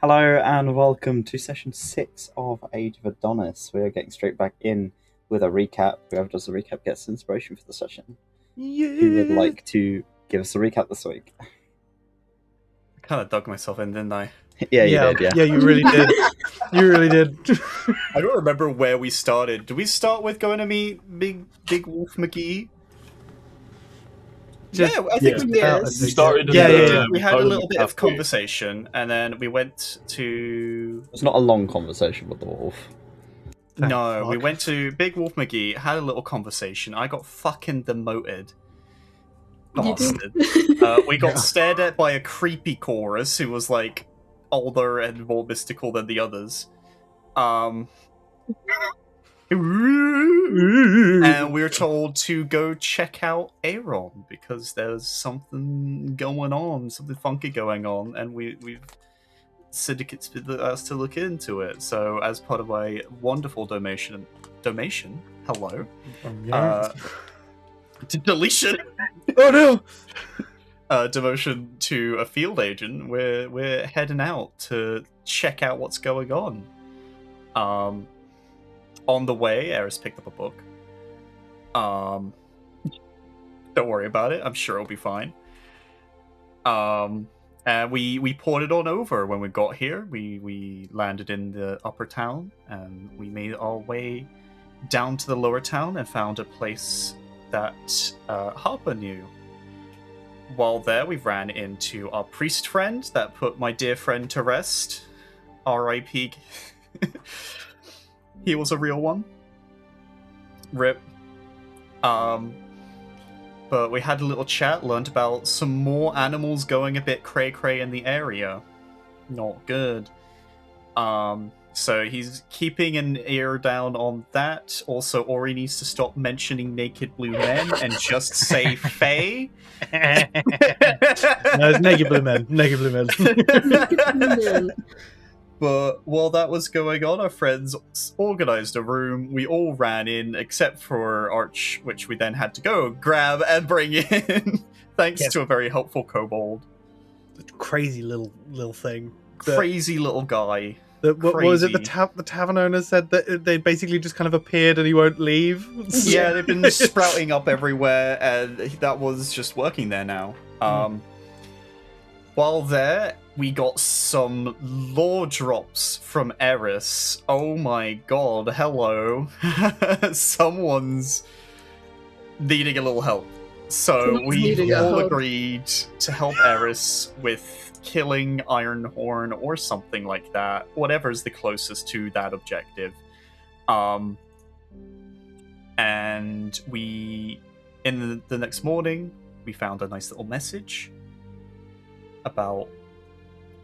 Hello and welcome to session 6 of Age of Adonis. We are getting straight back in with a recap. Whoever does the recap gets inspiration for the session. Who would like to give us a recap this week? I kind of dug myself in, didn't I? Yeah, you did, yeah. Yeah, you really did. You really did. I don't remember where we started. Did we start with going to meet Big Wolf McGee? Just- I think we did. about, I We think. started. Yeah. We had a over little the bit of cafe. conversation, and then we went to... It's not a long conversation with the wolf. No, we fuck. went to Big Wolf McGee, had a little conversation. I got fucking demoted. You did. Bastard. We got Yeah. stared at by a creepy chorus who was like older and more mystical than the others. And we were told to go check out Eyron because there's something going on, something funky going on, and we've syndicates us to look into it. So as part of my wonderful donation, hello, deletion. Oh no! Demotion to a field agent. We're heading out to check out what's going on. On the way, Eris picked up a book. Don't worry about it. I'm sure it'll be fine. And we poured it on over when we got here. We landed in the upper town, and we made our way down to the lower town and found a place that Harper knew. While there, we ran into our priest friend that put my dear friend to rest. R.I.P. He was a real one. RIP. But we had a little chat, learned about some more animals going a bit cray-cray in the area. Not good. So he's keeping an ear down on that. Also, Ori needs to stop mentioning naked blue men and just say Fae. No, it's naked blue men. Naked blue men. But while that was going on, our friends organized a room. We all ran in, except for Arch, which we then had to go grab and bring in, thanks Yes. to a very helpful kobold. Crazy little thing. Crazy little guy. What was it? The Crazy. tavern owner said that they basically just kind of appeared and he won't leave. Yeah, they've been sprouting up everywhere, and that was just working there now. While there, we got some lore drops from Eris. Oh my god, hello. Someone's needing a little help. So Someone's we needing a all hug. agreed to help Eris with killing Ironhorn or something like that. Whatever's the closest to that objective. And we, in the next morning, we found a nice little message about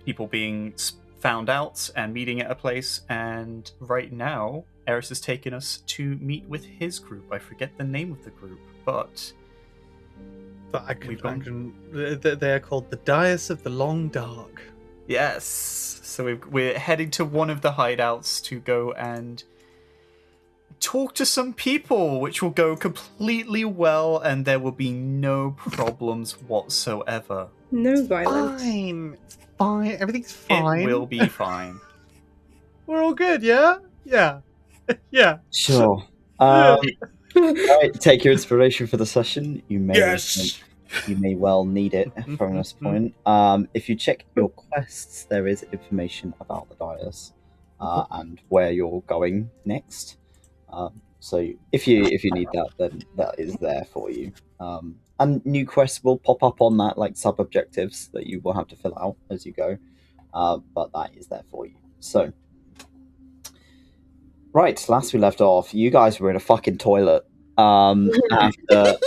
people being found out and meeting at a place, and right now Eris has taken us to meet with his group. I forget the name of the group, but But I We've can. They're called the Dais of the Long Dark. yes. So we're heading to one of the hideouts to go and talk to some people, which will go completely well, and there will be no problems whatsoever. No violence. Fine. Everything's fine. It will be fine. We're all good, yeah? Yeah. Yeah. Sure. Right, take your inspiration for the session. You may well need it from this point. If you check your quests, there is information about the Dais and where you're going next. So if you need that, then that is there for you. And new quests will pop up on that, like sub-objectives that you will have to fill out as you go. But that is there for you. So, right, last we left off, you guys were in a fucking toilet. After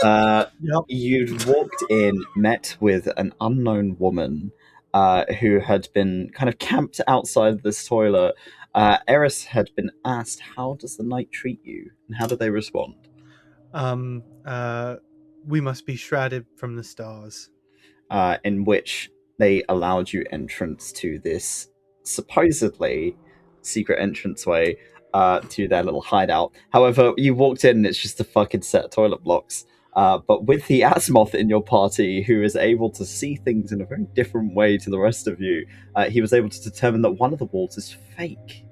Yep. you'd walked in, met with an unknown woman who had been kind of camped outside this toilet. Eris had been asked, "How does the night treat you?" And how did they respond? We must be shrouded from the stars. In which they allowed you entrance to this supposedly secret entranceway to their little hideout. However, you walked in and it's just a fucking set of toilet blocks. But with the Azimuth in your party, who is able to see things in a very different way to the rest of you, he was able to determine that one of the walls is fake.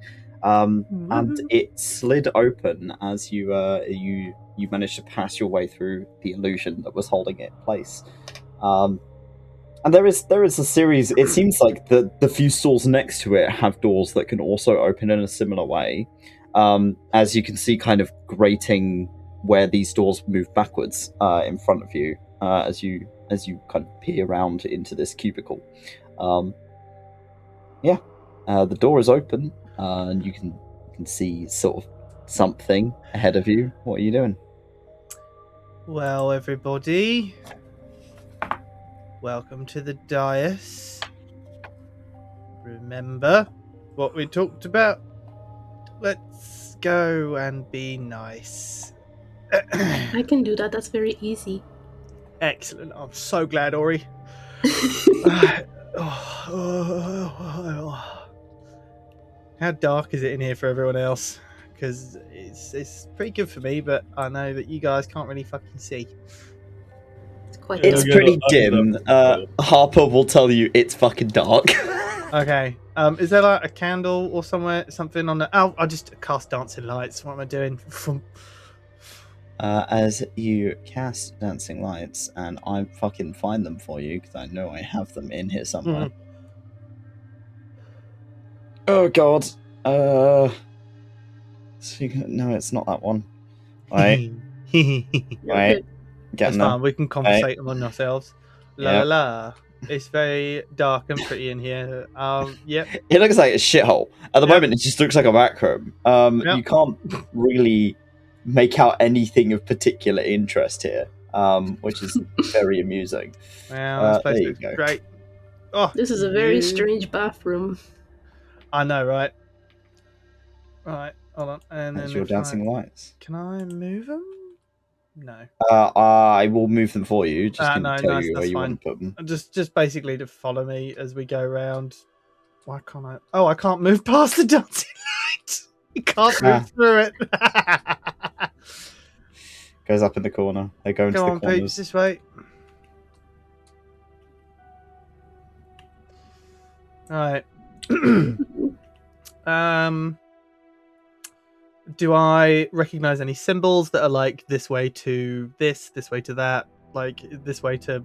And it slid open as you managed to pass your way through the illusion that was holding it in place. And there is a series. It seems like the few stalls next to it have doors that can also open in a similar way. As you can see, kind of grating where these doors move backwards in front of you as you kind of peer around into this cubicle. The door is open, and you can see sort of something ahead of you. What are you doing? Well, everybody, welcome to the dais. Remember what we talked about? Let's go and be nice. I can do that. That's very easy. Excellent. I'm so glad, Ori. How dark is it in here for everyone else? Because it's pretty good for me, but I know that you guys can't really fucking see. It's quite It's dark. pretty dim. Harper will tell you it's fucking dark. Okay. Is there like a candle or something on the... Oh, I just cast dancing lights. What am I doing? As you cast dancing lights, and I fucking find them for you because I know I have them in here somewhere. Oh god. No, it's not that one. Right. Right. That's fine. We can conversate among ourselves. La Yep. la la. It's very dark and pretty in here. Yep. It looks like a shithole. At the Yep. moment, it just looks like a back room. Yep. You can't really make out anything of particular interest here, which is very amusing. Well, this place there you looks go. great. Oh, This is a very you- strange bathroom. I know, right? Right, hold on. And That's then your if dancing lights. Can I move them? No. I will move them for you. Just can No, tell nice, you where that's you fine. want to put them. Just basically to follow me as we go around. Why can't I? Oh, I can't move past the dancing light. You can't move through it. Goes up in the corner. They go into Go the on, corners. peeps, this way. Alright. Do I recognize any symbols that are like this way to this way to that, like this way to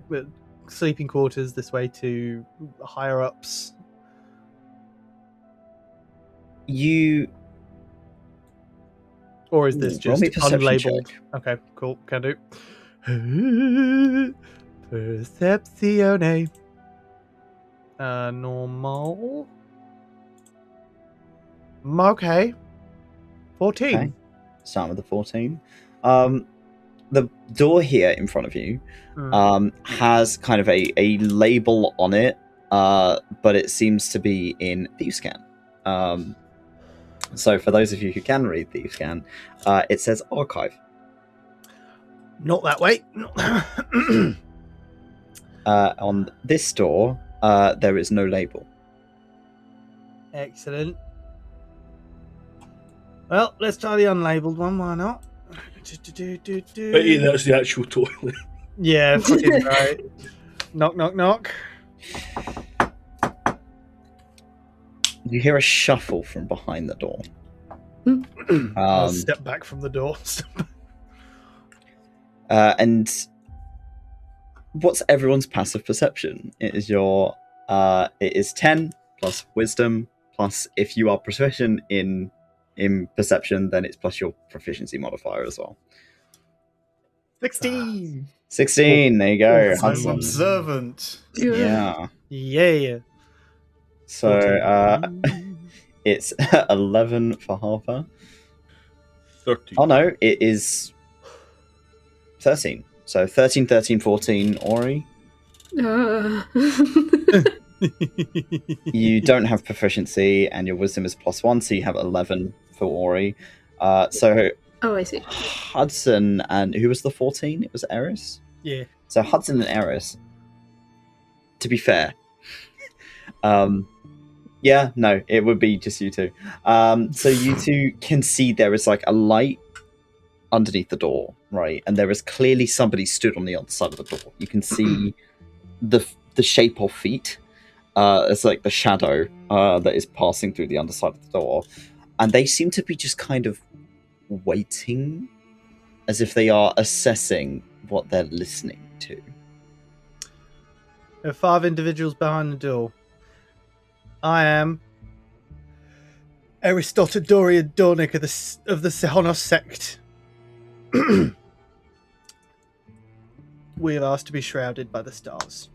sleeping quarters, this way to higher ups? Or is this Roll just me a perception unlabeled? check. Okay, cool, can do. Percepzione. Normal. Okay. 14. Okay. Start with the 14. The door here in front of you has kind of a label on it, but it seems to be in Thiefscan. So for those of you who can read Thiefscan, it says archive. Not that way. On this door, there is no label. Excellent. Well, let's try the unlabeled one. Why not? But yeah, that's the actual toilet. Yeah, fucking right. Knock, knock, knock. You hear a shuffle from behind the door. I'll step back from the door. And what's everyone's passive perception? It is it is 10 plus wisdom plus if you are proficient in perception, then it's plus your proficiency modifier as well. 16. 16. There you go. I'm Hudson. observant. Yeah. Yeah. So it's 11 for Harper. 13. Oh no, it is 13. So 13, 13, 14, Ori. You don't have proficiency, and your wisdom is +1, so you have 11 for Ori. So Oh, I see. Hudson and who was the 14? It was Eris. Yeah. So Hudson and Eris. To be fair, yeah, no, it would be just you two. So you two can see there is like a light underneath the door, right? And there is clearly somebody stood on the other side of the door. You can see the shape of feet. It's like the shadow that is passing through the underside of the door. And they seem to be just kind of waiting, as if they are assessing what they're listening to. There are 5 individuals behind the door. I am Erisdottr 𝘏𝘪𝘨 of the 𝘏𝘪𝘨 sect. We have asked to be shrouded by the stars.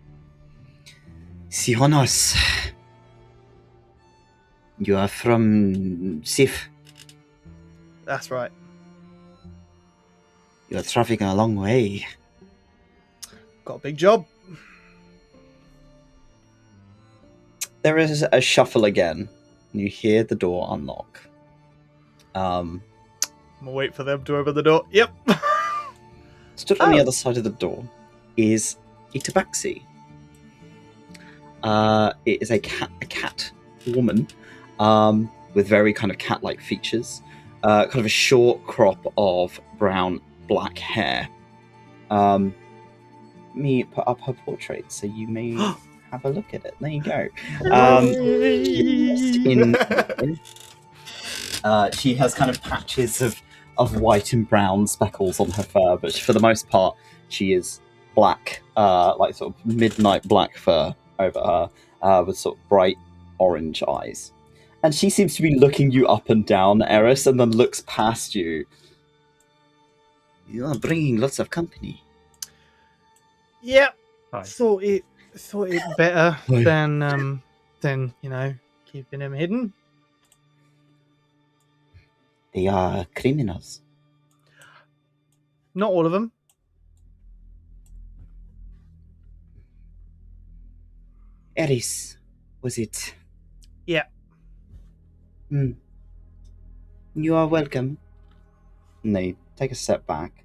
𝘏𝘪𝘨. You are from Sif. That's right. You are traveling a long way. Got a big job. There is a shuffle again. And you hear the door unlock. I'm gonna wait for them to open the door. Yep. Stood on the other side of the door is a tabaxi. It is a cat woman with very kind of cat-like features. Kind of a short crop of brown black hair. Me put up her portrait so you may have a look at it. There you go. She has kind of patches of white and brown speckles on her fur, but for the most part, she is black, like sort of midnight black fur over her, with sort of bright orange eyes. And she seems to be looking you up and down, Eris, and then looks past you. You are bringing lots of company. Yep. Hi. Thought it better than keeping him hidden. They are criminals. Not all of them. Eris, was it? Yeah. You are welcome. And they take a step back.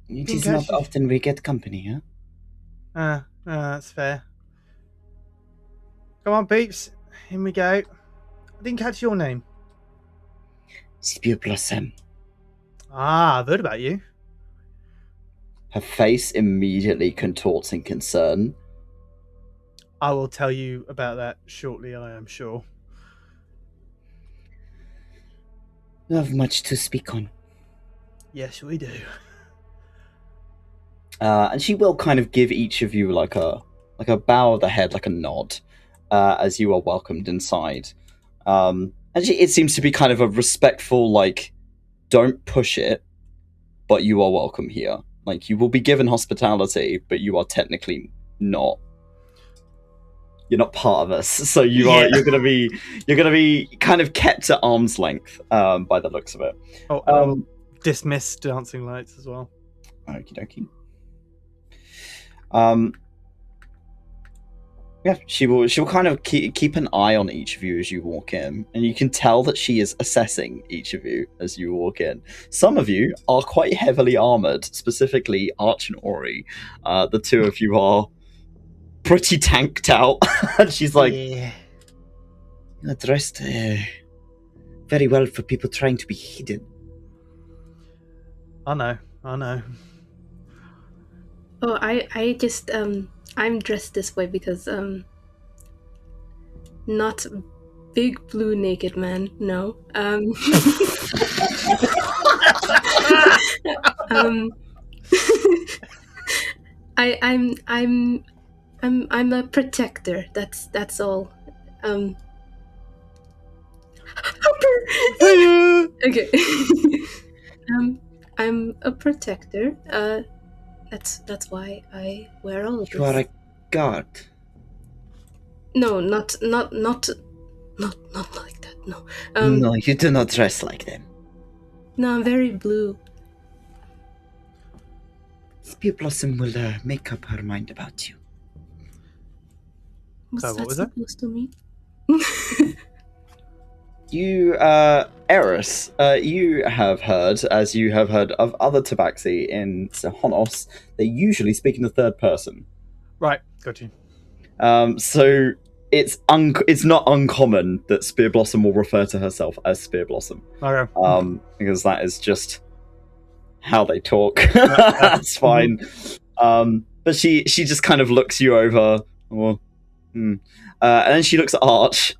It is not often we get company, huh? That's fair. Come on, peeps. In we go. I didn't catch your name. 𝘏𝘪𝘨. I've heard about you. Her face immediately contorts in concern. I will tell you about that shortly, I am sure. You have much to speak on. Yes, we do. And she will kind of give each of you like a bow of the head, like a nod, as you are welcomed inside. And it seems to be kind of a respectful, like, don't push it, but you are welcome here. Like, you will be given hospitality, but you are technically not. You're not part of us, so you're gonna be kind of kept at arm's length by the looks of it. Oh, and I will dismiss dancing lights as well. Okie dokie. Yeah, she'll kind of keep an eye on each of you as you walk in, and you can tell that she is assessing each of you as you walk in. Some of you are quite heavily armored, specifically Arch and Ori. The two of you are pretty tanked out, and she's like, Yeah. "You're dressed very well for people trying to be hidden." I know. Oh, I just I'm dressed this way because not big blue naked man, no. I'm a protector. That's all. Harper. Okay. I'm a protector. That's why I wear all of this. You are a guard. No, not like that. No. No, you do not dress like them. No, I'm very blue. 𝘏𝘪𝘨 will make up her mind about you. What's So, what that was it? supposed to mean? You, Eris, you have heard, as you have heard of other tabaxi in 𝘏𝘪𝘨, they usually speak in the third person. Right, got you. So it's not uncommon that Spear Blossom will refer to herself as Spear Blossom. Okay. Because that is just how they talk. That's fine. But she just kind of looks you over. And then she looks at Arch.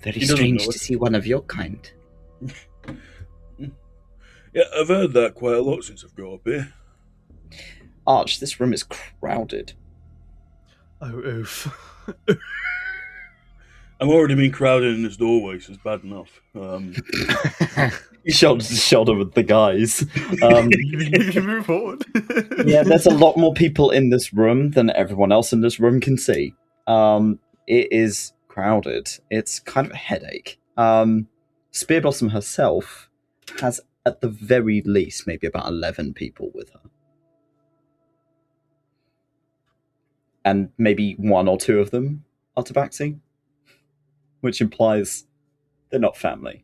Very strange to see one of your kind. Yeah, I've heard that quite a lot since I've got up here. Arch, this room is crowded. Oh, oof. I'm already being crowded in this doorway, so it's bad enough. Shoulder to shoulder with the guys. You move forward. Yeah, there's a lot more people in this room than everyone else in this room can see. It is crowded. It's kind of a headache. Spear Blossom herself has, at the very least, maybe about 11 people with her. And maybe 1 or 2 of them are Tabaxi, which implies they're not family.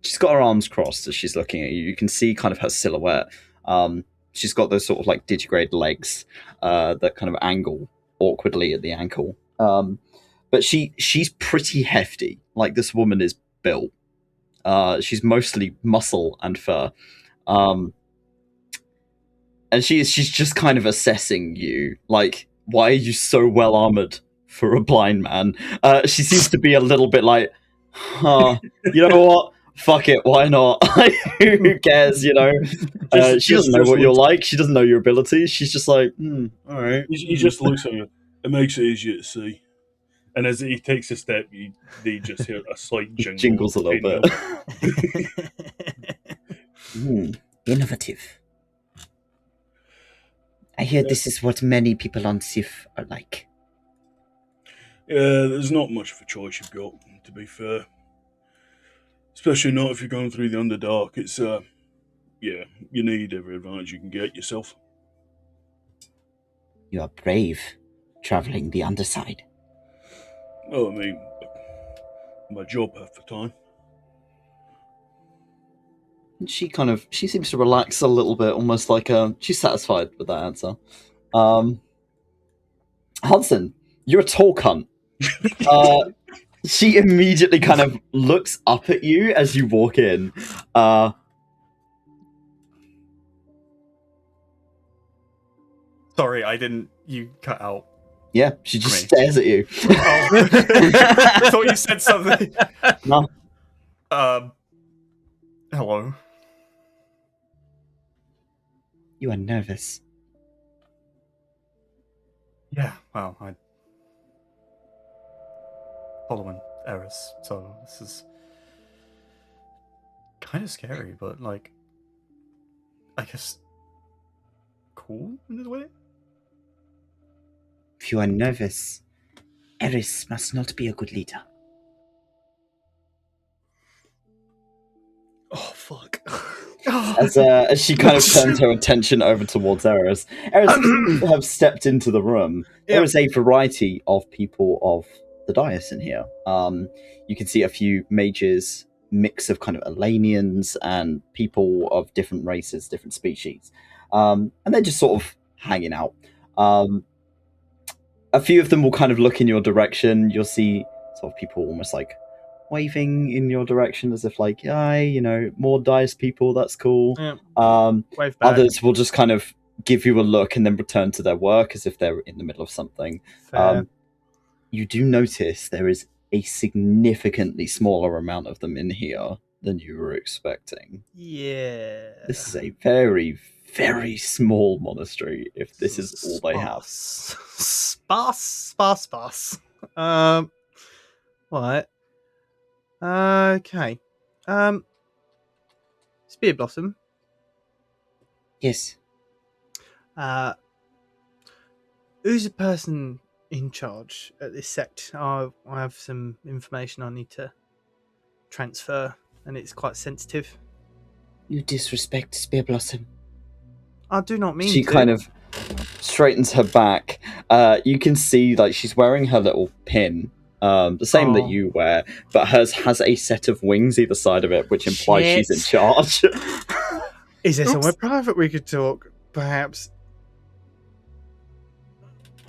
She's got her arms crossed as she's looking at you. You can see kind of her silhouette. She's got those sort of like digigrade legs that kind of angle awkwardly at the ankle. But she's pretty hefty. Like, this woman is built. She's mostly muscle and fur. And she's just kind of assessing you. Like, why are you so well armored for a blind man? She seems to be a little bit like, you know what? Fuck it, why not? Who cares, you know? She doesn't know what you're like. She doesn't know your abilities. She's just like, all right. He just looks at you. It makes it easier to see. And as he takes a step, they just hear a slight jingle. Jingles a little bit. Innovative. I hear this is what many people on Sif are like. Yeah, there's not much of a choice you've got, to be fair. Especially not if you're going through the Underdark. It's, yeah, you need every advantage you can get yourself. You are brave, travelling the underside. Oh, I mean, my job half the time. And she seems to relax a little bit, almost like she's satisfied with that answer. Hudson, you're a tall cunt. She immediately kind of looks up at you as you walk in. Sorry, I didn't. You cut out. Yeah, she just stares at you. Oh. I thought you said something. No. Hello. You are nervous. Yeah, well, I'm following Eris, so this is kind of scary, but, like, I guess cool in a way? If you are nervous, Eris must not be a good leader. Oh, fuck. As she kind of turns her attention over towards Eris. Eris have stepped into the room. There is a variety of people of the dais in here. You can see a few mages, mix of kind of Elanians and people of different races, different species. And they're just sort of hanging out. A few of them will kind of look in your direction. You'll see sort of people almost like waving in your direction as if like, "Hi, you know, more dice people, that's cool." Yeah. Wave back. Others will just kind of give you a look and then return to their work as if they're in the middle of something. You do notice there is a significantly smaller amount of them in here than you were expecting. Yeah. This is a very, very small monastery, if this is all they have. Sparse. Right. Okay. Spear Blossom. Yes. Who's the person in charge at this sect? I have some information I need to transfer, and it's quite sensitive. You disrespect Spear Blossom. I do not mean to. She kind of straightens her back. You can see like she's wearing her little pin. The same that you wear, but hers has a set of wings either side of it, which implies she's in charge. Is there somewhere private we could talk? Perhaps.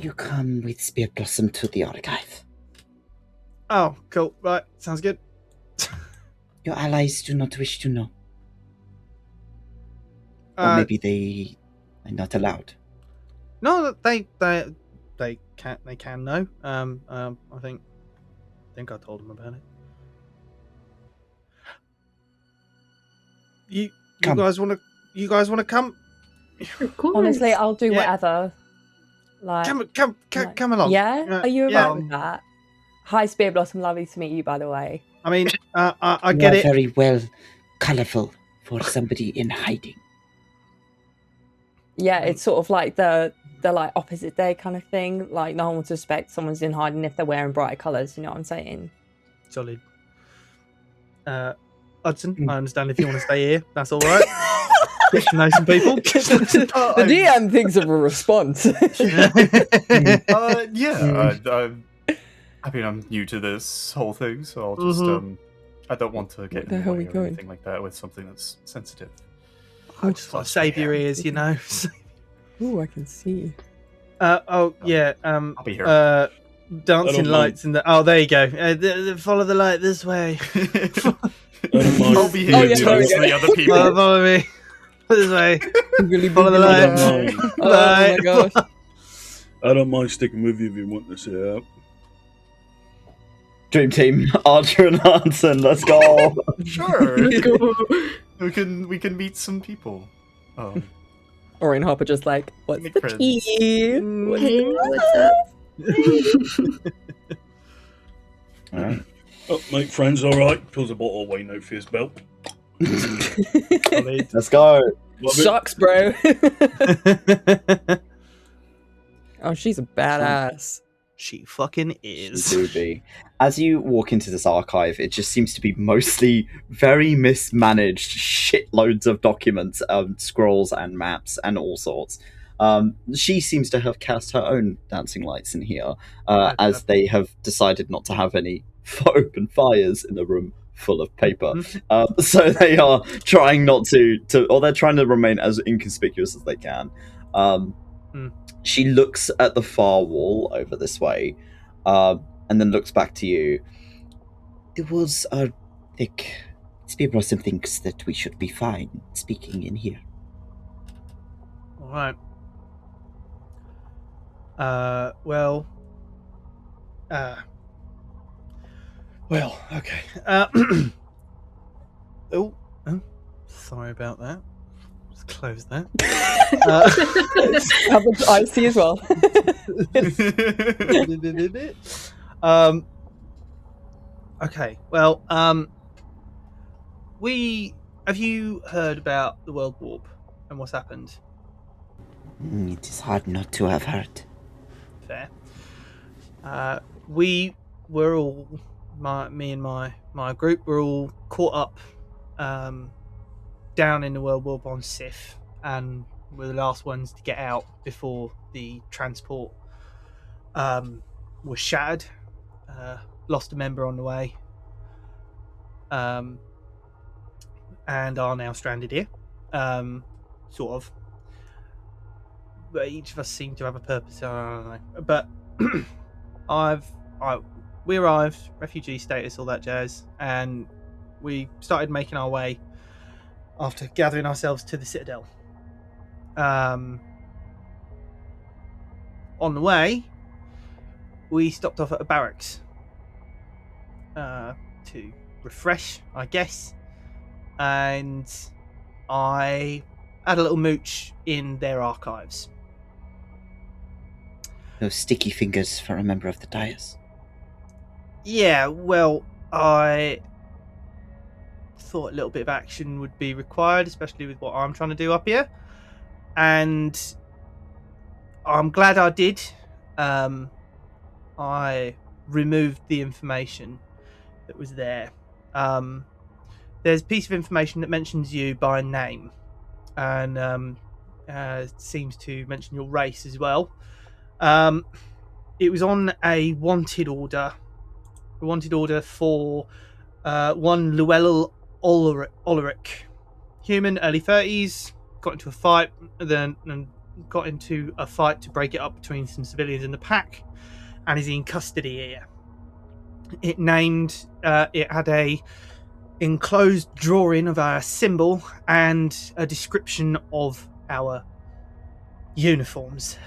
You come with Spear Blossom to the archive. Oh, cool. Right, sounds good. Your allies do not wish to know. Or maybe they are not allowed. No, they can know. I think I told them about it. You guys want to come? Of course. Honestly, I'll do Yeah. whatever. Like, Come along. yeah? Are you yeah. alright with that? Hi, Spear Blossom. Lovely to meet you, by the way. I mean, I You get are it. very well colourful for somebody in hiding. Yeah, it's sort of like the like opposite day kind of thing. Like, no one would suspect someone's in hiding if they're wearing brighter colours. You know what I'm saying? Solid. Hudson, I understand if you want to stay here. That's all right. Get to know some people. The DM thinks of a response. I mean, I'm new to this whole thing, so I'll just I don't want to get the in hell the we way or going? anything like that with something that's sensitive. I just want to save your ears, you know. Ooh, I can see. I'll be here. Dancing lights in the. Oh, there you go. Follow the light this way. I'll be here yeah, to there we answer go. the other people. Follow me. This way. Really Follow the I light. don't mind. Oh my gosh. I don't mind sticking with you if you want to sit out. Dream team, Archer and Hudson, let's go. Sure. Go. we can meet some people. Or in Harper just like, what's Make the friends. tea? What's Hey, the what's up? Alright. Oh, make friends, all right. Pulls a bottle of wine out for his belt. Let's go. Love it. Shucks, bro. Oh, she's a badass. She fucking is. Do be. As you walk into this archive, it just seems to be mostly very mismanaged shitloads of documents, scrolls and maps and all sorts. She seems to have cast her own dancing lights in here, as they have decided not to have any open fires in a room full of paper. So they are trying not to, or they're trying to remain as inconspicuous as they can. She looks at the far wall over this way, and then looks back to you. The walls are thick. Spear Blossom thinks that we should be fine speaking in here. All right. Well, okay. Oh, sorry about that. Just close that. Happens icy as well. Okay. Well, have you heard about the world warp and what's happened? It is hard not to have heard. Fair. We were all, me and my group were all caught up down in the world warp on Sif, and we're the last ones to get out before the transport was shattered. Lost a member on the way, and are now stranded here. Sort of. But each of us seem to have a purpose. I don't know. But we arrived, refugee status, all that jazz, and we started making our way after gathering ourselves to the Citadel. On the way, we stopped off at a barracks to refresh, I guess, and I had a little mooch in their archives. Those sticky fingers for a member of the Dias. Yeah, well, I thought a little bit of action would be required, especially with what I'm trying to do up here. And I'm glad I did. I removed the information that was there. There's a piece of information that mentions you by name, and seems to mention your race as well. It was on a wanted order. A wanted order for one 𝘞𝘰𝘮𝘭𝘥, human, early 30s, got into a fight, then and got into a fight to break it up between some civilians in the pack, and is in custody here. It had a enclosed drawing of our symbol and a description of our uniforms.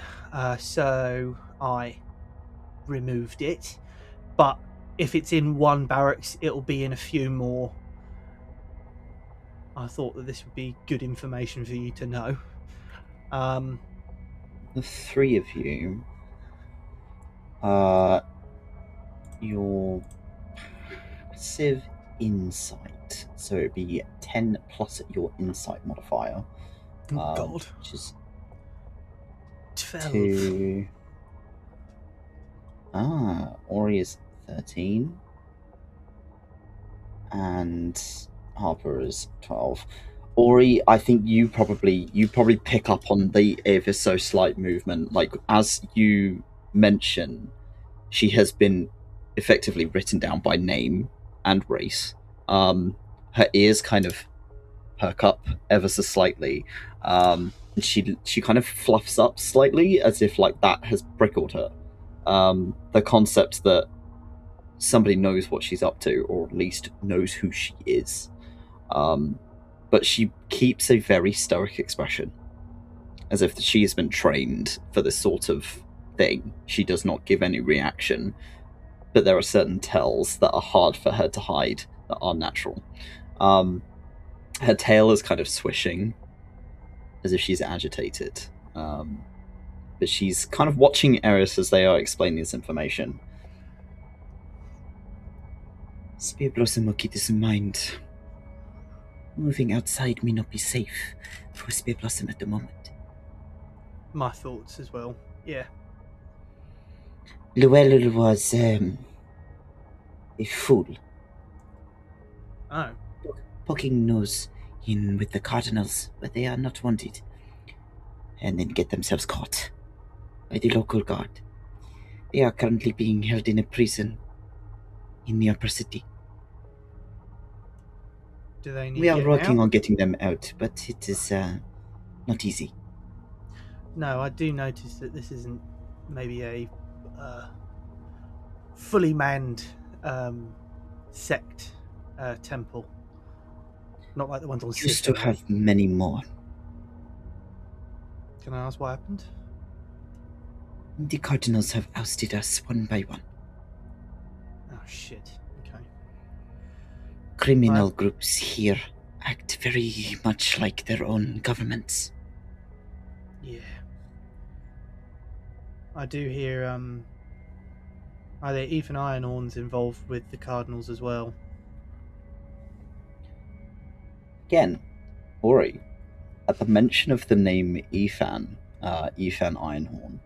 So I removed it, but if it's in one barracks, it'll be in a few more. I thought that this would be good information for you to know. The three of you, your passive insight, so it'd be 10 plus your insight modifier. God. Which is 12. 2. Ori is 13. And Harper is 12. Ori, I think you probably pick up on the ever so slight movement. Like, as you mention, she has been effectively written down by name and race. Her ears kind of perk up ever so slightly. And she kind of fluffs up slightly, as if like that has prickled her. The concept that somebody knows what she's up to, or at least knows who she is. But she keeps a very stoic expression, as if she has been trained for this sort of thing. She does not give any reaction, but there are certain tells that are hard for her to hide, that are natural. Her tail is kind of swishing, as if she's agitated. But she's kind of watching Eris as they are explaining this information. 𝘏𝘪𝘨 will keep this in mind. Moving outside may not be safe for 𝘏𝘪𝘨 at the moment. My thoughts as well. Yeah. Llewellyn was a fool. Oh. Poking nose in with the cardinals, but they are not wanted, and then get themselves caught by the local guard. They are currently being held in a prison in the upper city. Do they need We are getting working out? on getting them out, but it is not easy. No, I do notice that this isn't maybe a fully manned sect temple. Not like the ones on Used Sith, to have many more. Can I ask what happened? The cardinals have ousted us one by one. Oh, shit. Okay. Criminal groups here act very much like their own governments. Yeah. I do hear, are there Ethan Ironhorn's involved with the Cardinals as well? Again, Ori, at the mention of the name Ethan Ironhorn,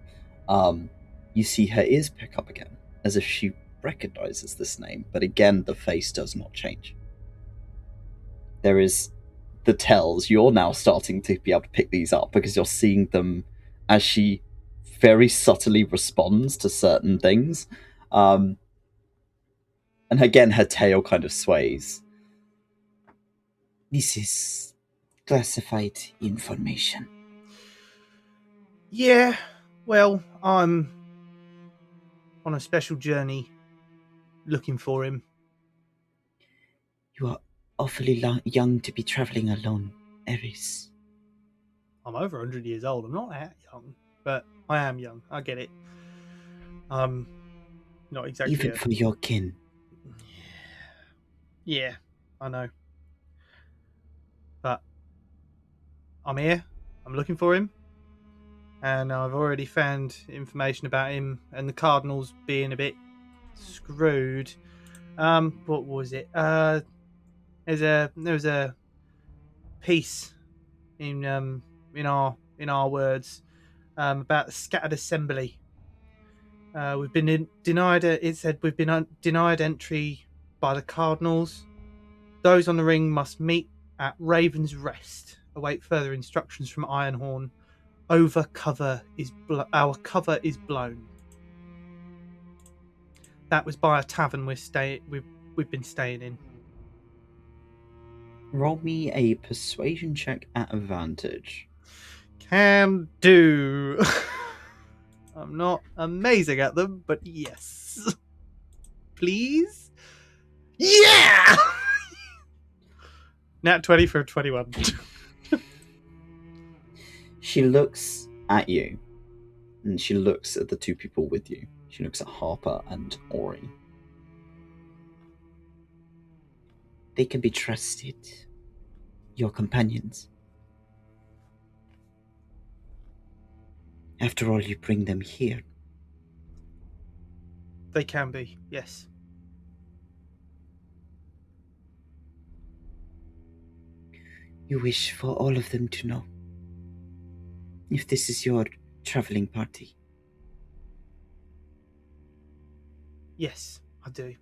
you see her ears pick up again, as if she recognizes this name, but again, the face does not change. There is the tells. You're now starting to be able to pick these up, because you're seeing them as she very subtly responds to certain things. And again, her tail kind of sways. This is classified information. Yeah, well, I'm on a special journey looking for him. You are awfully young to be traveling alone, Eris. I'm over 100 years old. I'm not that young, but I am young. I get it. Not exactly. Even for your kin. Yeah, I know. But I'm here. I'm looking for him. And I've already found information about him and the Cardinals being a bit screwed. What was it? There was a piece in our words about the scattered assembly. We've been denied. It said we've been denied entry by the Cardinals. Those on the ring must meet at Raven's Rest. Await further instructions from Ironhorn. Our cover is blown. That was by a tavern we've been staying in. Roll me a persuasion check at advantage. Can do. I'm not amazing at them, but yes. Please? Yeah! Nat 20 for 21. She looks at you, and she looks at the two people with you. She looks at Harper and Ori. They can be trusted. Your companions. After all, you bring them here. They can be, yes. You wish for all of them to know. If this is your traveling party. Yes, I do.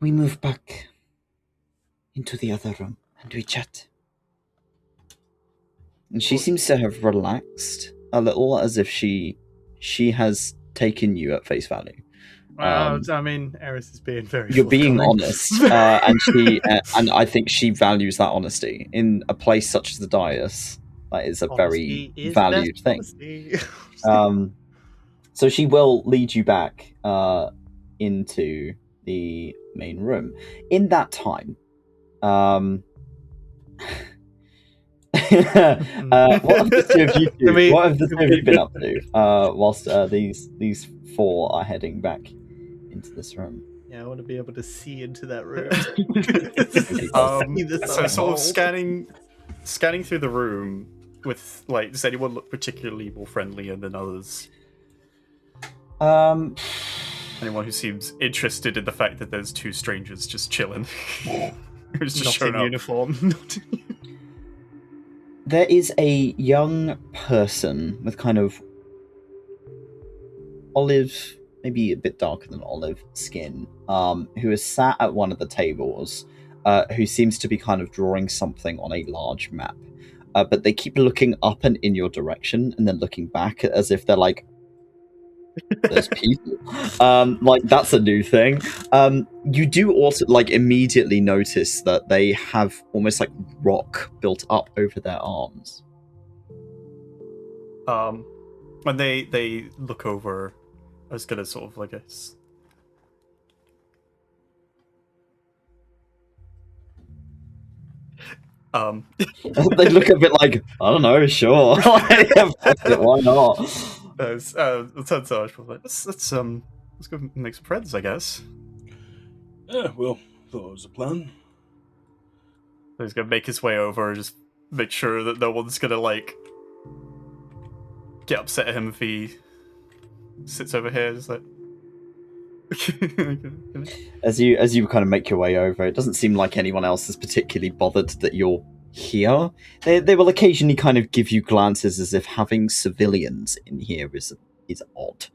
We move back into the other room and we chat. And she seems to have relaxed a little, as if she has taken you at face value. I mean, Eris is being very. You're being honest, and and I think she values that honesty in a place such as the dais. That is a very valued thing. So she will lead you back into the main room. In that time, what have the two of you do? What have the two of you been up to whilst these four are heading back into this room? Yeah, I want to be able to see into that room. So sort of scanning through the room with, like, does anyone look particularly more friendlier than others? Anyone who seems interested in the fact that there's two strangers just chilling, who's just Not in uniform. There is a young person with kind of olive, maybe a bit darker than olive skin, who is sat at one of the tables, who seems to be kind of drawing something on a large map. But they keep looking up and in your direction and then looking back as if they're like, there's people. Like, that's a new thing. You do also, like, immediately notice that they have almost like rock built up over their arms. When they look over, I was gonna sort of, like, guess. They look a bit like, I don't know, sure. Why not? Let's go make some friends, I guess. Yeah, well, thought it was a plan. He's gonna make his way over and just make sure that no one's gonna, like, get upset at him if he sits over here. Just like, as you kind of make your way over, it doesn't seem like anyone else is particularly bothered that you're here. They will occasionally kind of give you glances as if having civilians in here is odd.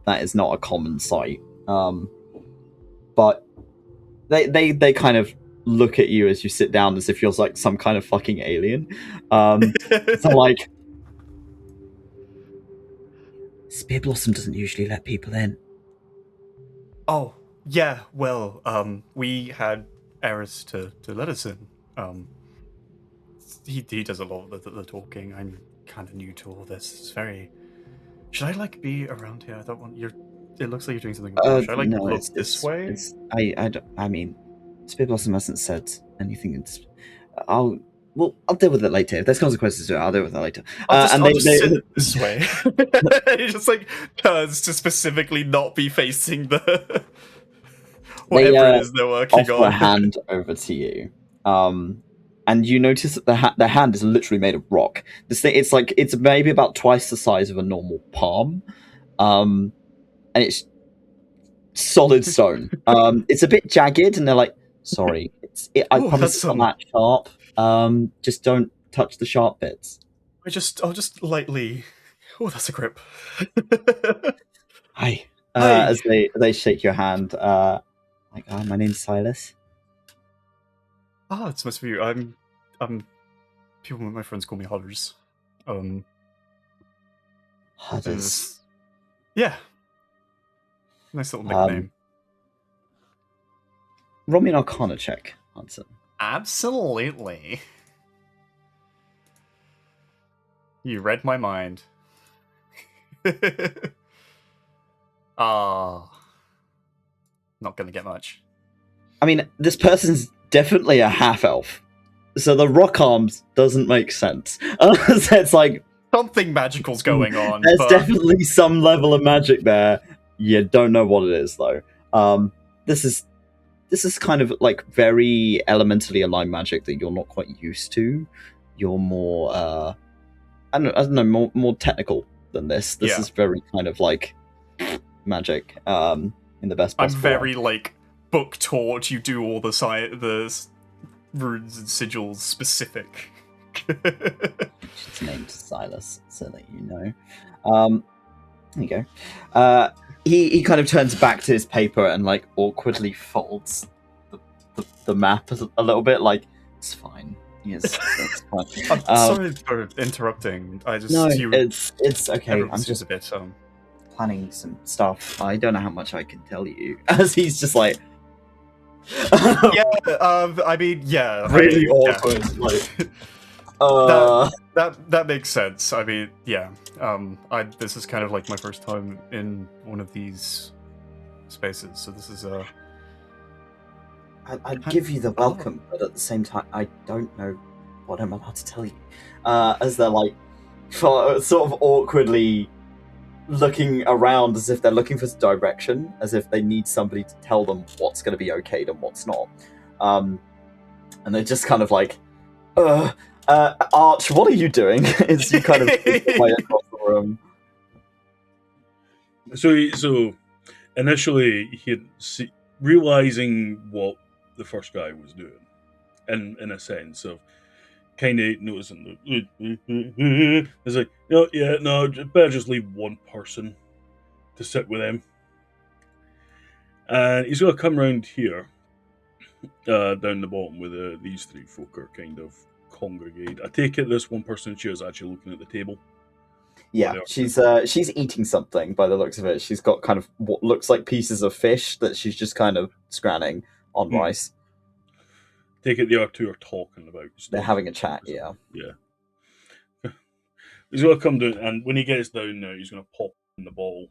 That is not a common sight. But they kind of look at you as you sit down as if you're like some kind of fucking alien. So like, Spear Blossom doesn't usually let people in. Oh, yeah, well, we had Eris to let us in. He does a lot of the talking. I'm kind of new to all this. It's very... Should I, like, be around here? I don't want... It looks like you're doing something. Should I, like, look this way? I mean, Spear Blossom hasn't said anything. I'll deal with it later. If there's consequences to it, I'll deal with it later. I'll just sit this way. He just, like, turns to specifically not be facing the... whatever it is they're working on. Offer a hand over to you. And you notice that their hand is literally made of rock. This thing, it's maybe about twice the size of a normal palm. And it's solid stone. It's a bit jagged, and they're like, sorry, I promise it's not that sharp. Just don't touch the sharp bits. I'll just lightly... Oh, that's a grip. Hi. As they shake your hand, like, my name's Silas. Ah, it's nice of you. I'm people, my friends call me Hudders. Hudders. Yeah. Nice little nickname. Roll me an Arcana check, Hudson. Absolutely. You read my mind. Ah, not gonna get much. I mean, this person's definitely a half-elf, so the rock arms doesn't make sense. So it's like Something magical's going on. there's but... definitely some level of magic there. You don't know what it is, though. This is kind of like very elementally aligned magic that you're not quite used to. You're more, I don't know, more technical than this. This is very kind of like magic, in the best possible I'm very, like, book taught, you do all the runes and sigils specific. She's named Silas, so that you know. There you go. He kind of turns back to his paper and like awkwardly folds the map a little bit. Like, it's fine. Yes, it's fine. I'm sorry for interrupting. I just No, it's okay. I'm just just a bit planning some stuff. I don't know how much I can tell you. As he's just like, yeah. I mean, yeah. really awkward. Like, that makes sense. I mean, yeah. This is kind of like my first time in one of these spaces, so this is I'd give you the welcome, but at the same time, I don't know what I'm about to tell you. As they're like, sort of awkwardly looking around as if they're looking for direction, as if they need somebody to tell them what's going to be okayed and what's not. And they're just kind of like, Arch, what are you doing? As you kind of play across the room. So initially, realizing what the first guy was doing, in a sense of kind of noticing it's like, no, better just leave one person to sit with him. And he's going to come around here, down the bottom where these three folk are kind of congregate. I take it this one person in chair is actually looking at the table. Yeah, she's eating something by the looks of it. She's got kind of what looks like pieces of fish that she's just kind of scranning on rice. Take it the other two are talking about stuff. They're having a chat, yeah. He's going to come down, and when he gets down now, he's going to pop in the bottle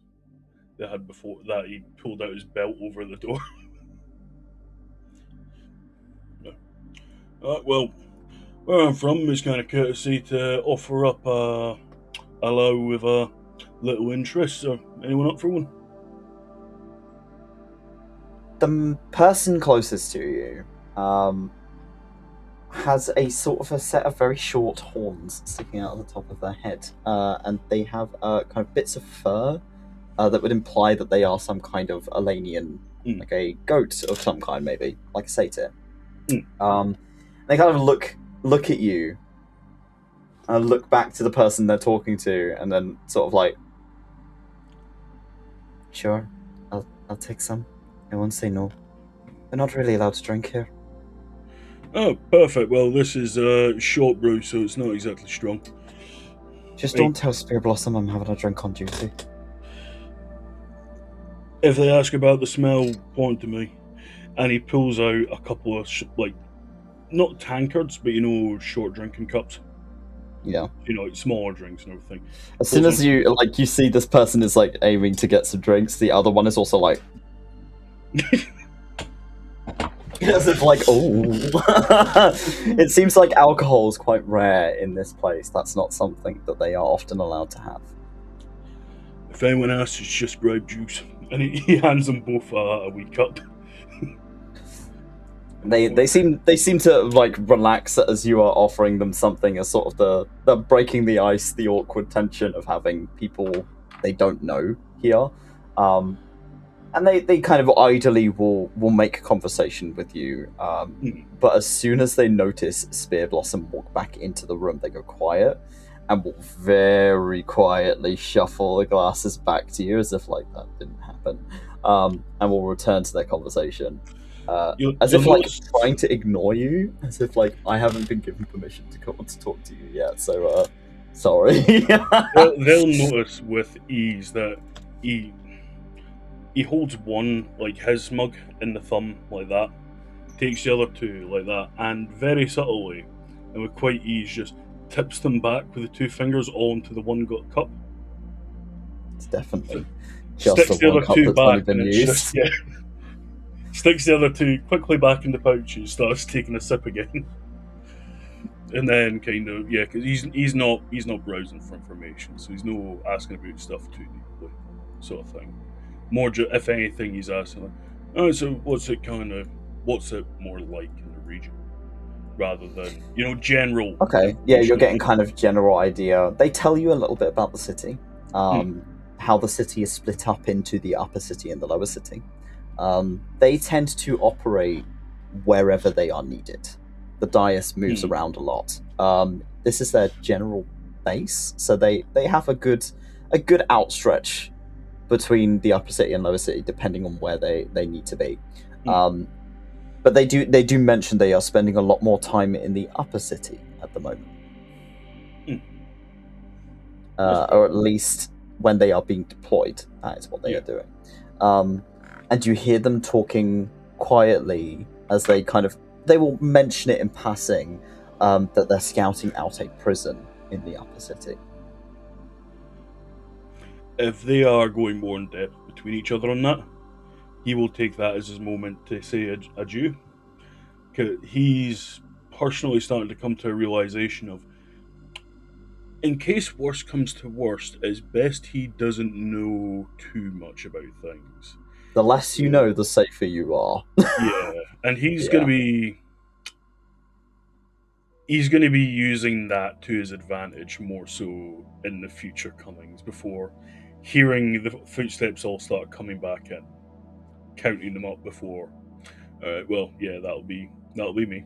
they had before that. He pulled out his belt over the door. Well, where I'm from, it's kind of courtesy to offer up a allow with a little interest. So, anyone up for one? The person closest to you has a sort of a set of very short horns sticking out of the top of their head, and they have kind of bits of fur that would imply that they are some kind of Elenian, like a goat of some kind, maybe, like a satyr. They kind of look at you, and look back to the person they're talking to, and then sort of like, sure, I'll take some. I won't say no. We're not really allowed to drink here. Oh, perfect. Well, this is short brew, so it's not exactly strong. Just don't tell Spear Blossom I'm having a drink on duty. If they ask about the smell, point to me. And he pulls out a couple of, not tankards, but short drinking cups. Yeah. Like smaller drinks and everything. As soon as you see this person is like aiming to get some drinks, the other one is also like, as if like, oh. It seems like alcohol is quite rare in this place. That's not something that they are often allowed to have. If anyone asks, it's just grape juice. And he hands them both a wee cup. They seem to like relax as you are offering them something as sort of the breaking the ice, the awkward tension of having people they don't know here. And they kind of idly will make conversation with you. But as soon as they notice Spear Blossom walk back into the room, they go quiet and will very quietly shuffle the glasses back to you as if like that didn't happen. And will return to their conversation. As if like trying to ignore you, as if like I haven't been given permission to come on to talk to you yet, so sorry. they'll notice with ease that he holds one, like his mug, in the thumb like that, takes the other two like that, and very subtly and with quite ease just tips them back with the two fingers all into the one cup. It's definitely just Sticks the the one other cup two that's only back been and it's used. just, yeah. Sticks the other two quickly back in the pouch and starts taking a sip again. And then kind of, yeah, because he's not browsing for information, so he's no asking about stuff too deeply, sort of thing. More, if anything, he's asking like, oh, so what's it more like in the region, rather than general. Okay, yeah, you're getting kind of general idea. They tell you a little bit about the city, how the city is split up into the upper city and the lower city. They tend to operate wherever they are needed. The dais moves around a lot. This is their general base, so they have a good outstretch between the upper city and lower city, depending on where they need to be. But they do mention they are spending a lot more time in the upper city at the moment, or at least when they are being deployed. That is what they are doing. And you hear them talking quietly as they will mention it in passing, that they're scouting out a prison in the upper city. If they are going more in depth between each other on that, he will take that as his moment to say adieu. Because he's personally starting to come to a realization of, in case worst comes to worst, it's best he doesn't know too much about things. The less you know, the safer you are. Yeah, and he's going to be using that to his advantage more so in the future comings, before hearing the footsteps all start coming back in, counting them up before. Well, yeah, that'll be me.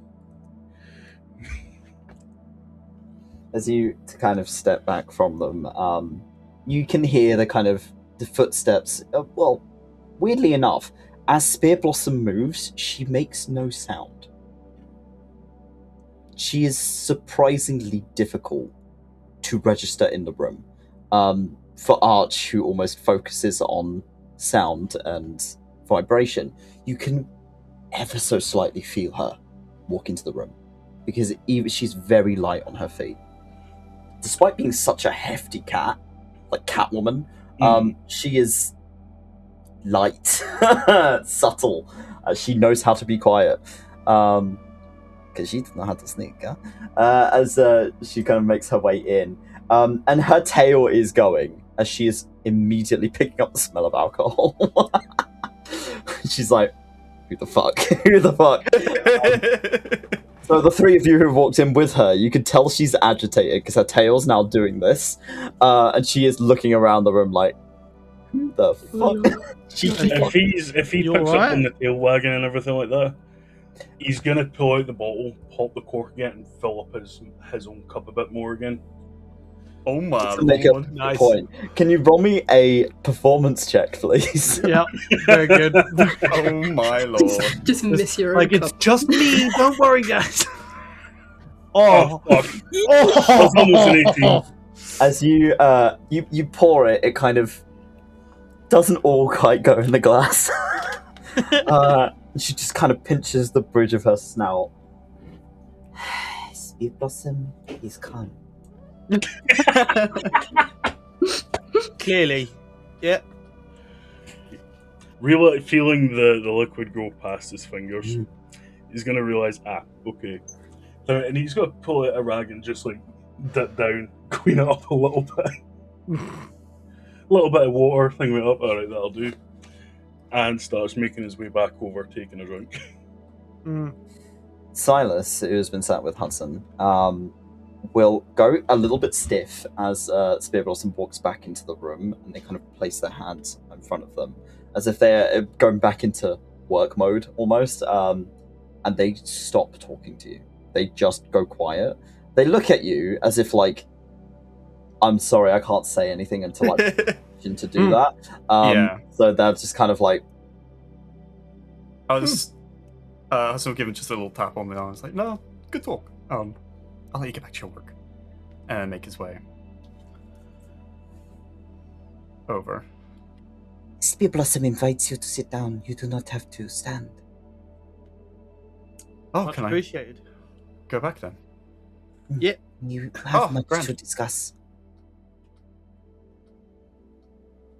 As you kind of step back from them, you can hear the footsteps. Well, weirdly enough, as Spear Blossom moves, she makes no sound. She is surprisingly difficult to register in the room. For Arch, who almost focuses on sound and vibration, you can ever so slightly feel her walk into the room, because she's very light on her feet. Despite being such a hefty cat, like Catwoman, she is light, subtle. She knows how to be quiet, because she doesn't know how to sneak. As she kind of makes her way in, and her tail is going as she is immediately picking up the smell of alcohol. She's like, "Who the fuck? Who the fuck?" So the three of you who walked in with her, you could tell she's agitated because her tail's now doing this, and she is looking around the room like, "Who the fuck?" If he picks up on the tail wagging and everything like that, he's gonna pull out the bottle, pop the cork again, and fill up his own cup a bit more again. Oh my lord! Nice point. Can you roll me a performance check, please? Yeah, very good. Oh my lord! Just miss your own like cup. It's just me. Don't worry, guys. Oh fuck! That's almost an 18. As you pour it, it kind of doesn't all quite go in the glass. She just kind of pinches the bridge of her snout. Spear Blossom is calm. Clearly, yeah. Really feeling the liquid go past his fingers, he's gonna realize, okay. And he's gonna pull out a rag and just like dip down, clean it up a little bit. A little bit of water, thing it up, alright, that'll do. And starts making his way back over, taking a drink. Silas, who has been sat with Hudson, will go a little bit stiff as Spear Blossom walks back into the room, and they kind of place their hands in front of them, as if they're going back into work mode, almost, and they stop talking to you. They just go quiet. They look at you as if, like, I'm sorry, I can't say anything until I permission to do that. Yeah. So they're just kind of like... I was also given just a little tap on the arm. I was like, no, good talk. I'll let you get back to your work. And make his way over. Spear Blossom invites you to sit down. You do not have to stand. Oh, Much can appreciated. I go back then? Yeah, You have much grand. to discuss.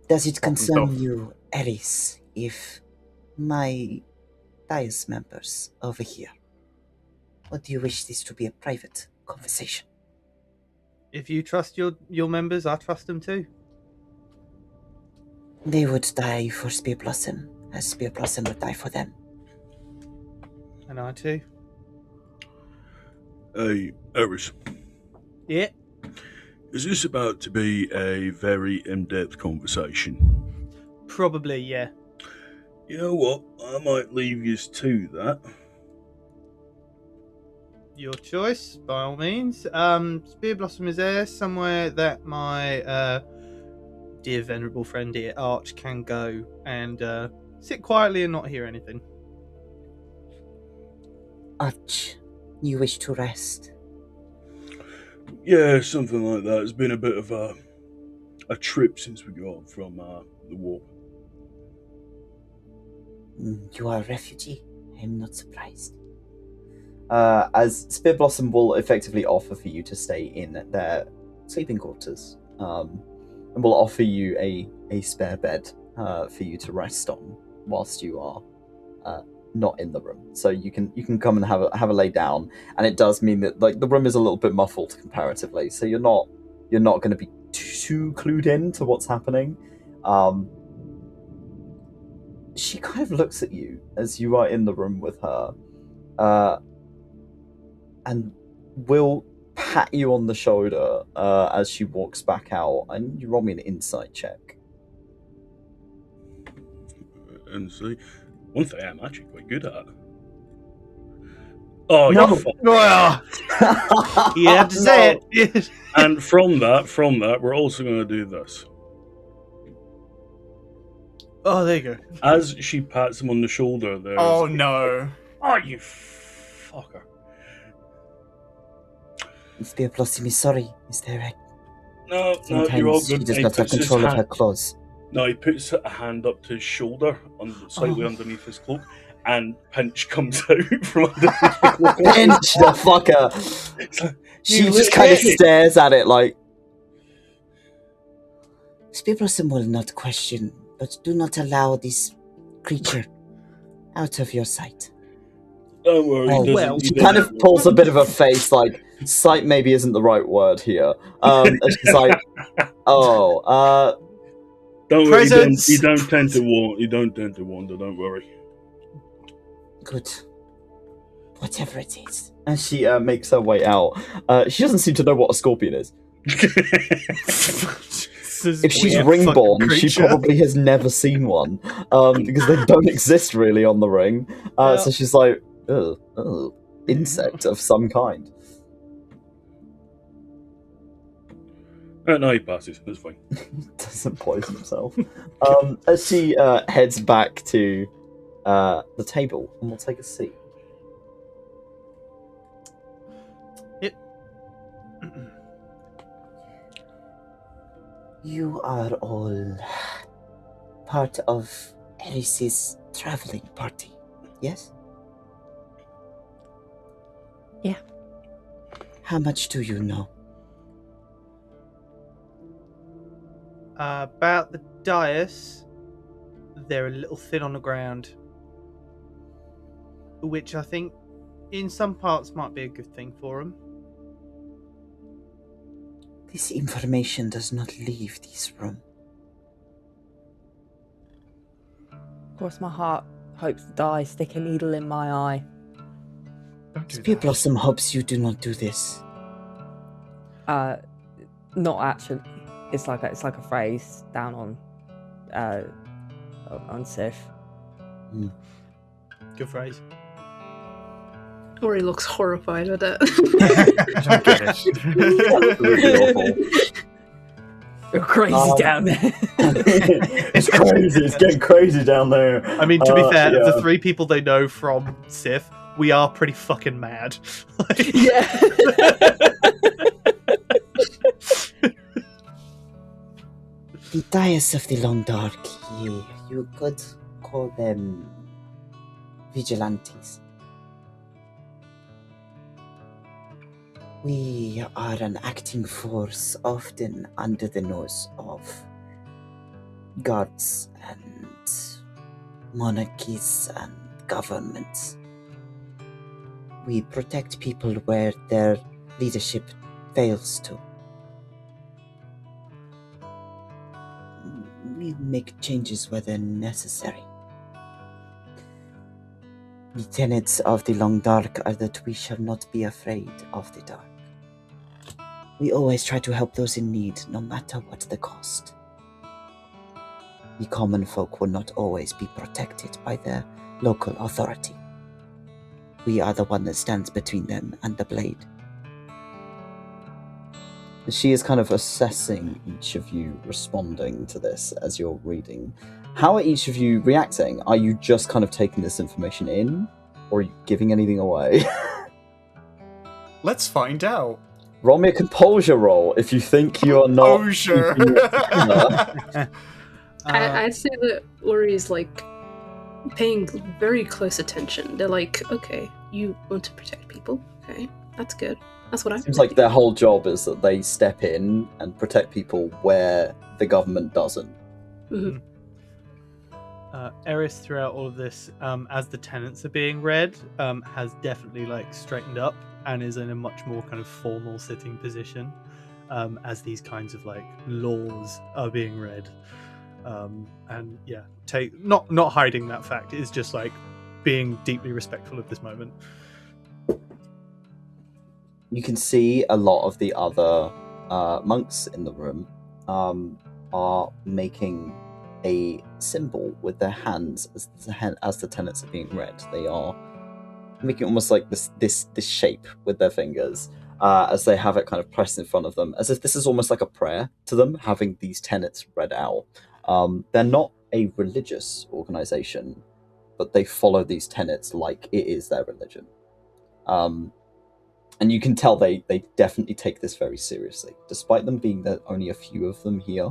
Does it concern Himself. you, Eris, if my dais members over here, or do you wish this to be a private conversation? If you trust your members, I trust them too. They would die for Spear Blossom, as Spear Blossom would die for them. And I too. Hey, Eris, Yeah. is this about to be a very in-depth conversation? Probably, yeah. You know what? I might leave you to that. Your choice, by all means. Spear Blossom is there somewhere that my dear venerable friend here, Arch, can go and sit quietly and not hear anything. Arch, you wish to rest? Yeah, something like that. It's been a bit of a trip since we got from the war. You are a refugee. I am not surprised. As Spear Blossom will effectively offer for you to stay in their sleeping quarters, and will offer you a spare bed for you to rest on whilst you are not in the room. So you can come and have a lay down, and it does mean that like the room is a little bit muffled comparatively, so you're not going to be too clued in to what's happening. She kind of looks at you as you are in the room with her, and will pat you on the shoulder as she walks back out. And you roll me an insight check. And see, one thing I'm actually quite good at. Oh, No. you fuck. Well, you have to say it. And from that, we're also going to do this. Oh, there you go. As she pats him on the shoulder, there's... Oh no. Oh, you fucker. Spear Blossom is sorry. Is there a... No, Sometimes you're all she good. does He not have puts his control of her hand- clothes. No, he puts a hand up to his shoulder, slightly Oh. underneath his cloak, and Pinch comes out from underneath the cloak. Pinch the fucker! It's like, She "You just kind of little idiot." stares at it like... Spear Blossom will not question, but do not allow this creature out of your sight. Don't worry, Oh, he doesn't- well, he She doesn't kind of worry. pulls a bit of a face, like, sight maybe isn't the right word here. And she's like, oh, Don't worry, Presents. you don't tend to wander, don't worry. good. Whatever it is. And she makes her way out. She doesn't seem to know what a scorpion is. If she's ringborn, she probably has never seen one, because they don't exist really on the ring. So she's like, ugh, insect of some kind. No, he passes. That's fine. Doesn't poison himself. As she heads back to the table, and we'll take a seat. Yep. You are all part of Eris's traveling party, yes? Yeah. How much do you know? About the dais, they're a little thin on the ground, which I think in some parts might be a good thing for them. This information does not leave this room. Cross my heart, hopes to die, stick a needle in my eye. Don't do Spear that. Blossom hopes you do not do this. Not actually. It's like a phrase down on Sif. Good phrase. Ori looks horrified with it. I don't get it. Absolutely awful. You're crazy down there. It's crazy. It's getting crazy down there. I mean, to be fair, of yeah. the three people they know from Sif, we are pretty fucking mad. Yeah. The dais of the Long Dark, you could call them vigilantes. We are an acting force, often under the nose of gods and monarchies and governments. We protect people where their leadership fails to. We make changes where they're necessary. The tenets of the Long Dark are that we shall not be afraid of the dark. We always try to help those in need, no matter what the cost. The common folk will not always be protected by their local authority. We are the one that stands between them and the blade. She is kind of assessing each of you responding to this as you're reading. How are each of you reacting? Are you just kind of taking this information in, or are you giving anything away? Let's find out. Roll me a composure roll if you think you are not. Composure. I'd say that Uri's like paying very close attention. They're like, okay, you want to protect people. Okay, that's good. That's what I'm. Seems like their whole job is that they step in and protect people where the government doesn't. Mm-hmm. Eris, throughout all of this, as the tenets are being read, has definitely like straightened up and is in a much more kind of formal sitting position as these kinds of like laws are being read. And yeah, not hiding that fact, is just like being deeply respectful of this moment. You can see a lot of the other monks in the room are making a symbol with their hands as the tenets are being read. They are making almost like this shape with their fingers as they have it kind of pressed in front of them, as if this is almost like a prayer to them, having these tenets read out. They're not a religious organization, but they follow these tenets like it is their religion. And you can tell they definitely take this very seriously. Despite them being there, only a few of them here,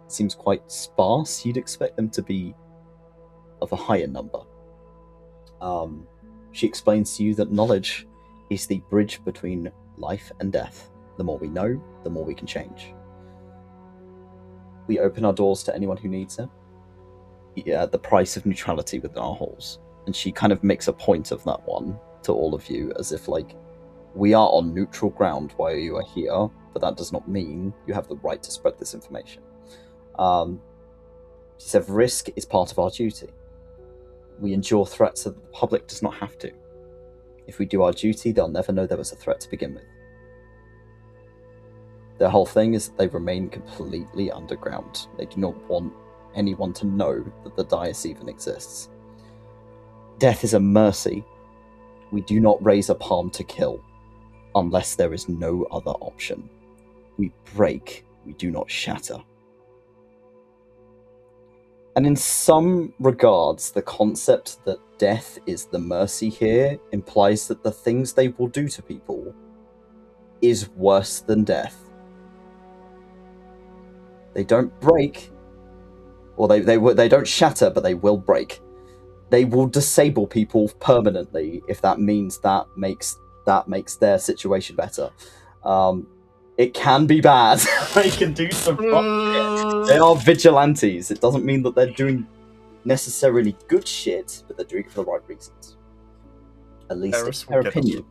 it seems quite sparse. You'd expect them to be of a higher number. She explains to you that knowledge is the bridge between life and death. The more we know, the more we can change. We open our doors to anyone who needs it. Yeah, the price of neutrality within our halls. And she kind of makes a point of that one to all of you, as if like, we are on neutral ground while you are here, but that does not mean you have the right to spread this information. She said risk is part of our duty. We endure threats so that the public does not have to. If we do our duty, they'll never know there was a threat to begin with. Their whole thing is that they remain completely underground. They do not want anyone to know that the dais even exists. Death is a mercy. We do not raise a palm to kill, unless there is no other option. We break, we do not shatter. And in some regards, the concept that death is the mercy here implies that the things they will do to people is worse than death. They don't break, or they don't shatter, but they will break. They will disable people permanently if that means that makes their situation better. It can be bad. They can do some shit. They are vigilantes. It doesn't mean that they're doing necessarily good shit, but they're doing it for the right reasons. At least in their opinion.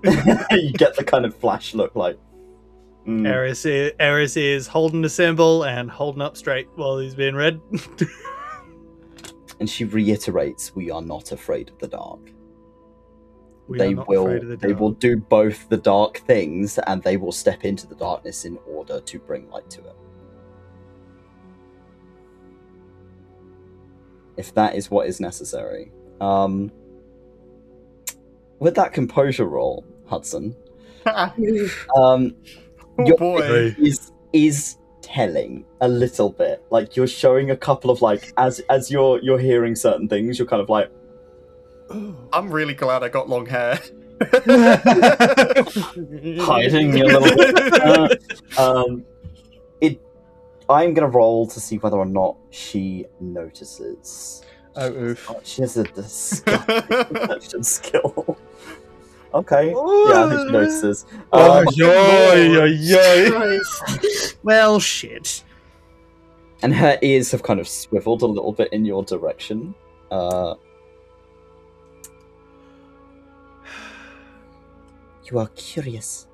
You get the kind of flash look like. Eris is holding the symbol and holding up straight while he's being read. And she reiterates, we are not afraid of the dark. They will do both the dark things, and they will step into the darkness in order to bring light to it. If that is what is necessary. With that composure roll, Hudson, your boy. is telling a little bit. Like, you're showing a couple of, like, as you're hearing certain things, you're kind of like, I'm really glad I got long hair. hiding a little bit. I'm gonna roll to see whether or not she notices. Oh, oof. She has a disgusting perception skill. Okay. Yeah, I think she notices. Christ. Well, shit. And her ears have kind of swiveled a little bit in your direction. You are curious.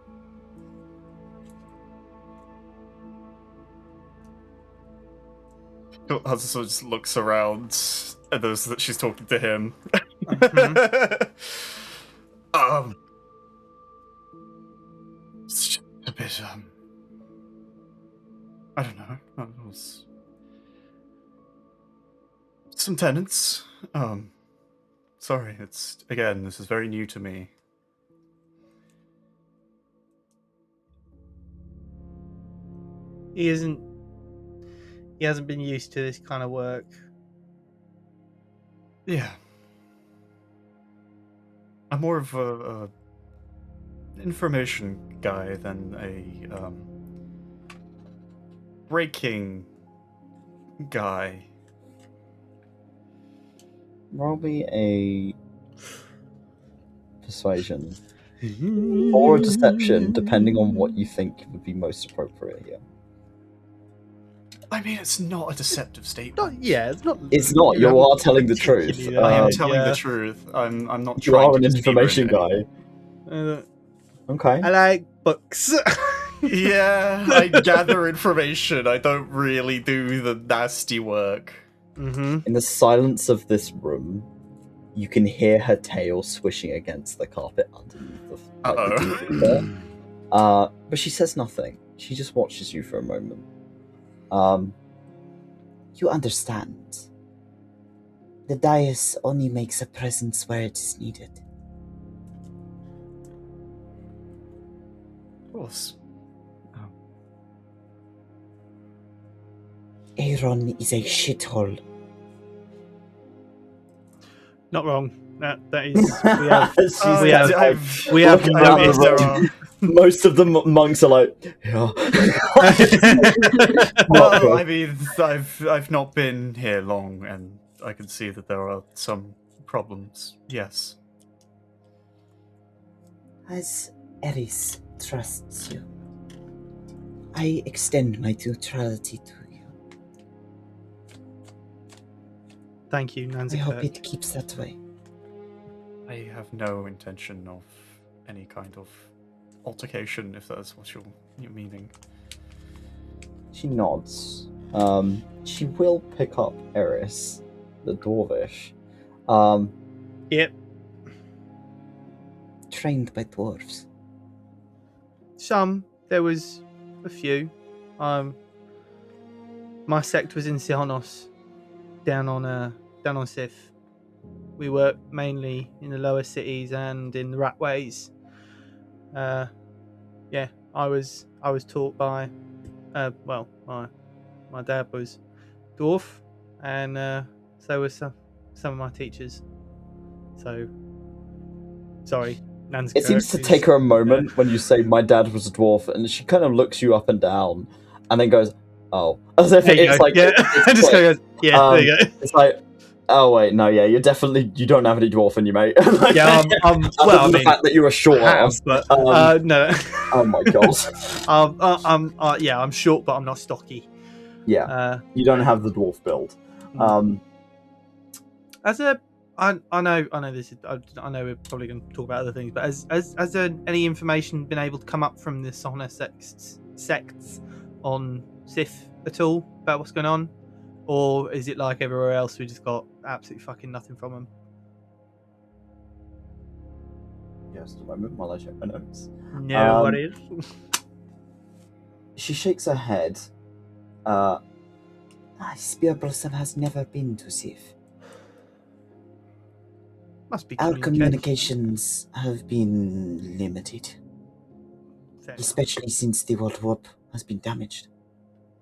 Hudson just looks around and knows that she's talking to him. It's just a bit, I don't know. It was some tenants. Sorry, this is very new to me. He hasn't been used to this kind of work. Yeah. I'm more of a information guy than a breaking guy. Roll me a persuasion or a deception, depending on what you think would be most appropriate here. I mean, it's not a deceptive statement. It's not. It's not. You are telling the truth. I am telling the truth. I'm not. You trying are to an deceive her information in any- guy. Okay. I like books. Yeah, I gather information. I don't really do the nasty work. Mm-hmm. In the silence of this room, you can hear her tail swishing against the carpet underneath the TV there. But she says nothing. She just watches you for a moment. You understand. The dais only makes a presence where it is needed. Of course. Eyron is a shithole. Not wrong. That is. We have noticed. Most of the monks are like, yeah. Well, I mean, I've not been here long, and I can see that there are some problems. Yes. As Eris trusts you, I extend my neutrality to you. Thank you, Nancy. I hope it keeps that way. I have no intention of any kind of altercation, if that's what you're meaning. She nods. She will pick up Eris, the dwarvish. Yep. Trained by dwarves. Some. There was a few. My sect was in Sionos, down on Sith. We worked mainly in the lower cities and in the ratways. Yeah, I was taught by, my dad was dwarf, and so was some of my teachers. So, sorry, Nancy. It seems to take her a moment when you say my dad was a dwarf, and she kind of looks you up and down, and then goes, "Oh," as if it's like, yeah, it's just quick. goes, yeah. There you go. It's like, oh wait, no, yeah, you don't have any dwarf in you, mate. Like, Yeah, well, I the mean, fact that you're a short ass, but no. oh my god. Yeah, I'm short, but I'm not stocky. Yeah, you don't have the dwarf build. I know this is. I know we're probably going to talk about other things, but has there any information been able to come up from the Sona sects on Sith at all about what's going on, or is it like everywhere else? We just got absolutely fucking nothing from them. Just a moment while I check my notes. No worries. She shakes her head. Spear Blossom has never been to Sith. Must be Our communications have been limited, especially since the World Warp has been damaged.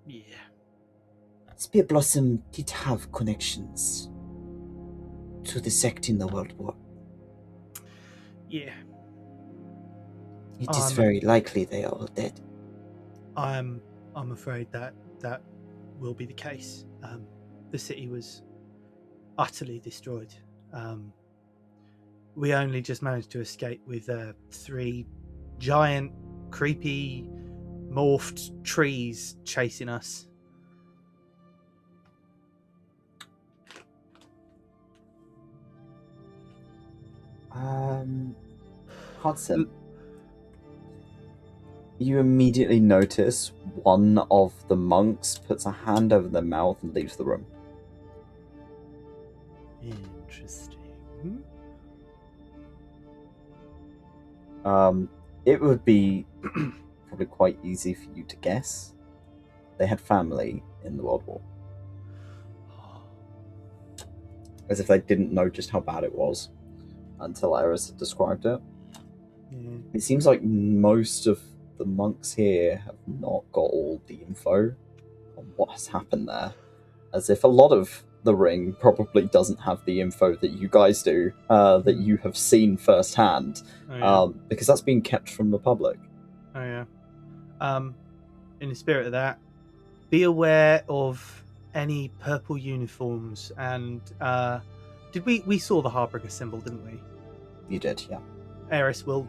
Yeah. Spear Blossom did have connections to the sect in the World War. Yeah. It is very likely they are all dead. I'm afraid that will be the case. The city was utterly destroyed. we only just managed to escape with 3 giant, creepy, morphed trees chasing us. Hudson, you immediately notice one of the monks puts a hand over their mouth and leaves the room. Interesting. It would be probably quite easy for you to guess. They had family in the World War. As if they didn't know just how bad it was until Eris had described it. Yeah. It seems like most of the monks here have not got all the info on what has happened there. As if a lot of the ring probably doesn't have the info that you guys do, that you have seen firsthand, because that's being kept from the public. Oh yeah. In the spirit of that, be aware of any purple uniforms and did we saw the Harbinger symbol, didn't we? You did, yeah. Eris will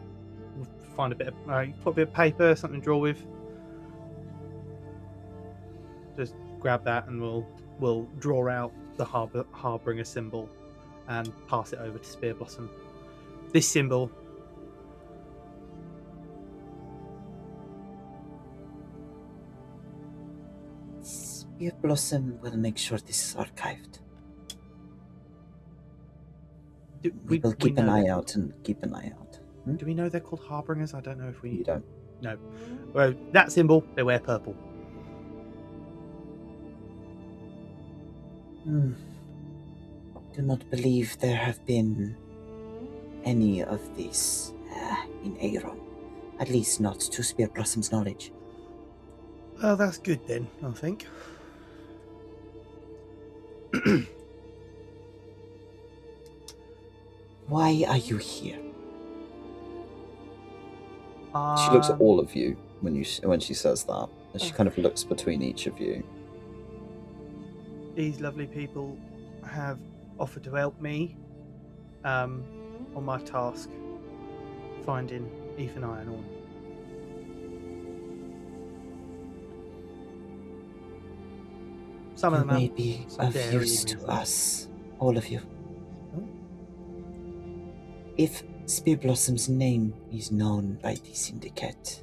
find a bit of put a bit of paper, something to draw with. Just grab that and we'll draw out the Harbinger symbol and pass it over to Spear Blossom. This symbol Spear Blossom will make sure this is archived. We will keep an eye out and keep an eye out. Do we know they're called Harbingers? I don't know if we... You don't. No. Well, that symbol, they wear purple. Do not believe there have been any of this in Eyron. At least not to Spear Blossom's knowledge. Well, that's good then, I think. Why are you here? She looks at all of you when she says that, and she kind of looks between each of you. These lovely people have offered to help me on my task, finding Ethan Ironhorn. Some of them may be of use to us, all of you. Oh. If Spear Blossom's name is known by the Syndicate,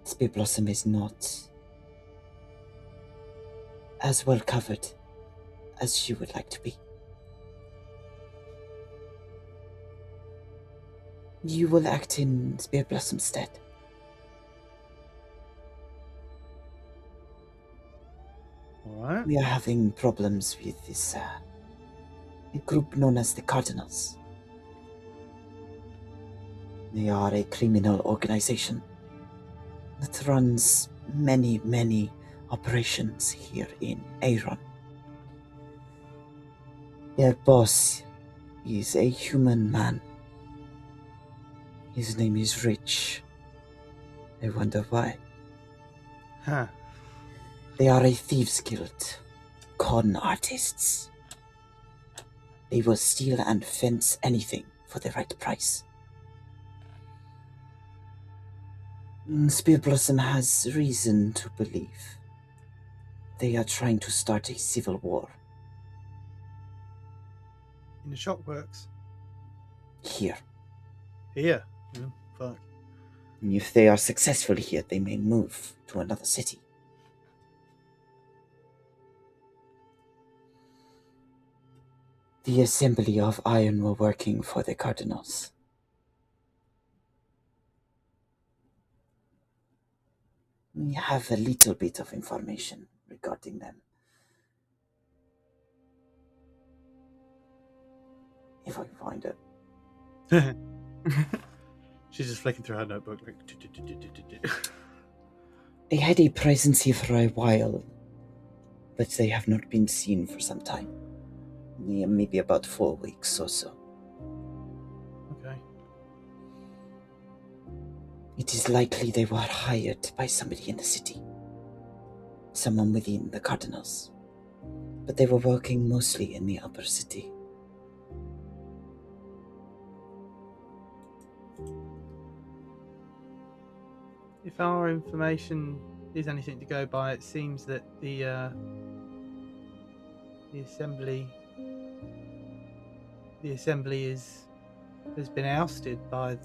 Spear Blossom is not as well covered as she would like to be. You will act in Spear Blossom's stead. Alright. We are having problems with this a group known as the Cardinals. They are a criminal organization that runs many, many operations here in Eyron. Their boss is a human man. His name is Rich. I wonder why. Huh. They are a thieves guild, con artists. They will steal and fence anything for the right price. Spear Blossom has reason to believe they are trying to start a civil war. In the Shockworks? Here. Here? Oh, fuck. And if they are successful here, they may move to another city. The Assembly of Eyron were working for the Cardinals. We have a little bit of information regarding them. If I can find it. She's just flicking through her notebook like... They had a presence here for a while, but they have not been seen for some time. Yeah, maybe about 4 weeks or so. Okay. It is likely they were hired by somebody in the city. Someone within the Cardinals. but they were working mostly in the upper city. If our information is anything to go by, it seems that the assembly has been ousted by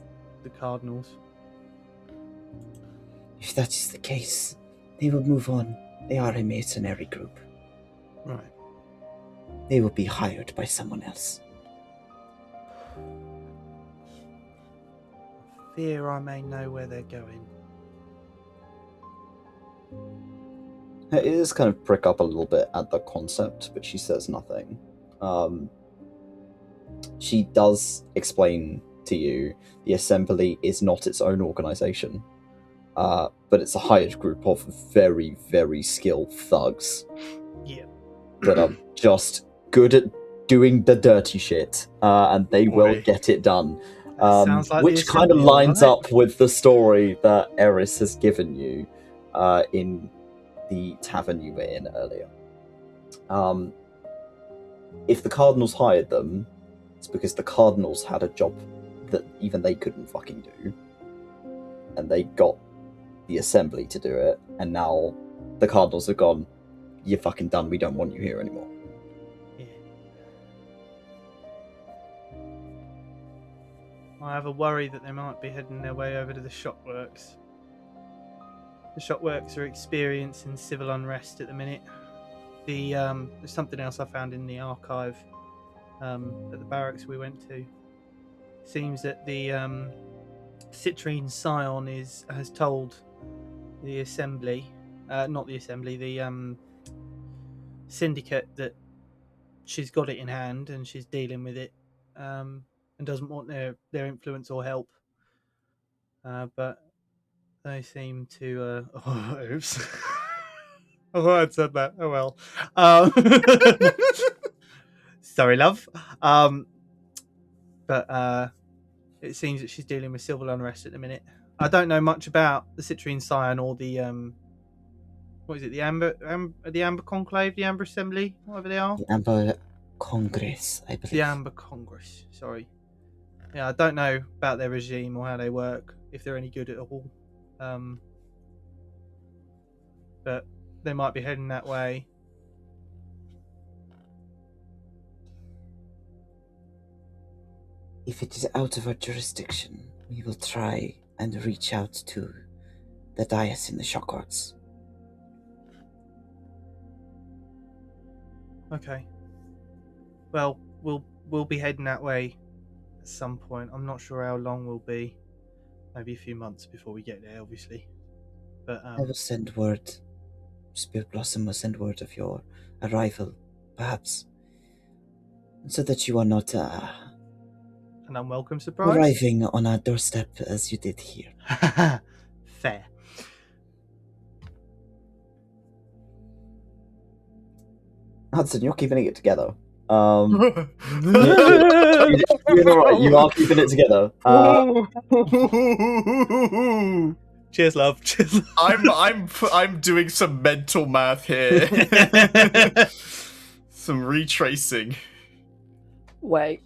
the cardinals. If that is the case, they will move on. They are a mercenary group. Right. They will be hired by someone else. Fear I may know where they're going. It is kind of prick up a little bit at the concept, but she says nothing. She does explain to you the assembly is not its own organization, but it's a hired group of very, very skilled thugs. Yeah. That are just good at doing the dirty shit, and they will get it done. Sounds like which kind of lines up with the story that Eris has given you in the tavern you were in earlier. If the Cardinals hired them, it's because the Cardinals had a job that even they couldn't fucking do. And they got the assembly to do it, and now the Cardinals have gone, you're fucking done, we don't want you here anymore. Yeah. I have a worry that they might be heading their way over to the shopworks. The shopworks are experiencing civil unrest at the minute. There's something else I found in the archive at the barracks we went to. Seems that the Citrine Scion has told the assembly, not the assembly, the syndicate, that she's got it in hand and she's dealing with it, and doesn't want their influence or help. But they seem to. Oops. Oh, I'd said that. Oh well. Sorry, love. But it seems that she's dealing with civil unrest at the minute. I don't know much about the Citrine Scion or the what is it? The Amber Conclave, the Amber Assembly, whatever they are. The Amber Congress, I believe. The Amber Congress. Sorry. Yeah, I don't know about their regime or how they work, if they're any good at all. But they might be heading that way. If it is out of our jurisdiction, we will try and reach out to the dais in the Shockards. Okay. Well, we'll be heading that way at some point. I'm not sure how long we'll be. Maybe a few months before we get there, obviously. But I will send word. Spirit Blossom will send word of your arrival, perhaps, so that you are not an unwelcome surprise. Arriving on our doorstep as you did here. Fair. Hudson, you're keeping it together. You're right. You are keeping it together. Cheers, love. Cheers. I'm doing some mental math here. Some retracing. Wait.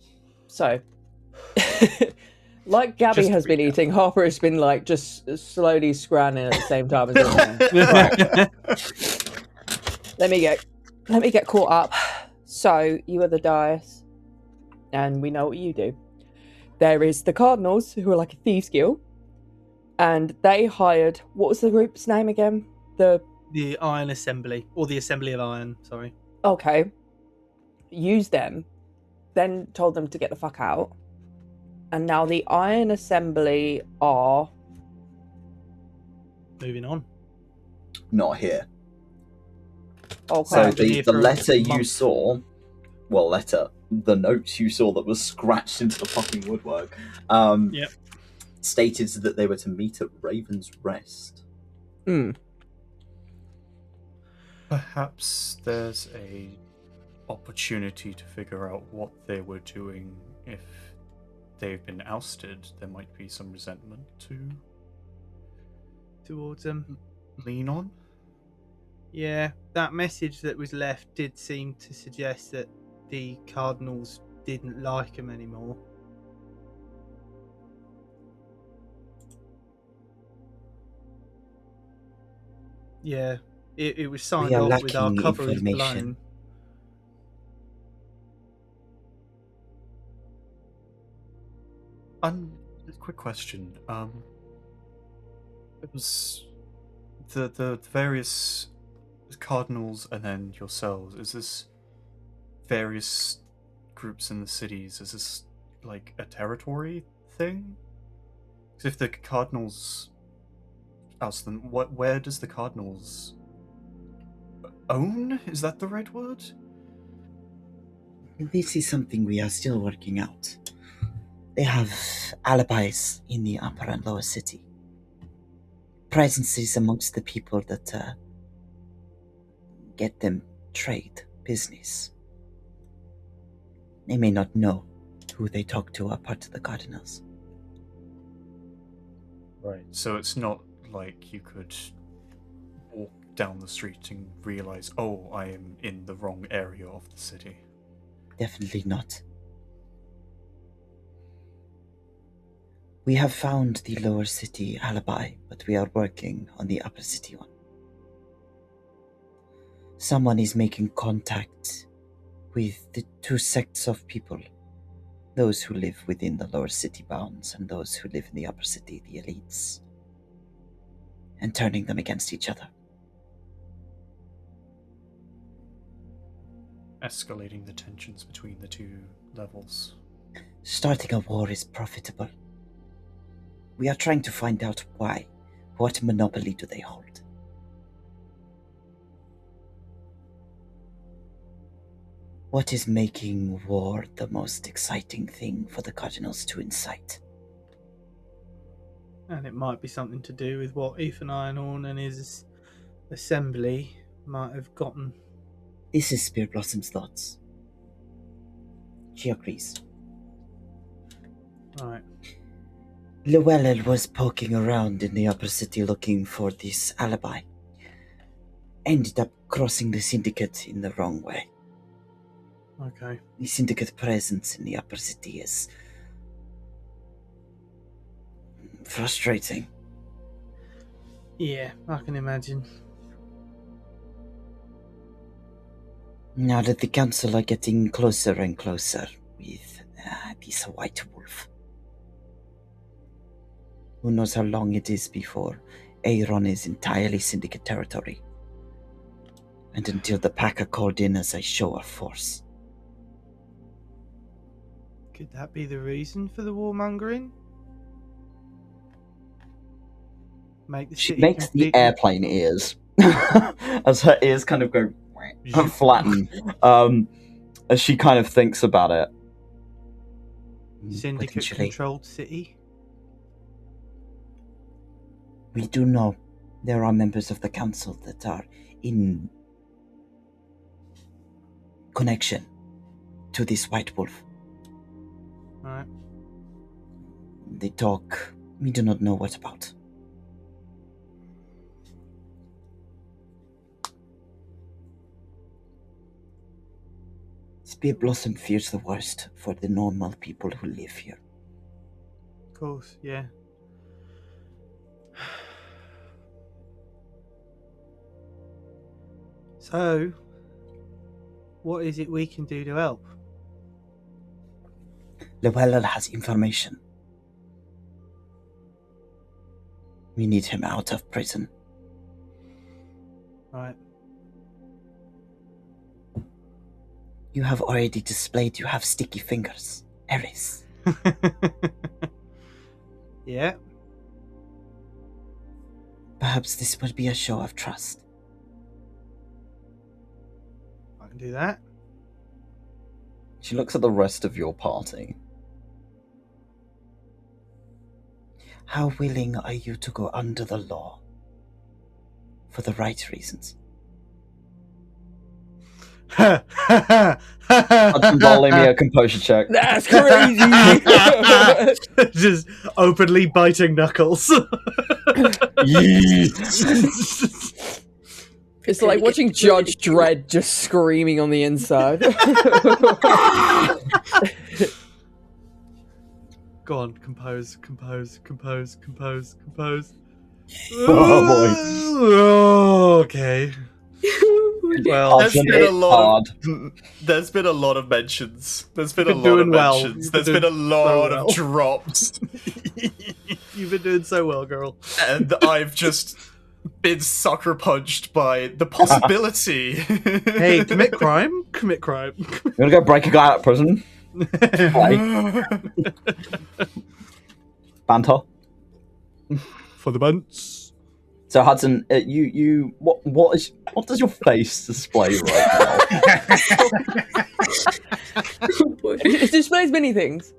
So, like Gabby Just has been recap. eating, Harper has been like just slowly scranning at the same time as right. Let me get caught up. So you are the dais, and we know what you do. There is the Cardinals, who are like a thieves guild, and they hired, what was the group's name again? The Iron Assembly, or the Assembly of Iron. Sorry. Okay. Used them, then told them to get the fuck out, and now the Iron Assembly are Moving on. Not here. okay. So been here the for a letter you month. saw, the note you saw that was scratched into the fucking woodwork, Yep. stated that they were to meet at Raven's Rest. Perhaps there's a opportunity to figure out what they were doing. If they've been ousted, there might be some resentment to Towards them. lean on. Yeah, that message that was left did seem to suggest that the cardinals didn't like him anymore. Yeah, it was signed are off with our lacking cover is information. blown. Quick question. It was the various cardinals and then yourselves. Is this various groups in the cities? Is this like a territory thing? Because if the cardinals oust them, where does the cardinals own? Is that the right word? This is something we are still working out. They have alibis in the upper and lower city. Presences amongst the people that get them trade, business. They may not know who they talk to are part of the cardinals. Right. So it's not like you could walk down the street and realize, oh, I am in the wrong area of the city. Definitely not. We have found the lower city alibi, but we are working on the upper city one. Someone is making contact with the two sects of people, those who live within the lower city bounds and those who live in the upper city, the elites, and turning them against each other. Escalating the tensions between the two levels. Starting a war is profitable. We are trying to find out why. What monopoly do they hold? What is making war the most exciting thing for the cardinals to incite? And it might be something to do with what Ethan Ironhorn and his assembly might have gotten. This is Spear Blossom's thoughts. She agrees. Right. Llewellyn was poking around in the upper city looking for this alibi. Ended up crossing the syndicate in the wrong way. Okay. The syndicate presence in the upper city is frustrating. Yeah, I can imagine. Now that the council are getting closer and closer with this white wolf. Who knows how long it is before Eyron is entirely syndicate territory. And until the pack are called in as a show of force. Could that be the reason for the warmongering? Make the She city makes the completely- airplane ears. As her ears kind of go flatten. As she kind of thinks about it. syndicate Potentially. controlled city? We do know there are members of the council that are in connection to this white wolf. Right. They talk, we do not know what about. Spear Blossom fears the worst for the normal people who live here. Of course, yeah. So, what is it we can do to help? Llewellyn has information. We need him out of prison. Right. You have already displayed you have sticky fingers, Eris. Yeah. Perhaps this would be a show of trust. I can do that. She looks at the rest of your party. How willing are you to go under the law? For the right reasons. Hudson, roll me a composure check. That's crazy. Just openly biting knuckles. It's like watching Judge Dredd just screaming on the inside. Go on, compose. Oh, Okay. Well, There's Hudson, been a it's lot. hard. There's been a lot of mentions. There's been a You've been lot of doing well. mentions. You've There's been been a doing so lot well. of drops, You've been doing so well, girl. and I've just been sucker punched by the possibility. Hey, commit crime. Commit crime. You wanna go break a guy out of prison? Play. Banter. For the bunts. So Hudson, what does your face display right now? It displays many things.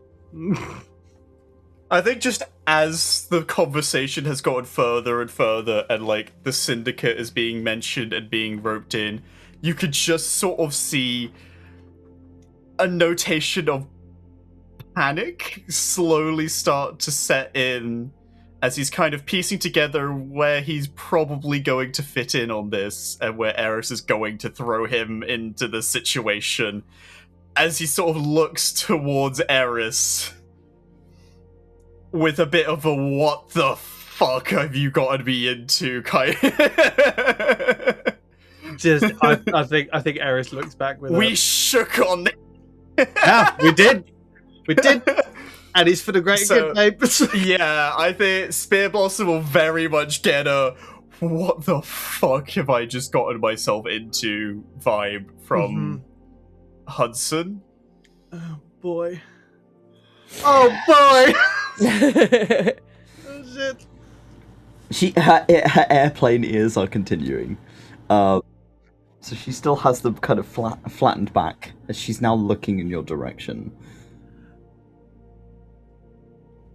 I think just as the conversation has gone further and further, and like the syndicate is being mentioned and being roped in, you could just sort of see a notation of panic slowly start to set in as he's kind of piecing together where he's probably going to fit in on this and where Eris is going to throw him into the situation. As he sort of looks towards Eris with a bit of a "what the fuck have you gotten me into" kind of... Just, I think Eris looks back with. We shook on it. Yeah, we did, and it's for the greater So- good, babe. Yeah, I think Spear Blossom will very much get a "what the fuck have I just gotten myself into" vibe from Hudson. Oh boy. Oh boy. Oh shit. Her airplane ears are continuing. So she still has them kind of flattened back as she's now looking in your direction.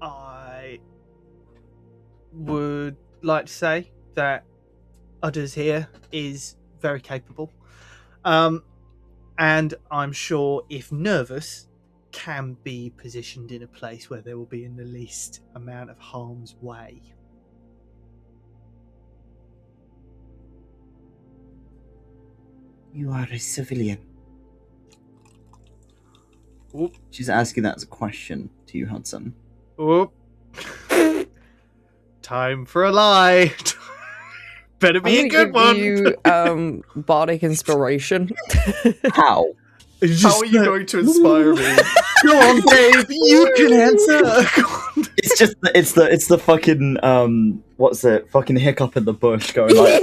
I would like to say that Udders here is very capable. And I'm sure if nervous, can be positioned in a place where there will be in the least amount of harm's way. You are a civilian. Oop. She's asking that as a question to you, Hudson. Oop. Time for a lie. Better be a good one. You bardic inspiration. How? How are you going to inspire me? Go on, babe. You can answer. It's the fucking what's it? Fucking hiccup in the bush going like.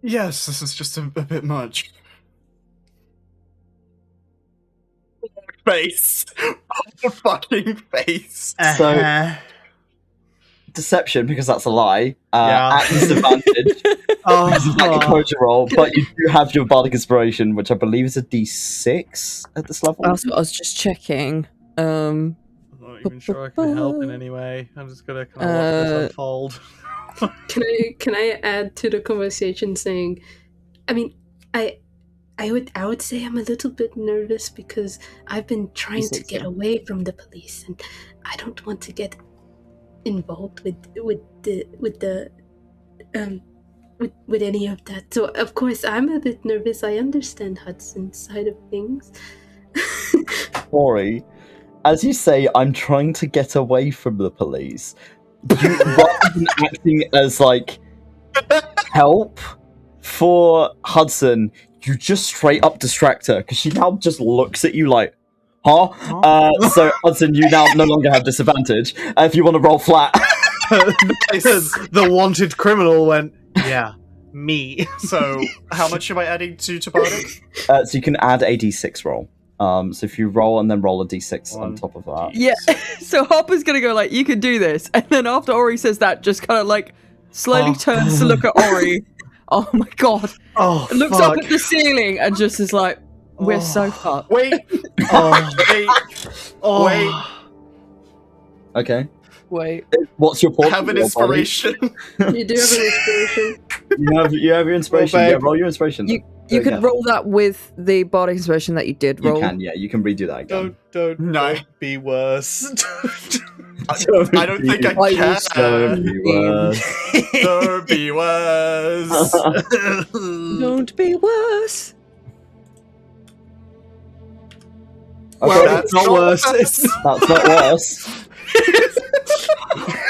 Yes, this is just a bit much. Face. The fucking face. So deception, because that's a lie. Yeah. At disadvantage. Oh, This is like a closure roll, but you do have your bardic inspiration, which I believe is a D6 at this level. That's what I was just checking. I'm not even sure I can help in any way. I'm just gonna kind of watch this unfold. Can I add to the conversation saying, I mean, I would say I'm a little bit nervous because I've been trying to get away from the police, and I don't want to get involved with any of that. So of course I'm a bit nervous. I understand Hudson's side of things. Rory, as you say, I'm trying to get away from the police. You, rather than acting as like help for Hudson, you just straight up distract her because she now just looks at you like, huh? So Hudson, you now no longer have disadvantage if you want to roll flat. The wanted criminal went, yeah, me. So, how much am I adding to bardic? So you can add a d6 roll. So if you roll and then roll a d6 on top of that. Yeah. So Harper's gonna go like, "You can do this," and then after Ori says that, just kind of like slowly turns to look at Ori. Oh my god! Oh, Looks fuck. up at the ceiling and just is like, "We're so fucked." Wait. Wait. Oh. Wait. Okay. Wait. What's your portrait? Have an inspiration. You do have an inspiration. You have your inspiration. Well, Yeah, babe. roll your inspiration. You- You could roll that with the body expression that you did roll. You can, yeah. You can redo that again. Don't be worse. I don't think I can. Don't be worse. Don't be worse. Don't be worse. Okay, That's not worse. That's not worse.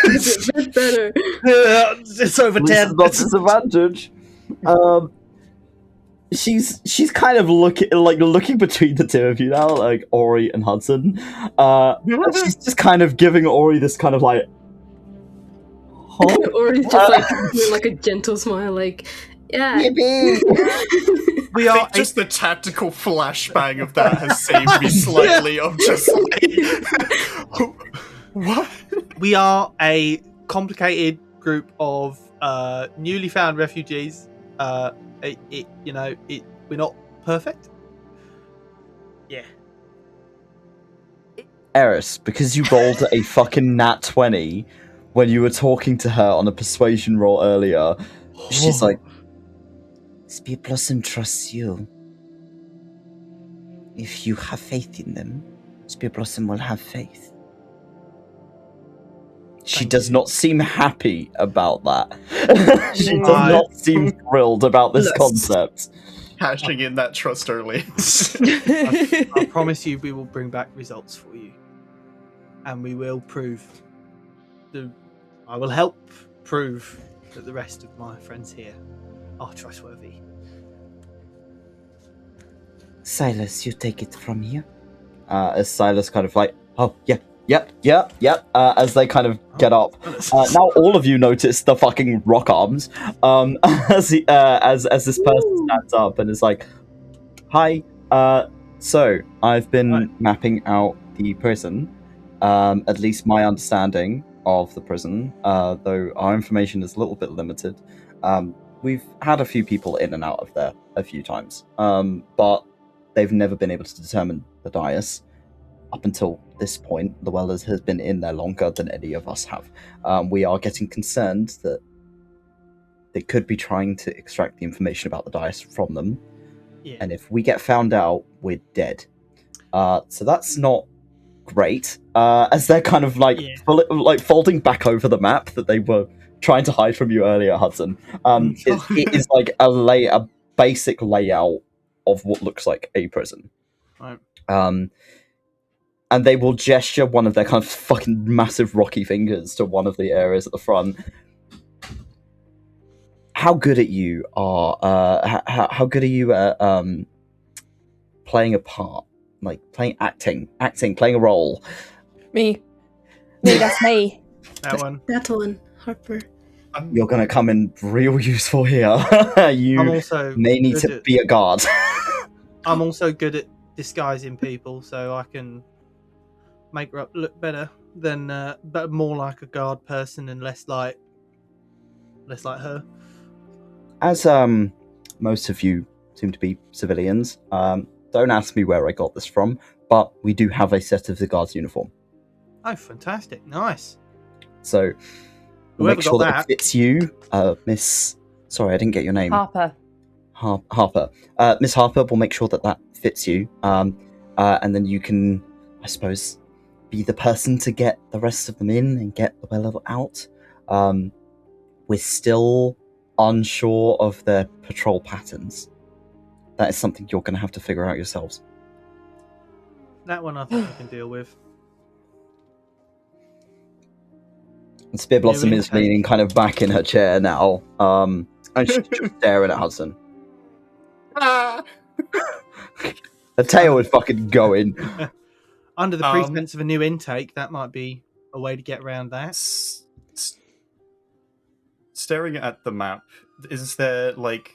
It's a bit better. It's over This 10. is not disadvantage. She's kind of looking between the two of you now, like Ori and Hudson. And she's just kind of giving Ori this kind of like, huh? Or it's just doing like a gentle smile, like, yeah. We are just the tactical flashbang of that has saved me slightly. Of just like, what? We are a complicated group of newly found refugees. We're not perfect. Yeah. Eris, because you rolled a fucking nat 20 when you were talking to her on a persuasion roll earlier, she's like, Spear Blossom trusts you. If you have faith in them, Spear Blossom will have faith. She does not seem happy about that. She does not seem thrilled about this concept. Hashing in that trust early. I promise you we will bring back results for you. And we will I will help prove that the rest of my friends here are trustworthy. Silas, you take it from here. As Silas kind of like, oh, yep. As they kind of get up. Now all of you notice the fucking rock arms. As this person stands up and is like, hi, so I've been mapping out the prison. At least my understanding of the prison, though our information is a little bit limited. We've had a few people in and out of there a few times, but they've never been able to determine the dais. Up until this point, the 𝑊𝑥𝘮𝑒𝑟s has been in there longer than any of us have. We are getting concerned that they could be trying to extract the information about the dais from them. Yeah. And if we get found out, we're dead. So that's not great. As they're kind of like folding back over the map that they were trying to hide from you earlier, Hudson. It is like a basic layout of what looks like a prison. Right. And they will gesture one of their kind of fucking massive rocky fingers to one of the areas at the front. How good at you are? How good are you at playing a part, like acting, playing a role? Me, that's me. That one, Harper. You're gonna come in real useful here. You may need to be a guard. I'm also good at disguising people, so I can make her up look better than, but more like a guard person and less like her. As most of you seem to be civilians, don't ask me where I got this from, but we do have a set of the guard's uniform. Oh, fantastic! Nice. So we'll make sure that it fits you, Miss. Sorry, I didn't get your name. Harper. Harper. Miss Harper will make sure that fits you, and then you can, I suppose, be the person to get the rest of them in and get the 𝑊𝑥𝘮𝑒𝑟 out. We're still unsure of their patrol patterns. That is something you're going to have to figure out yourselves. That one I think I can deal with. And Spear Blossom is leaning kind of back in her chair now, and she's just staring at Hudson. Her tail is fucking going. Under the pretense of a new intake, that might be a way to get around that. Staring at the map, is there like...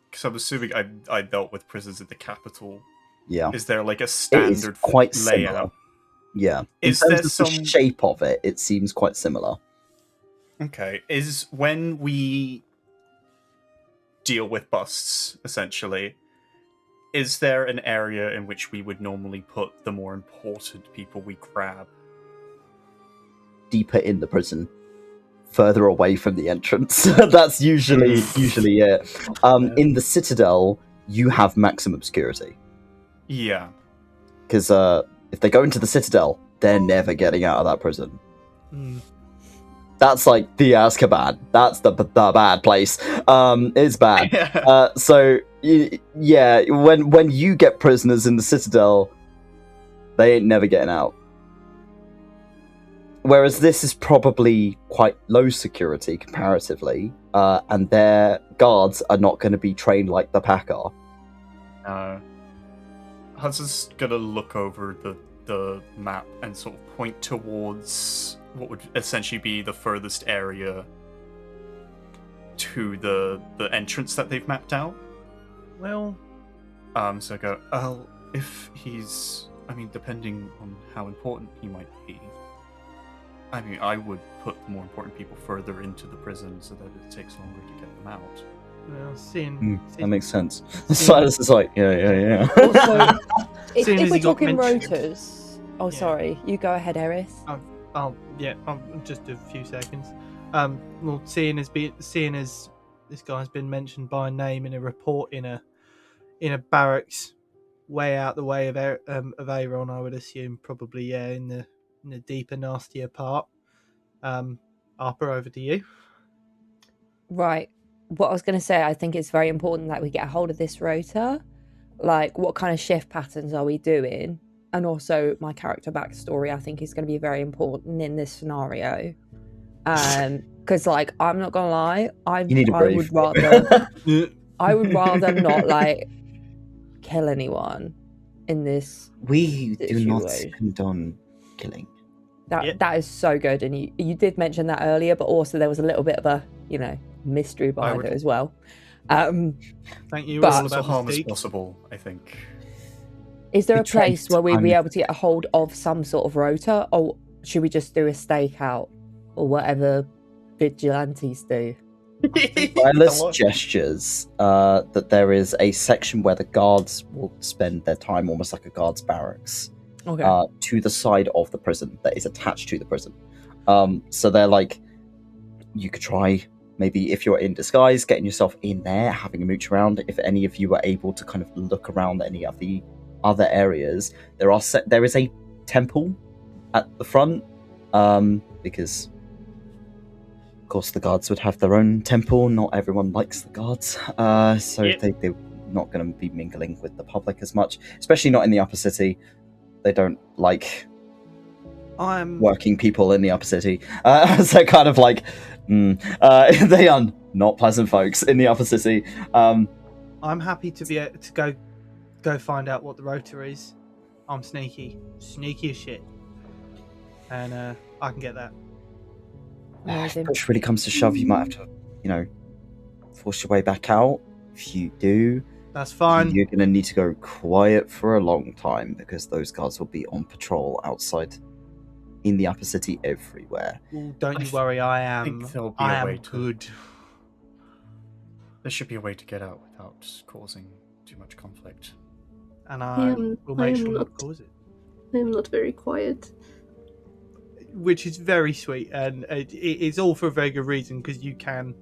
Because I'm assuming I dealt with prisons in the capital. Yeah. Is there like a standard quite layout? Similar. Yeah. Is in there terms some of the shape of it? It seems quite similar. Okay. Is when we deal with busts, essentially, is there an area in which we would normally put the more important people we grab? Deeper in the prison. Further away from the entrance. That's usually it. In the Citadel, you have maximum security. Yeah. Because if they go into the Citadel, they're never getting out of that prison. That's like the Azkaban. That's the bad place. It's bad. So yeah, when you get prisoners in the Citadel, they ain't never getting out. Whereas this is probably quite low security comparatively, and their guards are not going to be trained like the pack are. Hudson's gonna look over the map and sort of point towards what would essentially be the furthest area to the entrance that they've mapped out. Well, so I go, oh, if he's, I mean, depending on how important he might be, I mean, I would put the more important people further into the prison so that it takes longer to get them out. Well, that makes sense. Silas is like, yeah. Also, if Soon as we're he got talking mentioned. rotors... Oh, Yeah. sorry. You go ahead, Eris. Just a few seconds. Well, seeing as this guy's been mentioned by name in a report in a barracks way out the way of Eyron, I would assume probably in the deeper, nastier part. Harper, over to you. Right. What I was going to say, I think it's very important that we get a hold of this rotor. Like, what kind of shift patterns are we doing? And also, my character backstory, I think, is going to be very important in this scenario. Because, like, I'm not going to lie, I would rather not, like, kill anyone in this We do not situation. condone killing. That is so good. And you did mention that earlier, but also there was a little bit of a, mystery behind it as well. Thank you. But- All As about harm as Mystique. possible, I think. Is there We a place tried where we'd be to- able to get a hold of some sort of rotor, or should we just do a stakeout, or whatever vigilantes do? Silas gestures that there is a section where the guards will spend their time, almost like a guard's barracks, Okay. to the side of the prison that is attached to the prison. So they're like, you could try, maybe if you're in disguise, getting yourself in there, having a mooch around. If any of you were able to kind of look around any of the other areas, there is a temple at the front, because of course the guards would have their own temple. Not everyone likes the guards, so Yep. they're not going to be mingling with the public as much, especially not in the upper city. They don't like working people in the upper city. So kind of like, they are not pleasant folks in the upper city. I'm happy to be able to go find out what the rotor is. I'm sneaky as shit, and I can get that. Amazing. If push really comes to shove, you might have to, force your way back out. If you do, That's fine. you're going to need to go quiet for a long time, because those guards will be on patrol outside in the upper city everywhere. Well, don't I you worry. I think am. there'll be I a am way to- good. There should be a way to get out without causing too much conflict. And I will make sure not to cause it. I am not very quiet. Which is very sweet, and it's all for a very good reason, because you can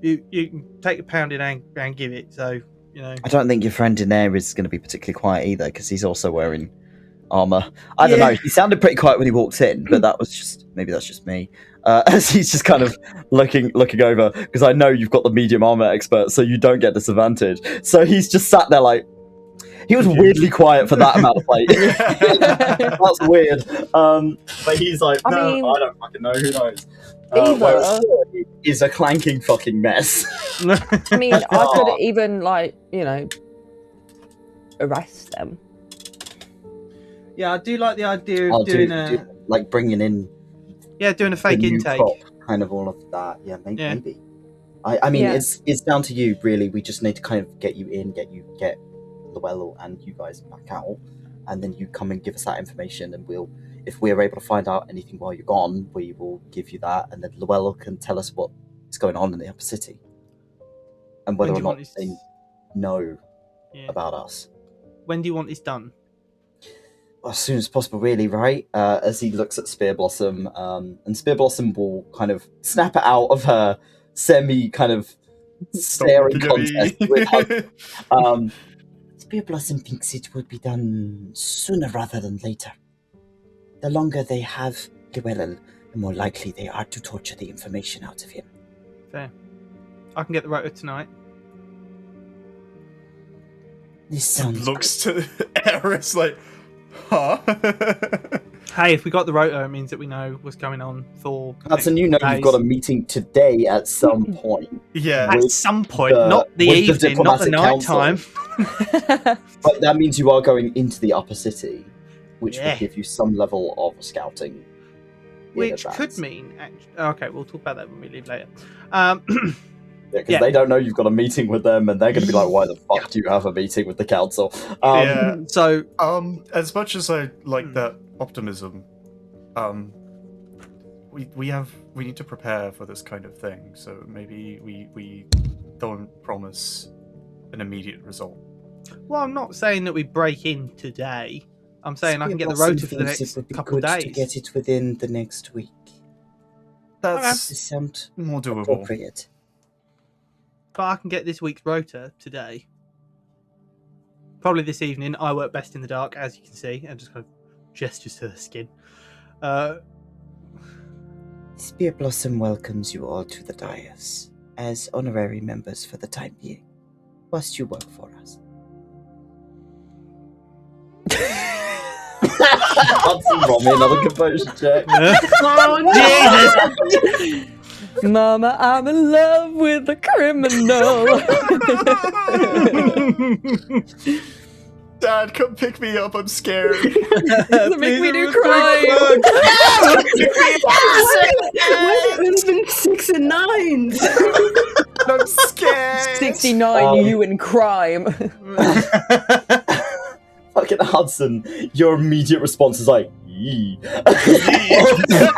take a pounding and give it. So I don't think your friend in there is going to be particularly quiet either, because he's also wearing armor. I don't know. He sounded pretty quiet when he walked in, but that's just me. As he's just kind of looking over, because I know you've got the medium armor expert, so you don't get disadvantage. So he's just sat there like, he was weirdly quiet for that amount of play. That's weird. But he's like, I no, mean, I don't fucking know. Who knows? either- Whereas he is a clanking fucking mess. I mean, I could even arrest them. yeah, I do like the idea I'll of doing like bringing in doing a fake the new intake. crop, kind of all of that. Yeah, maybe. Yeah. Maybe. I mean, Yeah. it's down to you, really. We just need to kind of get you in, get Llewellyn and you guys back out, and then you come and give us that information, and if we're able to find out anything while you're gone, we will give you that, and then Llewellyn can tell us what is going on in the upper city, and whether When or do you not want they this- know Yeah. about us. When do you want this done? As soon as possible, really, right? As he looks at Spear Blossom, and Spear Blossom will kind of snap it out of her semi kind of staring Don't look contest at with me. Hudson. Spear Blossom thinks it would be done sooner rather than later. The longer they have Llewellyn, the more likely they are to torture the information out of him. Fair. I can get the rotor tonight. This sounds Looks to Eris like, huh? Hey, if we got the rotor, it means that we know what's going on for. Hudson, you know you've got a meeting today at some point. Yeah. At with some point, the- not the with the evening, not the Diplomatic night time. But that means you are going into the upper city, which Yeah. will give you some level of scouting. in Which advance. could mean, okay, we'll talk about that when we leave later. Yeah, because Yeah. they don't know you've got a meeting with them, and they're going to be like, "Why the fuck do you have a meeting with the council?" Yeah. So, As much as I like that optimism, we need to prepare for this kind of thing. So maybe we don't promise an immediate result. well, I'm not saying that we break in today. I'm saying I can get the Spear rotor for the Blossom thinks next it would be couple of good days. to get it within the next week. That's This sounds more doable. appropriate. But I can get this week's rotor today. Probably this evening. I work best in the dark, as you can see, and just kind of gestures to the skin. Spear Blossom welcomes you all to the dais as honorary members for the time being, whilst you work for us. Hudson, roll me another composure check. Jesus! Mama, I'm in love with a criminal. Dad, come pick me up. I'm scared. Make me do crime. Why did it have been 6 and 9s? I'm scared. 69, you in crime. Fucking Hudson, your immediate response is like, yee.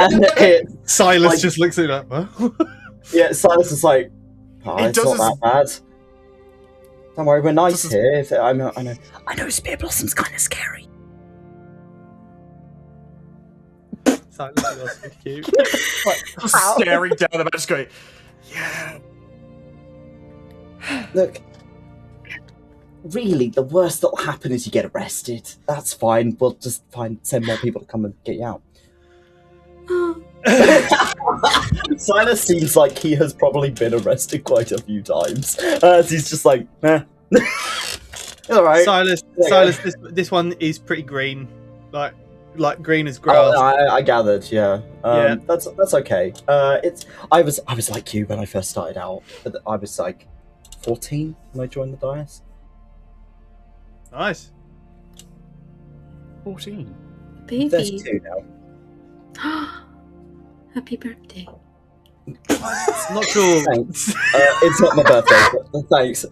And Silas like- just looks at it like, huh? yeah, Silas is like, oh, It it's not does that bad. Don't worry, we're nice Does- here. I know Spear Blossom's kind of scary. Silence is also cute. Just staring down the match, going, yeah. Look, really, the worst that'll happen is you get arrested. That's fine. We'll just send more people to come and get you out. Silas seems like he has probably been arrested quite a few times. He's just like, eh. All right. Silas, this one is pretty green, like green as grass. Oh, I gathered, yeah. Yeah. That's okay. I was like you when I first started out. I was like 14 when I joined the dais. Nice. 14. Baby. 32 now. Happy birthday. Not sure. Thanks. It's not my birthday, but thanks.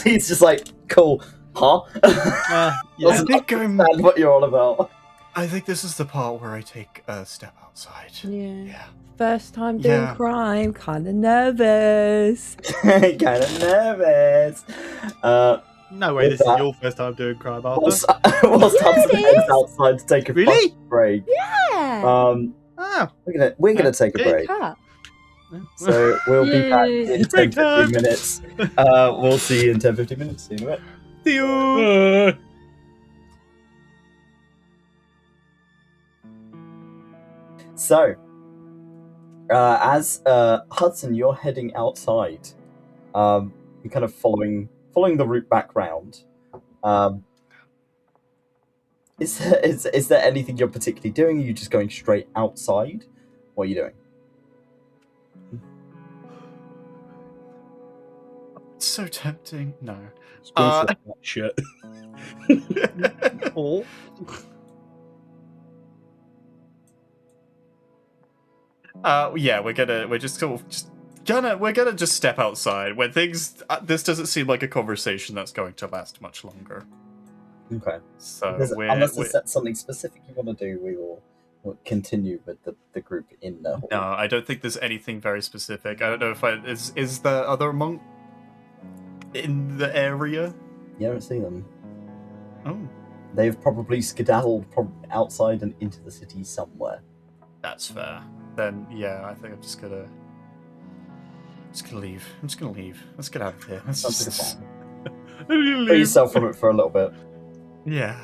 He's just like, cool, huh? Yeah. I think Understand what you're on about. I think this is the part where I take a step outside. Yeah. Yeah. First time doing Yeah. crime, kind of nervous. Kind of nervous. No way. With This that- is your first time doing crime, Arthur. Whilst Hudson heads outside to take a Really? fucking break. Yeah. Oh. We're gonna take a Okay. break. Cut. So we'll be back Yay. in 10-15 Break time. minutes. We'll see you in 10-15 minutes. See you in a bit. See you. So, as Hudson, you're heading outside. You're kind of following the route back round. Is there anything you're particularly doing? Are you just going straight outside? What are you doing? It's so tempting. No. Let's go for that shit. Or Yeah, we're gonna just step outside when things. This doesn't seem like a conversation that's going to last much longer. Okay. So Unless there's something specific you want to do, we'll continue with the group in the hall. no, I don't think there's anything very specific. I don't know if is the other monk in the area. You don't see them. Oh, They've probably skedaddled outside and into the city somewhere. that's fair. Then yeah, I think I'm just gonna just gonna leave. I'm just gonna leave. Let's get out of here. Let's Sounds just... like a plan. Free yourself from it for a little bit. Yeah.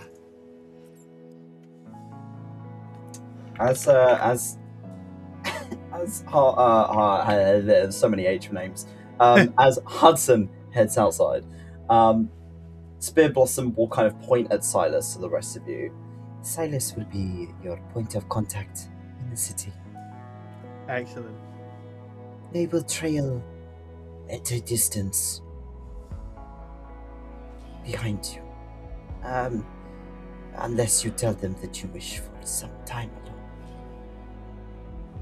As there's so many H names. As Hudson heads outside, Spear Blossom will kind of point at Silas to the rest of you. Silas will be your point of contact in the city. Excellent. They will trail at a distance behind you, unless you tell them that you wish for some time alone.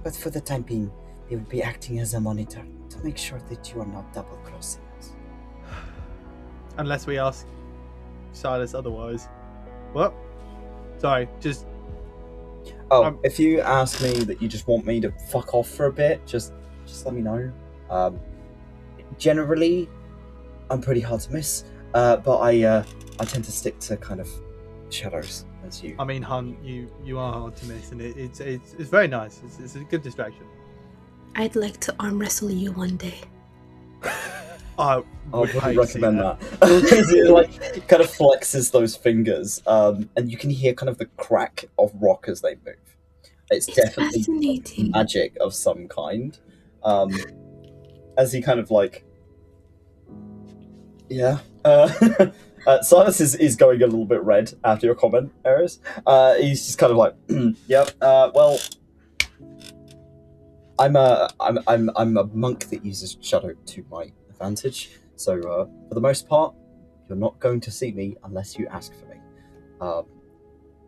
But for the time being, they will be acting as a monitor to make sure that you are not double-crossing us. Unless we ask Silas otherwise. What? Sorry, just... Oh, if you ask me that you just want me to fuck off for a bit, just let me know. Generally, I'm pretty hard to miss, but I tend to stick to kind of shadows as you. I mean, Hunt, you are hard to miss, and it's very nice. It's a good distraction. I'd like to arm wrestle you one day. I would recommend that. He like kind of flexes those fingers, and you can hear kind of the crack of rock as they move. It's definitely fascinating. Magic of some kind. As he kind of like, yeah. Silas is going a little bit red after your comment, Eris. He's just kind of like, yep. Well, I'm a monk that uses shadow to my advantage. So for the most part, you're not going to see me unless you ask for me.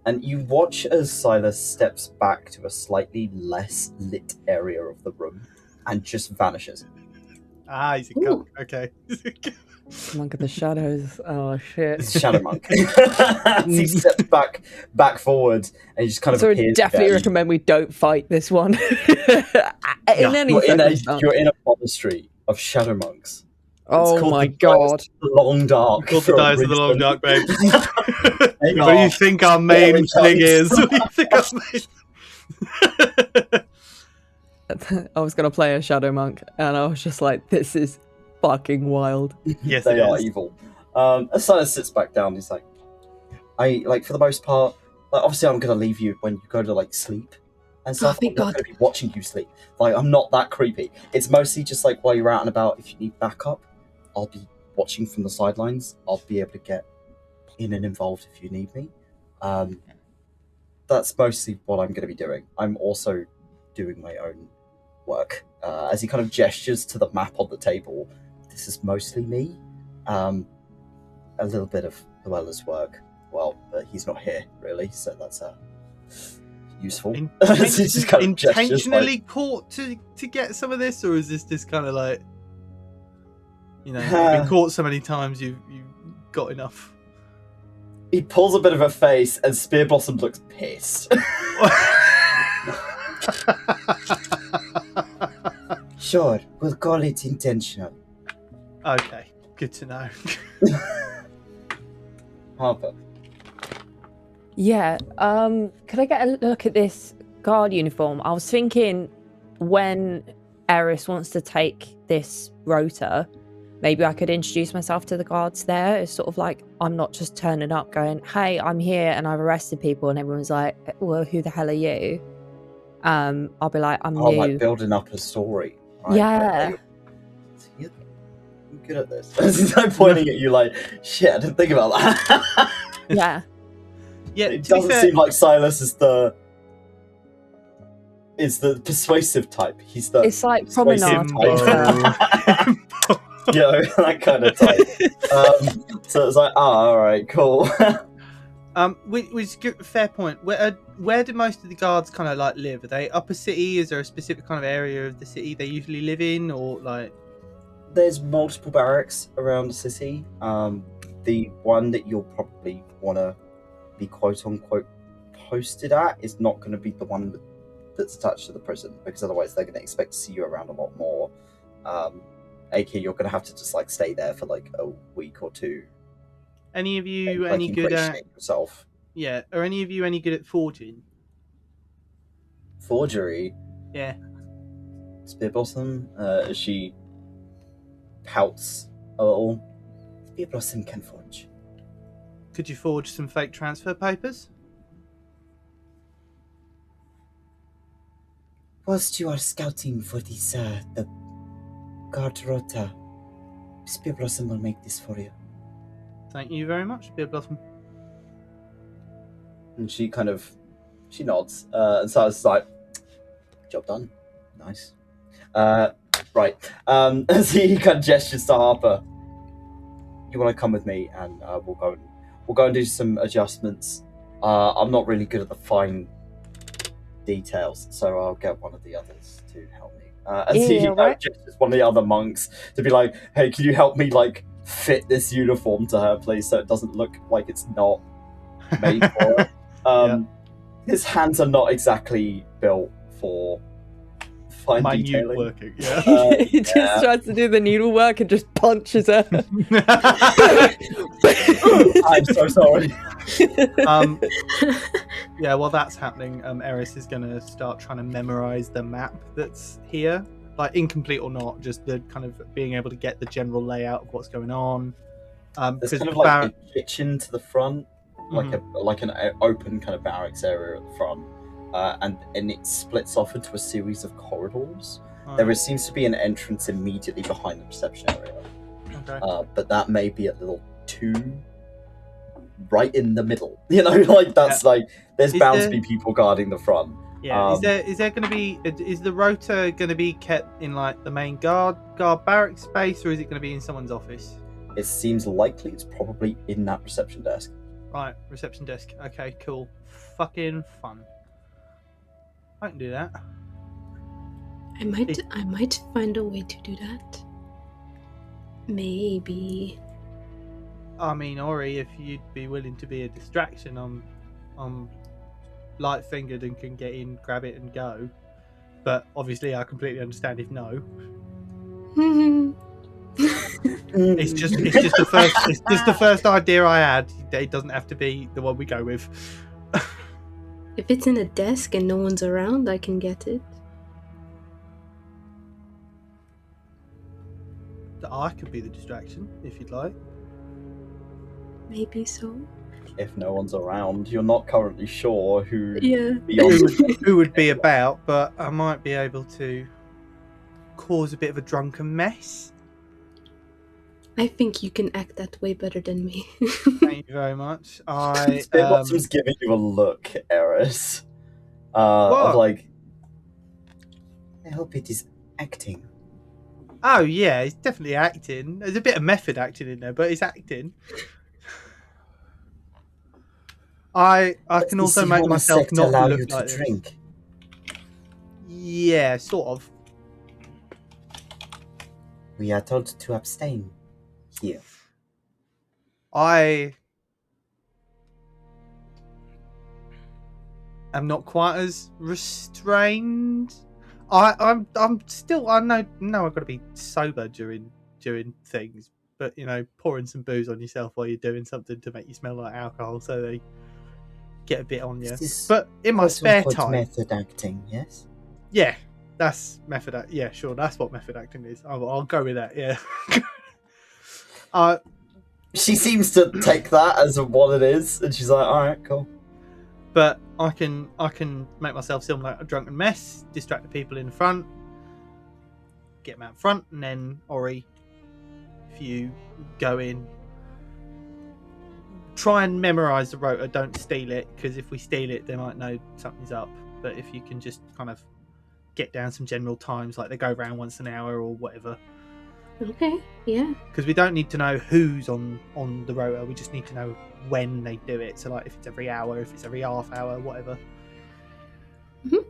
And you watch as Silas steps back to a slightly less lit area of the room and just vanishes. Ah, he's a cunt. Okay. Monk of the Shadows. Oh shit. It's a shadow monk. He steps back forward and he just kind of So I appears definitely there. recommend we don't fight this one. Any circumstance. You're in a monastery of shadow monks. Oh my god. The Long Dark. Called the for a Dice of the Long reason. Dark, babe. They What do are you think our main scary thing is? times. What do you think our main... I was gonna play a shadow monk, and I was just like, "This is fucking wild." Yes, They it are is. evil. As Silas sits back down, he's like, I like for the most part, like obviously I'm gonna leave you when you go to like sleep and stuff. thank I'm not God. gonna be watching you sleep. Like I'm not that creepy. It's mostly just like while you're out and about, if you need backup, I'll be watching from the sidelines. I'll be able to get in and involved if you need me. That's mostly what I'm gonna be doing. I'm also doing my own work. As he kind of gestures to the map on the table, this is mostly me. A little bit of Llewellyn's work. Well, but he's not here really, so that's useful. He just kind of gestures, Intentionally like, caught to get some of this, or is this just kind of like, you know, you've been caught so many times you've got enough? He pulls a bit of a face, and Spear Blossom looks pissed. Sure, we'll call it intentional. Okay, good to know. Harper. Yeah. Could I get a look at this guard uniform? I was thinking when Eris wants to take this rota, maybe I could introduce myself to the guards there. It's sort of like I'm not just turning up going, "Hey, I'm here and I've arrested people," and everyone's like, "Well, who the hell are you?" I'll be like, "I'm new." Like building up a story. Right? Yeah. I'm good at this. He's like pointing at you like, shit, I didn't think about that. Yeah. Yeah, It to be doesn't fair, seem like Silas is the persuasive type. He's the It's like persuasive promenade. type. You know, that kind of type. So it's like, all right, cool. which good, fair point. Where do most of the guards kind of like live? Are they upper city? Is there a specific kind of area of the city they usually live in, or like? There's multiple barracks around the city. The one that you'll probably want to be quote unquote posted at is not going to be the one that's attached to the prison, because otherwise they're going to expect to see you around a lot more. AK, you're going to have to just like stay there for like a week or two. Any of you like, any good at? ingratiate yourself. Yeah, are any of you any good at forging? Forgery. Yeah. Spear Blossom. Is she pouts a little. 𝘏𝘪𝘧𝘐 can forge. Could you forge some fake transfer papers? Whilst you are scouting for this, the guard rota, 𝘏𝘪𝘧𝘐 will make this for you. Thank you very much, 𝘏𝘪𝘧𝘐. And she nods. And Silas like, job done. Nice. Right. As he kind of gestures to Harper, you want to come with me, and we'll go and do some adjustments. I'm not really good at the fine details, so I'll get one of the others to help me. As he gestures one of the other monks to be like, hey, can you help me like fit this uniform to her, please, so it doesn't look like it's not made for her. His hands are not exactly built for fine detailing. Working. Yeah. He just tries to do the needlework and just punches her. I'm so sorry. Yeah, while that's happening, Eris is going to start trying to memorize the map that's here, like incomplete or not, just the kind of being able to get the general layout of what's going on. There's kind of like a kitchen to the front, like an open kind of barracks area at the front, and it splits off into a series of corridors. There seems to be an entrance immediately behind the reception area, but that may be a little too right in the middle. You know, like that's like there's bound to be people guarding the front. Yeah, is there going to be? Is the rota going to be kept in like the main guard barrack space, or is it going to be in someone's office? It seems likely it's probably in that reception desk. Right, reception desk. Okay, cool. Fucking fun. I can do that. I might find a way to do that. Maybe. I mean, Ori, if you'd be willing to be a distraction, I'm light-fingered and can get in, grab it, and go. But obviously, I completely understand if no. It's just the first idea I had. It doesn't have to be the one we go with. If it's in a desk and no one's around, I can get it. I could be the distraction if you'd like. Maybe so. If no one's around, you're not currently sure who who would be about, but I might be able to cause a bit of a drunken mess. I think you can act that way better than me. Thank you very much. 𝘏𝘪𝘧𝘐's giving you a look, Eris. Of like, I hope it is acting. Oh yeah, it's definitely acting. There's a bit of method acting in there, but it's acting. I can also make myself not look like this. Drink. Yeah, sort of. We are told to abstain here. I am not quite as restrained. I'm still. I know I've got to be sober during things, but you know, pouring some booze on yourself while you're doing something to make you smell like alcohol, so they get a bit on you. But in my spare time, method acting, yes. Yeah, that's method act. Yeah, sure, that's what method acting is. I'll go with that. Yeah. She seems to take that as what it is, and she's like, "All right, cool." But I can make myself seem like a drunken mess, distract the people in the front, get them out front, and then Ori, if you go in, try and memorize the rota. Don't steal it, because if we steal it, they might know something's up. But if you can just kind of get down some general times, like they go around once an hour or whatever. Okay, yeah. Because we don't need to know who's on the rota. We just need to know when they do it. So, like, if it's every hour, if it's every half hour, whatever. Mm-hmm.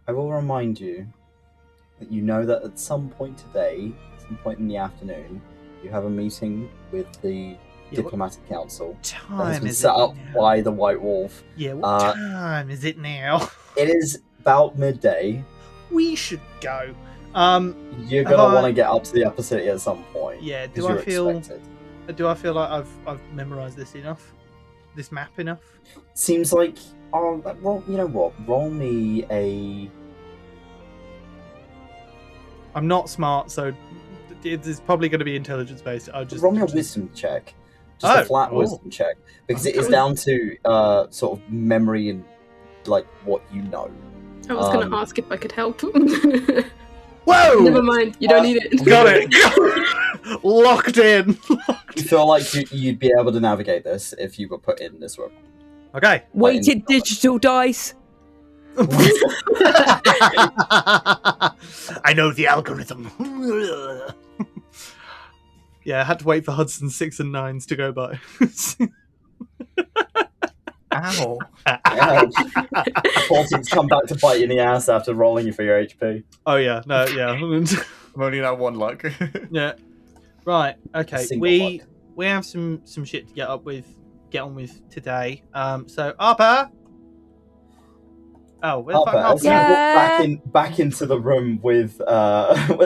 I will remind you that you know that at some point today, some point in the afternoon, you have a meeting with the Diplomatic Council. Time that has been is set it up now? by the White Wolf. Yeah, what time is it now? It is about midday. We should go. You're gonna want to get up to the upper city at some point. Yeah. Do I feel like I've memorized this map enough? Seems like. Well, you know what? Roll me a. I'm not smart, so it's probably going to be intelligence based. I'll just roll me a wisdom check. Just a flat wisdom check. Because it is down to sort of memory and like what you know. I was going to ask if I could help. Whoa! Never mind. You don't need it. Got it. Locked in. You feel like you'd be able to navigate this if you were put in this room. Okay. Weighted digital dice. I know the algorithm. Yeah, I had to wait for Hudson's 6 and 9s to go by. Ow. Yeah. 14's come back to bite you in the ass after rolling you for your HP. Oh yeah, no, yeah. I'm only now 1 luck. Yeah. Right. Okay. Single We have some shit to get on with today. So Harper. Oh, where the fuck Harper, as Harper? you walk back into the room with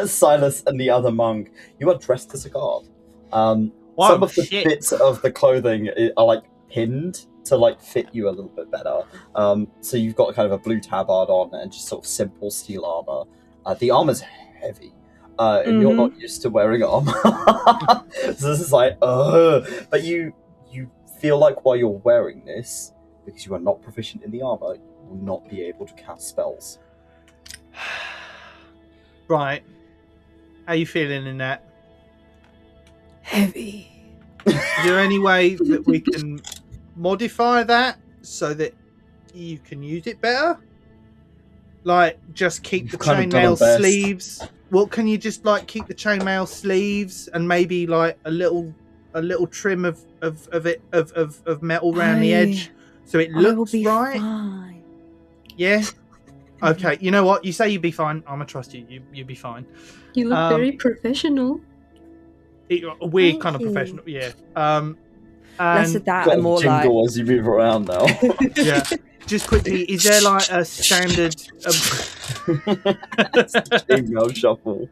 Silas and the other monk, you are dressed as a guard. Some of the bits of the clothing are like pinned to like fit you a little bit better. So you've got kind of a blue tabard on and just sort of simple steel armor. The armor's heavy. And you're not used to wearing armor. So this is like, but you feel like while you're wearing this, because you are not proficient in the armor, you will not be able to cast spells. Right. How you feeling in that? Heavy. Is there any way that we can modify that so that you can use it better? Like, just keep the chainmail sleeves. Well, can you just like keep the chainmail sleeves and maybe like a little trim of metal around the edge so it looks right? Fine. Yeah. Okay. You know what? You say you'd be fine. I'm gonna trust you. You'll be fine. You look very professional. We're kind of professional. Yeah. Less of that and more like. Jingle as you move around now. Yeah. Just quickly, is there like a standard? Email shuffle.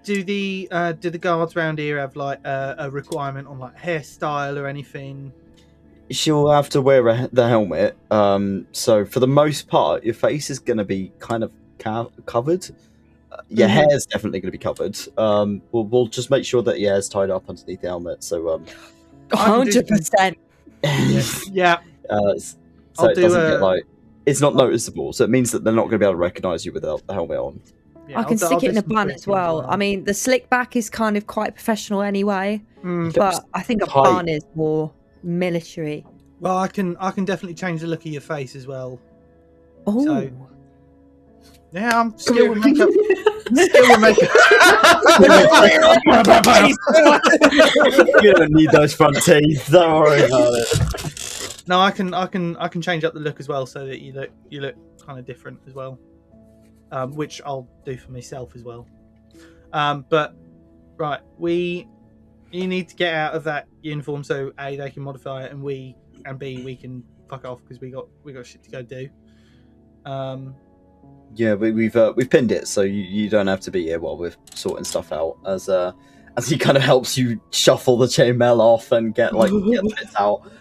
Do the guards around here have like a requirement on like hairstyle or anything? She'll have to wear the helmet. So for the most part, your face is going to be kind of covered. Your hair is definitely going to be covered. We'll just make sure that your hair's tied up underneath the helmet. So 100%. Yeah. So it doesn't get like it's not noticeable. So it means that they're not going to be able to recognize you without the helmet on. Yeah, I can stick it in a bun as well. I mean, the slick back is kind of quite professional anyway, but I think a bun is more military. Well, I can definitely change the look of your face as well. Oh. So, yeah, I'm still with makeup. Still with makeup. You don't need those front teeth. Don't worry about it. No, I can change up the look as well so that you look kind of different as well. Which I'll do for myself as well. But right, you need to get out of that uniform so A, they can modify it, and B, we can fuck off because we got shit to go do. Yeah, we've pinned it, so you don't have to be here while we're sorting stuff out. As he kind of helps you shuffle the chainmail off and get the bits out.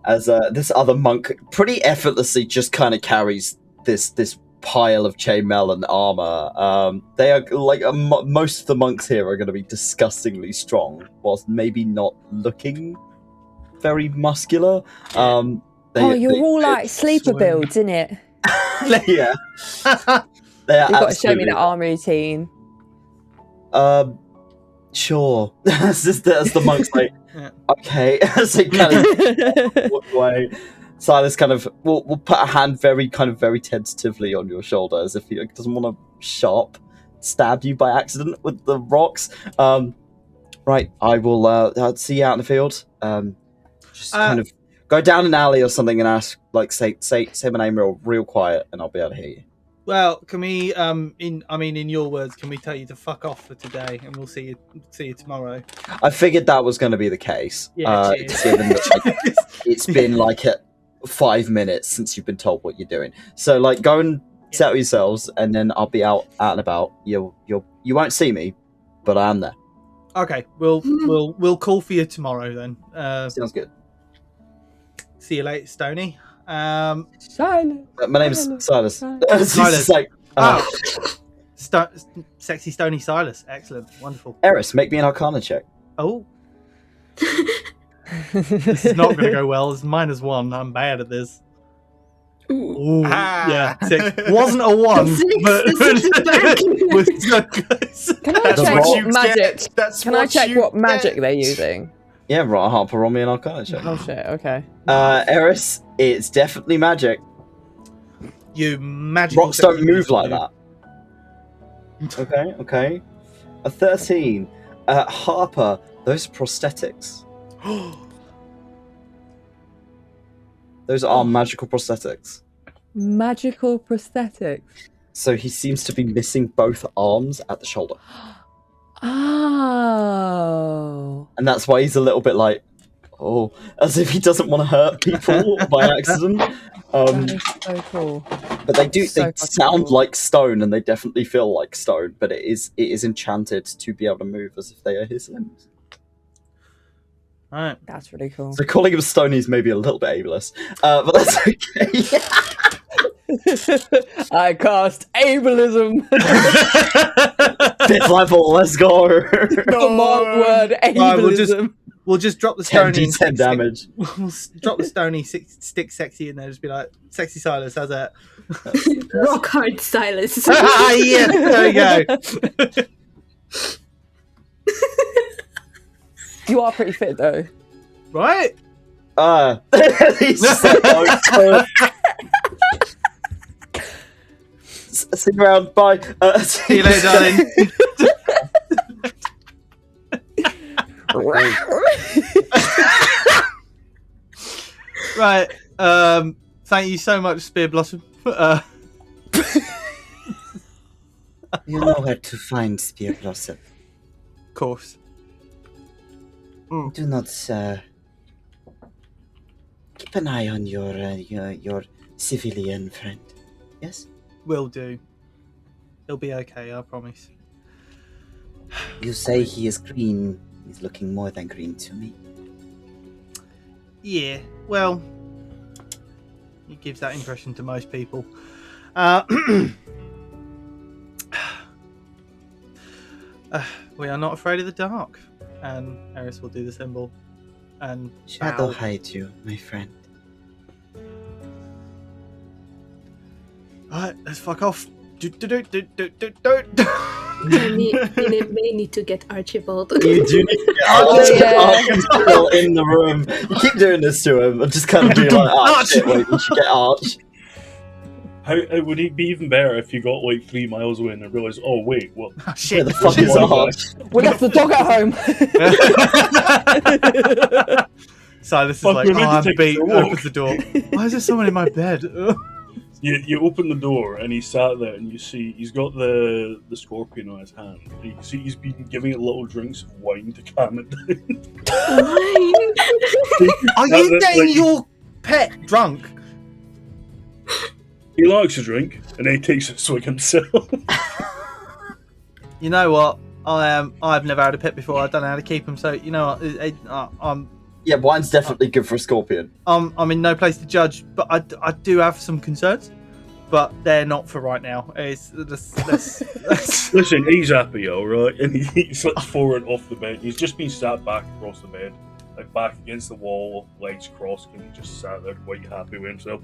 As this other monk pretty effortlessly just kind of carries this pile of chainmail and armor. They are like most of the monks here are going to be disgustingly strong, whilst maybe not looking very muscular. You're all like sleeper builds, innit? Yeah. You've got to show me the arm routine. Sure. That's the monk's like, okay. As they kind of walk away. Silas kind of will put a hand very tentatively on your shoulder as if he doesn't want to stab you by accident with the rocks. Right, I will see you out in the field. Just kind of go down an alley or something and ask, like, say my name real quiet, and I'll be able to hear you. Well, can we in your words, can we tell you to fuck off for today, and we'll see you tomorrow? I figured that was going to be the case. Yeah, given that, it's been like 5 minutes since you've been told what you're doing. So like, go and settle yourselves, and then I'll be out and about. You won't see me, but I am there. Okay, we'll call for you tomorrow then. Sounds good. See you later, Stoney. Silence. My name's Silas. Silas. Like, Sexy Stony Silas. Excellent. Wonderful. Eris, make me an Arcana check. Oh. This is not going to go well. It's -1. I'm bad at this. Ooh. Ooh, Ah. yeah, 6. Wasn't a 1, but Six is back. was so close. Can I That's check what what you magic? get. That's Can I check you what magic get. they're using? Yeah, right, Harper, roll me an Arcana check. Oh shit. Okay. Eris, it's definitely magic. You magical. Rocks don't sexy move like dude. that. Okay. A 13. Harper, those are prosthetics. Those are magical prosthetics. Magical prosthetics. So he seems to be missing both arms at the shoulder. Oh. And that's why he's a little bit like, oh, as if he doesn't want to hurt people by accident. That is so cool. But they do, So they fucking sound cool. like stone, and they definitely feel like stone, but it is enchanted to be able to move as if they are his limbs. Alright. That's really cool. So calling him stony is maybe a little bit ableist, but that's okay. I cast ableism. 5th level, let's go. Command word ableism. We'll just drop the 10 stony. d10 damage. We'll drop the stony, stick sexy in there. Just be like, sexy Silas. How's that? Rock hard Silas. Ah, yeah, there you go. You are pretty fit though. Right? He's just like, oh, see you around, bye. See you later, darling. Right. Thank you so much, Spear Blossom. You know where to find Spear Blossom. Of course. Do not keep an eye on your civilian friend. Yes, Will do. He'll be okay, I promise. you say he is green. He's looking more than green to me. Yeah, well, he gives that impression to most people. We are not afraid of the dark. And Eris will do the symbol. And Shadow bow. hide you, my friend. Alright, let's fuck off. You may need to get Archibald. You do need to get Archie's still in the room. You keep doing this to him and just kind of be like, oh shit, wait, you should get Arch. How would it be even better if you got like 3 miles away and realised, oh wait, what? Oh, Where shit. the fuck is Arch? We left the dog at home. Silas is Fuck, like, we're meant to I'm take beat, a walk. opens the door. Why is there someone in my bed? You open the door and he's sat there and you see he's got the scorpion on his hand. And you can see he's been giving it little drinks of wine to calm it down. Are That's you it, getting like- your pet drunk? He likes a drink and then he takes a swig himself. You know what? I've never had a pet before. I don't know how to keep them. So you know what? Yeah, wine's definitely good for a scorpion. I'm in no place to judge, but I do have some concerns, but they're not for right now. It's Listen, he's happy, alright? And he slips forward off the bed. He's just been sat back across the bed, like back against the wall, legs crossed, and he just sat there quite happy with himself.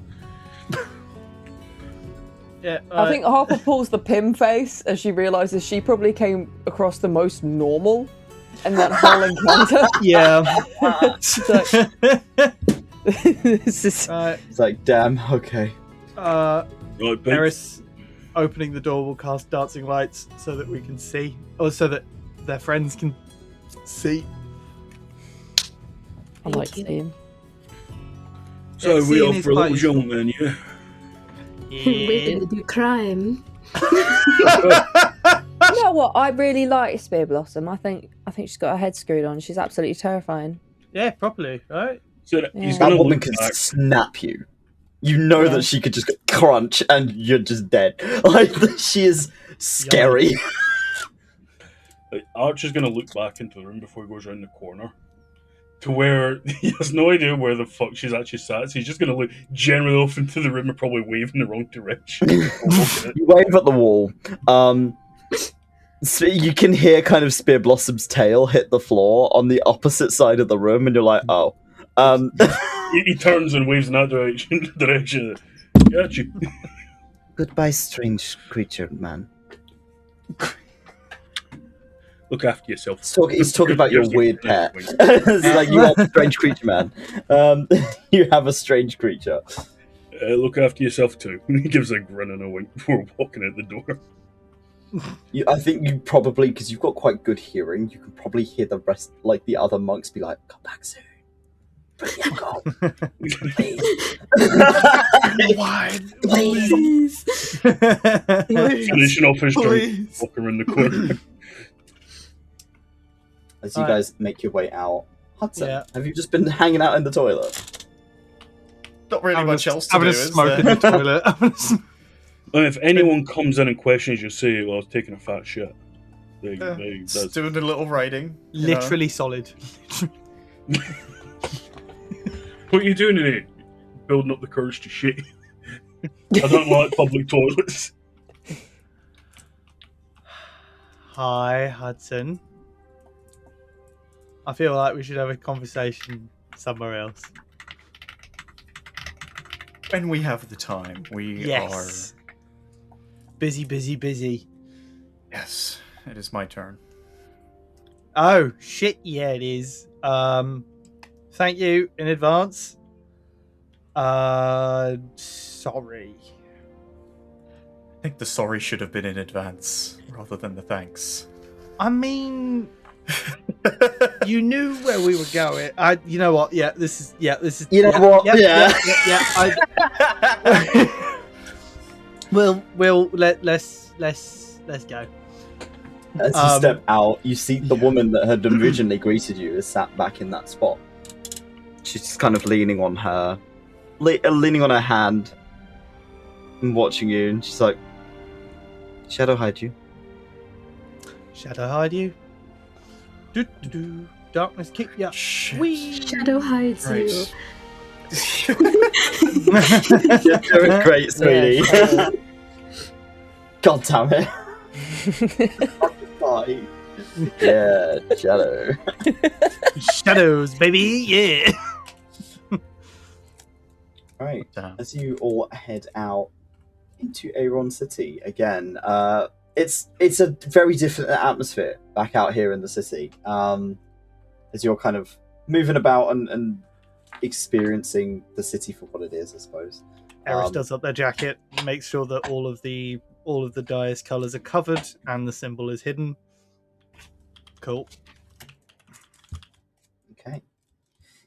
yeah. I think Harper pulls the Pym face as she realises she probably came across the most normal in that whole encounter. yeah. This is... It's like, damn, okay. Right, Pete? Eris opening the door will cast dancing lights so that we can see, or so that their friends can see. I like you. seeing. So Yeah, we seeing off is for a little quite jaunt then, yeah? We're gonna do crime. You know what? I really like Spear Blossom. I think she's got her head screwed on. She's absolutely terrifying. Yeah, properly, right? So Yeah. he's That gonna woman look could back. snap you. You know Yeah. that she could just go crunch and you're just dead. Like, she is scary. Like, Archer's gonna look back into the room before he goes around the corner. To where he has no idea where the fuck she's actually sat, so he's just gonna look generally off into the room and probably wave in the wrong direction. You wave at the wall. So you can hear kind of Spear Blossom's tail hit the floor on the opposite side of the room, and you're like, oh. He turns and waves in that direction. Got you. Goodbye, strange creature, man. Look after yourself. He's talking about your weird pet. It's like, you have a strange creature, man. You have a strange creature. Look after yourself too. He gives a grin and a wink before walking out the door. I think you probably, because you've got quite good hearing, you can probably hear the rest, like the other monks, be like, "Come back soon, bring the alcohol, please, Please. Finishing off his drink, walking around the corner. As you guys make your way out, Hudson, Yeah. have you just been hanging out in the toilet? Not really much else to Having do, a is smoke in there? the toilet. And if anyone comes in and questions, you say, "Well, I was taking a fat shit." Just doing a little writing. you know. Literally solid. What are you doing in here? Building up the courage to shit. I don't like public toilets. Hi, Hudson. I feel like we should have a conversation somewhere else. When we have the time, we Yes. Busy, busy, busy. are. Yes, it is my turn. Oh, shit, yeah, it is. Thank you in advance. Sorry. I think the sorry should have been in advance rather than the thanks. I mean, you knew where we were going. You know what? Yeah, this is. You know what? Yeah. Let's go. As you step out, you see the woman that had originally greeted you is sat back in that spot. She's just kind of leaning on her hand and watching you, and she's like, "Shadow hide you." Shadow hide you. Do. Darkness keep you. Shit. Wee. Shadow hides you. Right. You're doing great, sweetie. Yeah, God damn it. Bye. Yeah, Shadow. Shadows, baby. Yeah. Right. Damn. As you all head out into Eyron City again, it's a very different atmosphere back out here in the city. As you're kind of moving about and experiencing the city for what it is, I suppose. Eris does up their jacket, makes sure that all of the dice colours are covered and the symbol is hidden. Cool. Okay.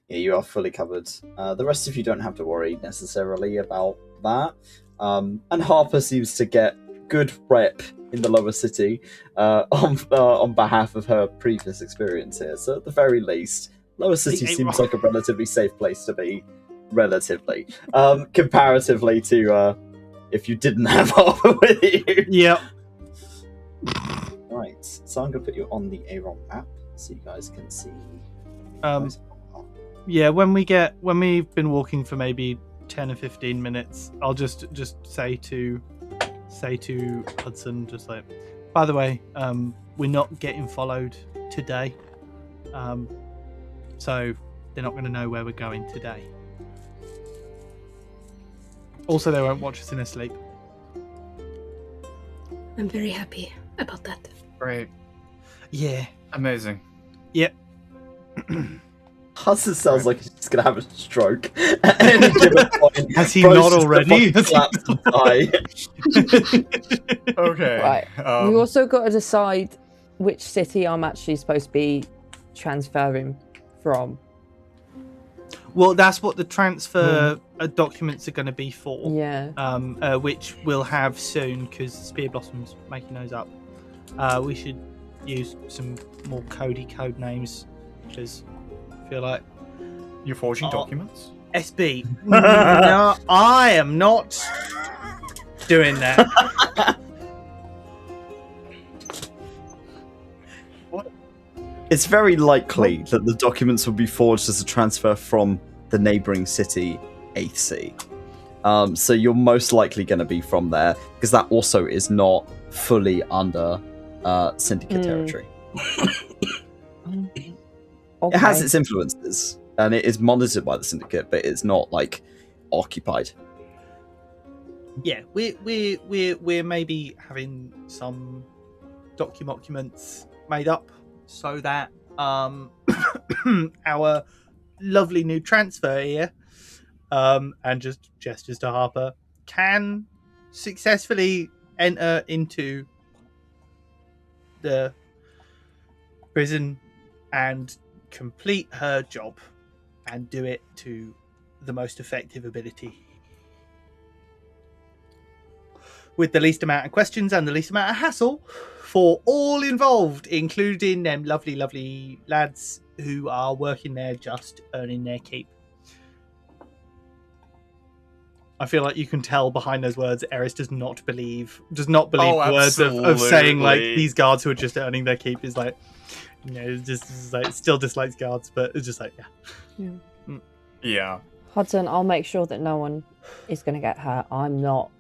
Yeah, you are fully covered. The rest of you don't have to worry necessarily about that. And Harper seems to get good rep in the lower city on behalf of her previous experience here. So at the very least, lower city seems like a relatively safe place to be. Relatively, comparatively to if you didn't have Harper with you. Yep. Right. So I'm gonna put you on the Eyron map so you guys can see. Yeah, when we've been walking for maybe 10 or 15 minutes, I'll just say to Hudson, just like, by the way, we're not getting followed today, so they're not going to know where we're going today. Also, they won't watch us in our sleep. I'm very happy about that. Great. Yeah. Amazing. Yep. Hudson sounds like he's just gonna have a stroke at any given point. Has he Bro's not just already? gonna fucking collapse and die. Okay. Right. Um, We also got to decide which city I'm actually supposed to be transferring from. Well, that's what the transfer documents are going to be for. Yeah. Which we'll have soon because Spear Blossom's making those up. We should use some more codey code names because I feel like You're forging documents? SB. No, I am not doing that. It's very likely that the documents will be forged as a transfer from the neighbouring city, 8th Sea. So you're most likely going to be from there, because that also is not fully under syndicate territory. Okay. It has its influences, and it is monitored by the syndicate, but it's not like occupied. Yeah, we're maybe having some documents made up so that our lovely new transfer here, and just gestures to Harper, can successfully enter into the prison and complete her job and do it to the most effective ability, with the least amount of questions and the least amount of hassle for all involved, including them lovely lads who are working there just earning their keep. I feel like you can tell behind those words, Eris does not believe words of saying like these guards who are just earning their keep is like, you know, just like still dislikes guards, but it's just like Yeah. Hudson, I'll make sure that no one is going to get hurt. I'm not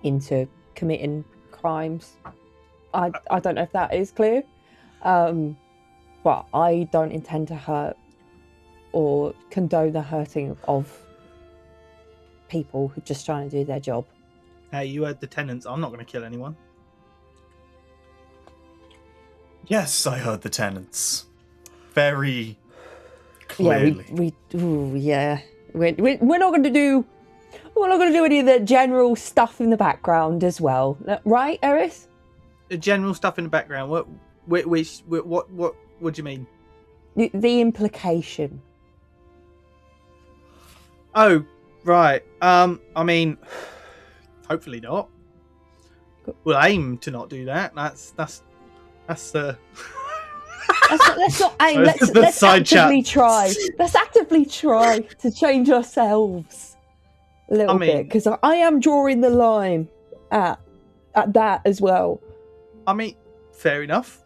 into committing crimes. I don't know if that is clear, but I don't intend to hurt or condone the hurting of people who are just trying to do their job. Hey, you heard the tenants. I'm not going to kill anyone. Yes, I heard the tenants. Very clearly. Yeah, we're not going to do. We're not going to do any of the general stuff in the background as well, right, Eris? The general stuff in the background. What do you mean? The implication. Oh, right. I mean, hopefully not. We'll aim to not do that. That's the. Let's not aim. Let's actively try. Let's actively try to change ourselves a little bit, because I am drawing the line at that as well. I mean, fair enough.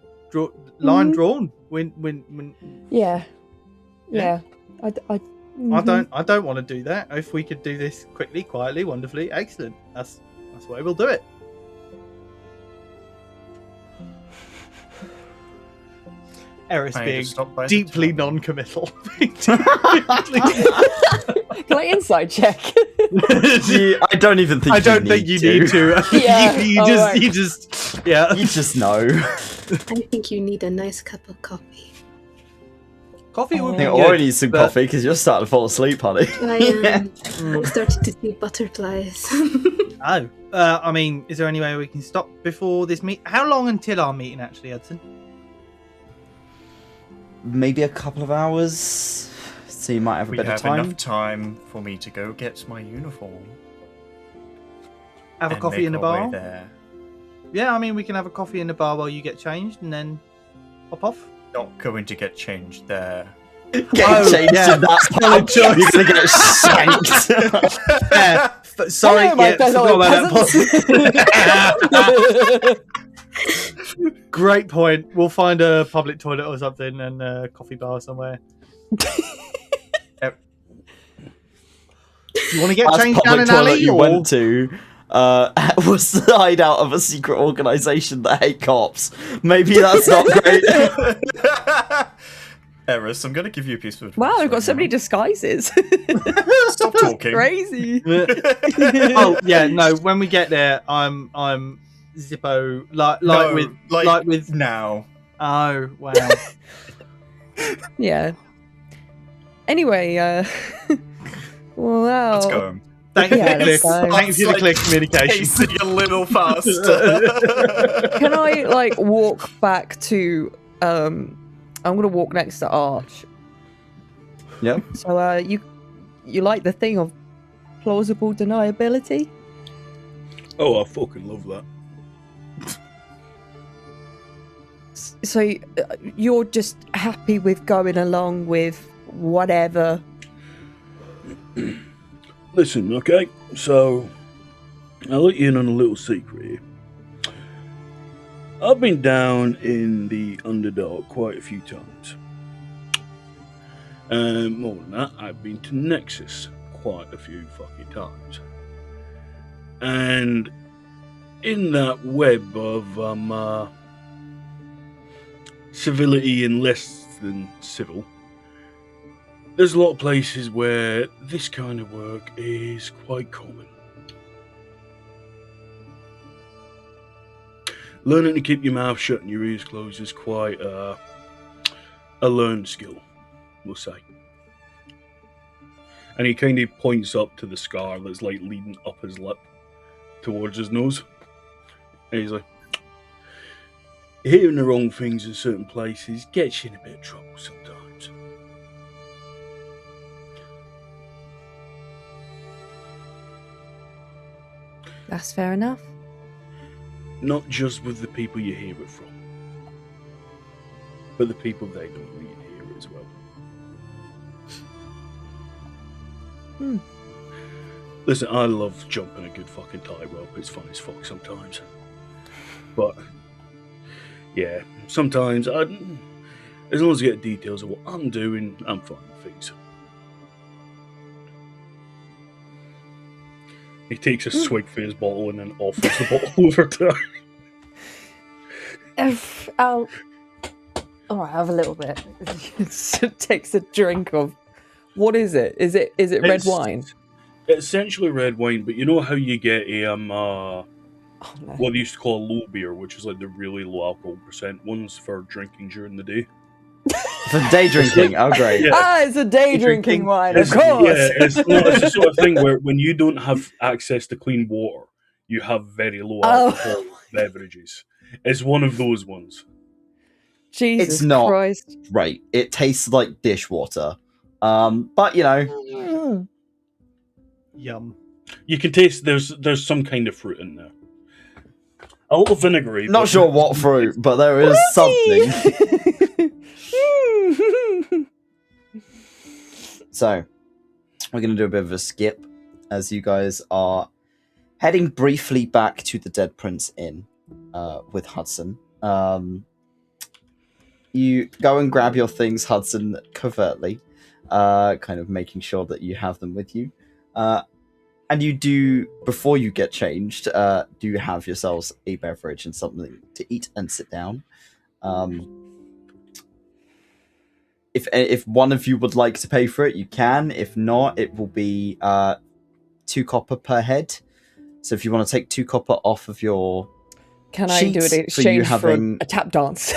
Line drawn. When. Yeah. I don't want to do that. If we could do this quickly, quietly, wonderfully, excellent. That's the way we'll do it. Eris being deeply non-committal. Can I inside check? I don't even think. I don't think you need to. Yeah, you just know. I think you need a nice cup of coffee. Coffee would I be think good. I need some coffee because you're starting to fall asleep, honey. I'm starting to see butterflies. Oh, I mean, is there any way we can stop before this meet? How long until our meeting, actually, Hudson? Maybe a couple of hours, so you might have a bit of time. We have enough time for me to go get my uniform. Have a coffee in the bar? There. Yeah, I mean, we can have a coffee in the bar while you get changed and then pop off. Not going to get changed there. Get changed in that pub. You're going to get shanked. Sorry, forgot about that. Great point. We'll find a public toilet or something and a coffee bar somewhere. You want to get changed down an alley? You went to was the hideout of a secret organisation that hate cops. Maybe that's not great. Eris, I'm going to give you a piece of advice. Wow, we've got so many disguises. Stop talking. Crazy. Oh yeah, no. When we get there, I'm Zippo like with now. Oh wow. Yeah. Anyway, wow. Let's go. Thank you for the clear communication. Pacing a little faster. Can I walk back to? I'm gonna walk next to Arch. Yeah. So you like the thing of plausible deniability? Oh, I fucking love that. So you're just happy with going along with whatever? Listen, okay, so I'll let you in on a little secret here. I've been down in the Underdark quite a few times. More than that, I've been to Nexus quite a few fucking times. And in that web of civility and less than civil, there's a lot of places where this kind of work is quite common. Learning to keep your mouth shut and your ears closed is quite a learned skill, we'll say. And he kind of points up to the scar that's like leading up his lip towards his nose. And he's like, hearing the wrong things in certain places gets you in a bit of trouble sometimes. That's fair enough. Not just with the people you hear it from, but the people they don't really hear it as well. Listen, I love jumping a good fucking tightrope. It's fun as fuck sometimes. But, yeah, sometimes, as long as I get details of what I'm doing, I'm fine with things. He takes a swig for his bottle and then offers the bottle over to her. I'll have a little bit. Takes a drink of. What is it? Is it red wine? It's essentially red wine, but you know how you get a what they used to call a low beer, which is like the really low alcohol percent ones for drinking during the day. For day drinking, oh great. Yeah. It's a day drinking wine, of course. Yeah, it's the sort of thing where when you don't have access to clean water, you have very low alcohol beverages. It's one of those ones. Jesus it's not Christ. Right. It tastes like dishwater. But you know. Yum. You can taste there's some kind of fruit in there. A little vinegary. Not sure what fruit, but there is something. So, we're going to do a bit of a skip as you guys are heading briefly back to the Dead Prince Inn with Hudson. You go and grab your things, Hudson, covertly, kind of making sure that you have them with you. And you do, before you get changed, do have yourselves a beverage and something to eat and sit down. If one of you would like to pay for it, you can. If not, it will be 2 copper per head. So if you want to take 2 copper off of your Can I do an exchange for a tap dance?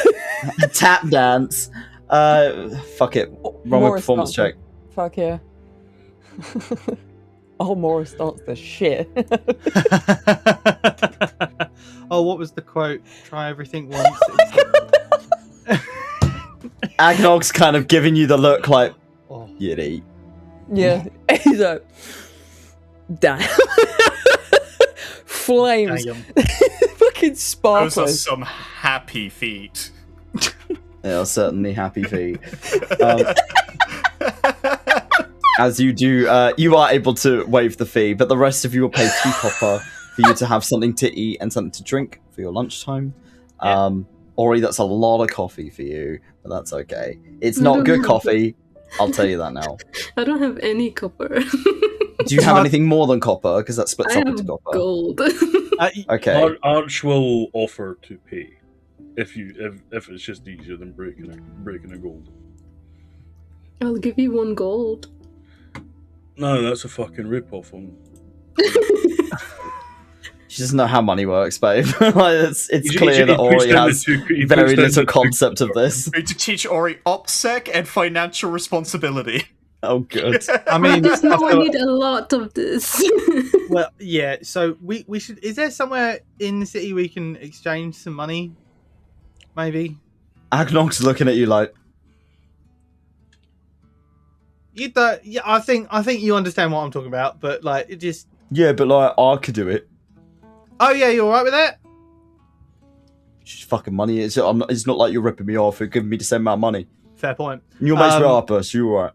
A tap dance? Fuck it. Wrong with performance check. Fuck yeah. Oh, Morris dance the shit. Oh, what was the quote? Try everything once. Agnog's kind of giving you the look like, yiddy. Yeah. He's like, damn. Flames. Fucking sparklers. Those are some happy feet. They are certainly happy feet. As you do, you are able to waive the fee, but the rest of you will pay 2 copper for you to have something to eat and something to drink for your lunchtime. Yeah. Ori, that's a lot of coffee for you, but that's okay. It's not good coffee, I'll tell you that now. I don't have any copper. Do you have anything more than copper? Because that splits up into copper. Gold. Okay. Arch will offer to pay if it's just easier than breaking a gold. I'll give you 1 gold. No, that's a fucking rip-off on. She doesn't know how money works, babe. it's clear that he Ori has very little the concept of this. We need to teach Ori OPSEC and financial responsibility. Oh, good. I mean, Just know I need a lot of this. well, yeah. So we should. Is there somewhere in the city we can exchange some money? Maybe. Agnog's looking at you like. You don't. Yeah, I think you understand what I'm talking about, but like it just. Yeah, but like I could do it. Oh yeah, you alright with that? It's just fucking money. It's not like you're ripping me off or giving me the same amount of money. Fair point. And you're mates with Harper, so you're alright.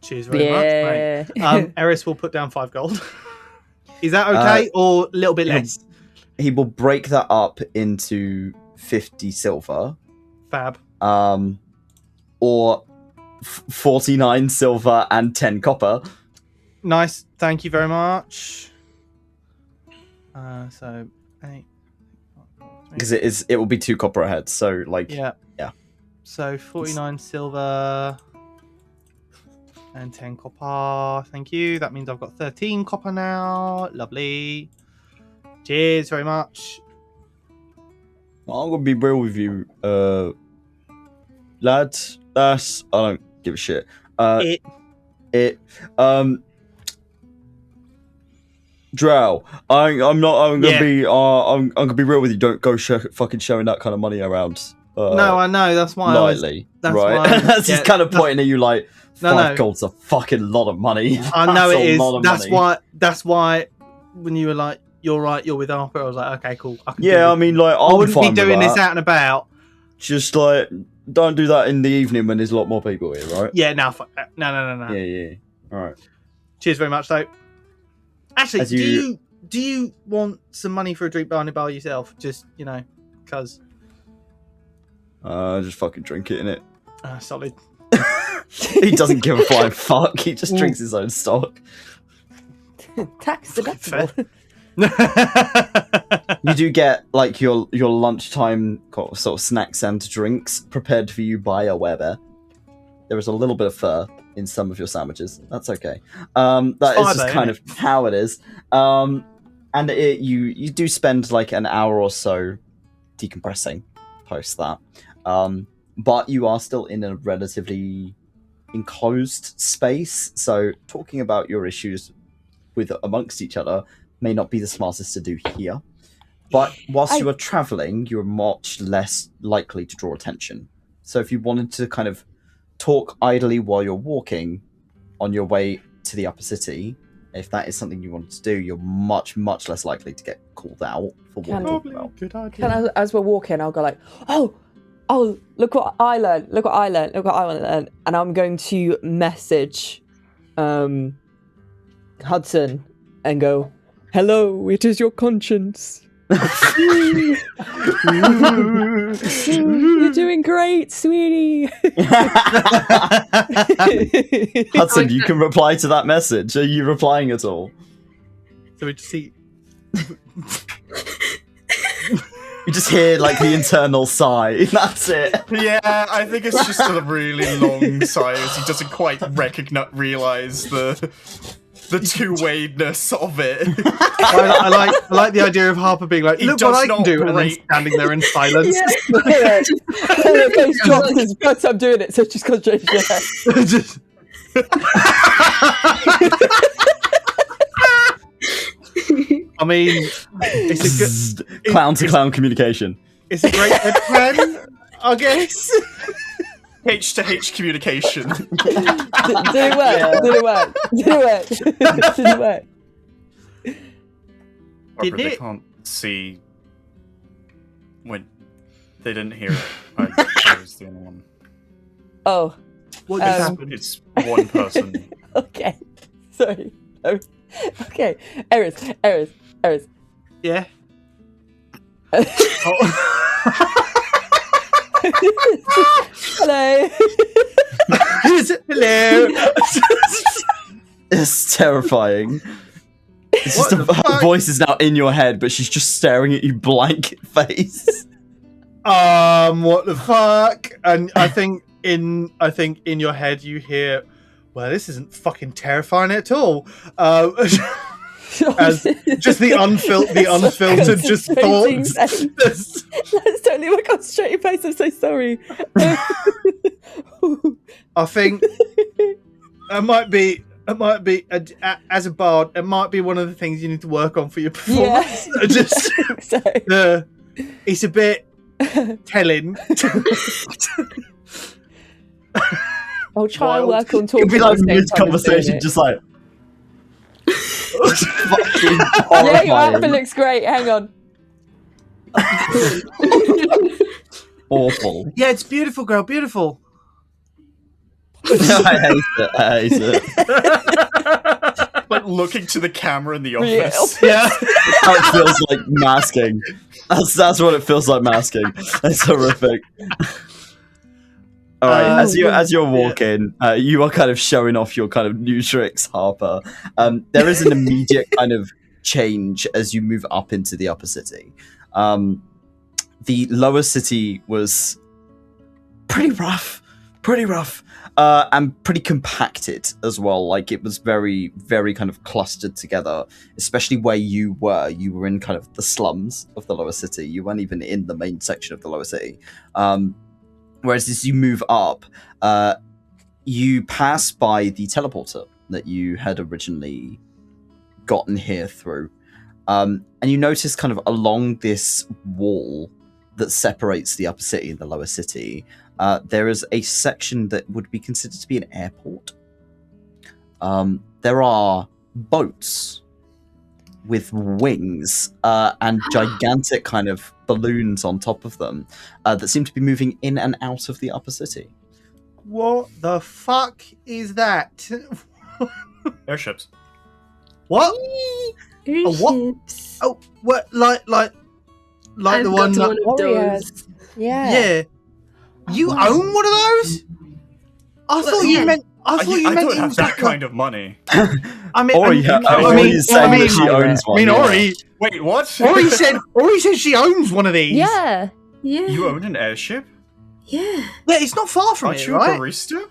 Cheers very much, mate. Eris will put down 5 gold. Is that okay, or a little bit less? He will break that up into 50 silver. Fab. Or 49 silver and 10 copper. Nice. Thank you very much. So 8. Because it will be 2 copper a head. So like yeah. So 49 silver and 10 copper. Thank you. That means I've got 13 copper now. Lovely. Cheers very much. I'm gonna be real with you, lads. I don't give a shit. Drow, I'm gonna be real with you. Don't go fucking showing that kind of money around. No, I know. That's why lightly, that's right? why That's just kind of pointing at you like five gold's a fucking lot of money. I know it is. Money. That's why when you were like, "You're right, you're with Harper," I was like, "Okay, cool." I mean, like, I wouldn't be doing this out and about. Just like, don't do that in the evening when there's a lot more people here, right? Yeah, no, no. Yeah. All right. Cheers very much, though. Actually, do you want some money for a drink behind the bar yourself? Just, because. Just fucking drink it, innit? Solid. He doesn't give a flying fuck. He just drinks his own stock. Tax deductible. You do get like your lunchtime sort of snacks and drinks prepared for you by a werebear. There is a little bit of fur in some of your sandwiches. That's okay. That is just kind of how it is. And you do spend like an hour or so decompressing post that. But you are still in a relatively enclosed space, so talking about your issues with amongst each other may not be the smartest to do here. But whilst you are traveling, you're much less likely to draw attention. So if you wanted to kind of talk idly while you're walking on your way to the upper city, if that is something you wanted to do, you're much, much less likely to get called out for walking well. Good idea. As we're walking, I'll go like, oh, look what I learned. Look what I learned. Look what I want to learn. And I'm going to message Hudson and go, hello, it is your conscience. You're doing great, sweetie. Hudson, you can reply to that message. Are you replying at all? So we just see. You just hear like the internal sigh. That's it. Yeah, I think it's just a really long sigh as he doesn't quite realize the two-wayness of it. I like the idea of Harper being like, look what I can do, and then standing there in silence. Face drops his first time doing it, so just concentrate. I mean, it's a good clown-to-clown communication. It's a great plan, I guess. H-to-H communication. Did it work? Harper, they can't see when they didn't hear it. I was the only one. Oh. What just happened? It's one person. Okay. Sorry. Okay. Eris. Yeah. Hello. Hello. It's terrifying. It's just her voice is now in your head, but she's just staring at you blank face. What the fuck? And I think in your head you hear, well, this isn't fucking terrifying at all. As just the unfiltered just thoughts. That's totally my concentrated face. I'm so sorry. I think it might be as a bard, it might be one of the things you need to work on for your performance. Yeah. Just it's a bit telling. I'll try and work on talking. It'd be like mid-conversation, just like. Yeah, your outfit looks great. Hang on. Awful. Yeah, it's beautiful, girl. Beautiful. I hate it. Like looking to the camera in the office. Yeah. That's how it feels like masking. That's what it feels like masking. It's horrific. All right, as you're walking, you are kind of showing off your kind of new tricks, Harper. There is an immediate kind of change as you move up into the upper city. The lower city was pretty rough, and pretty compacted as well. Like it was very, very kind of clustered together, especially where you were. You were in kind of the slums of the lower city. You weren't even in the main section of the lower city. Whereas as you move up, you pass by the teleporter that you had originally gotten here through. And you notice kind of along this wall that separates the upper city and the lower city, there is a section that would be considered to be an airport. There are boats with wings and gigantic kind of balloons on top of them that seem to be moving in and out of the upper city. What the fuck is that? Airships. What? Airships. Oh, what? Like I've the got one that... one of Warriors. those. Yeah. You own one of those? I thought you yeah. meant. I don't have that kind of money. I mean, Ori saying that she owns one. I mean, Ori. Wait, what? Ori said she owns one of these. Yeah. Yeah. You own an airship? Yeah. Yeah, it's not far from Aren't here, you a right? barista?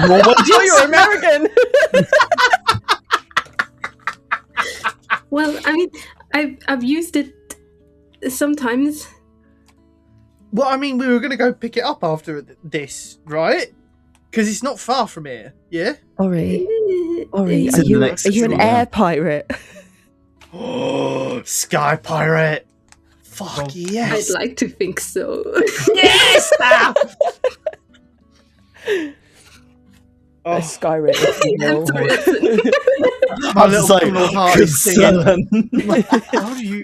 Oh, you're American. Well, I mean, I've used it sometimes. Well, I mean, we were going to go pick it up after this, right? Because it's not far from here, yeah? Ori, are It's in the you next an section, air pirate? Oh, Sky Pirate. Fuck Well, yes. I'd like to think so. Yes! A Skyrim. if you I'm will. sorry, Hudson. My little criminal heart is singing.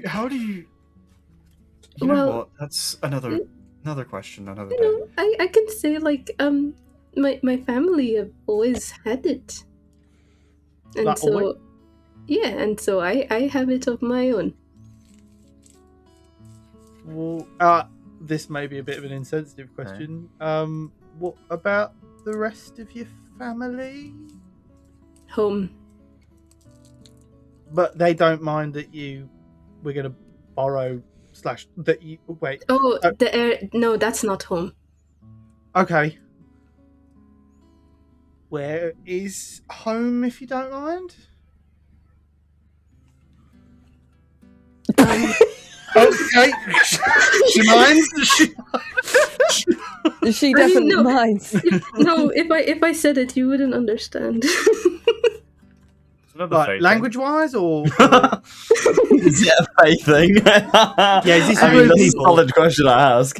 How do you You know Well, what? That's another question, another day. you know, I can say like my family have always had it, and Like so always? yeah, and so I have it of my own. Well, this may be a bit of an insensitive question. What about the rest of your family? Home. But they don't mind that we're going to borrow / that you wait. Oh, the air. No, that's not home. Okay. Where is home, if you don't mind? Okay. She minds. She I mean, definitely no. minds. No, if I said it, you wouldn't understand. It's another Like fate language-wise, or Is it a fake thing? Yeah, is this I mean, blue that's a people? solid question to ask.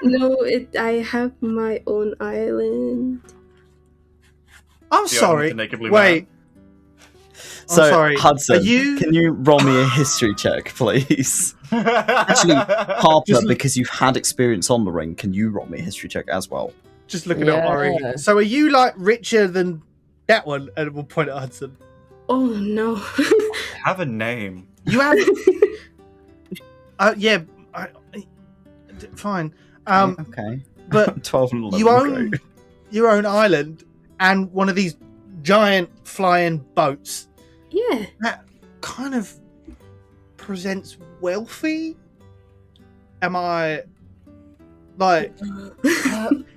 No, I have my own island. I'm The sorry. island with the naked blue Wait. So, I'm sorry. Hudson, Are you can you roll me a history check, please? man. Actually, Harper, Just- because you've had experience on the ring, can you roll me a history check as well? just looking at Ori? Yeah. So, are you like richer than that one? And we'll point at Hudson. Oh no. Have a name. You have. Yeah. Fine. Okay. But 12 and 11. you own your own island and one of these giant flying boats. Yeah. That kind of presents wealthy. Am I like?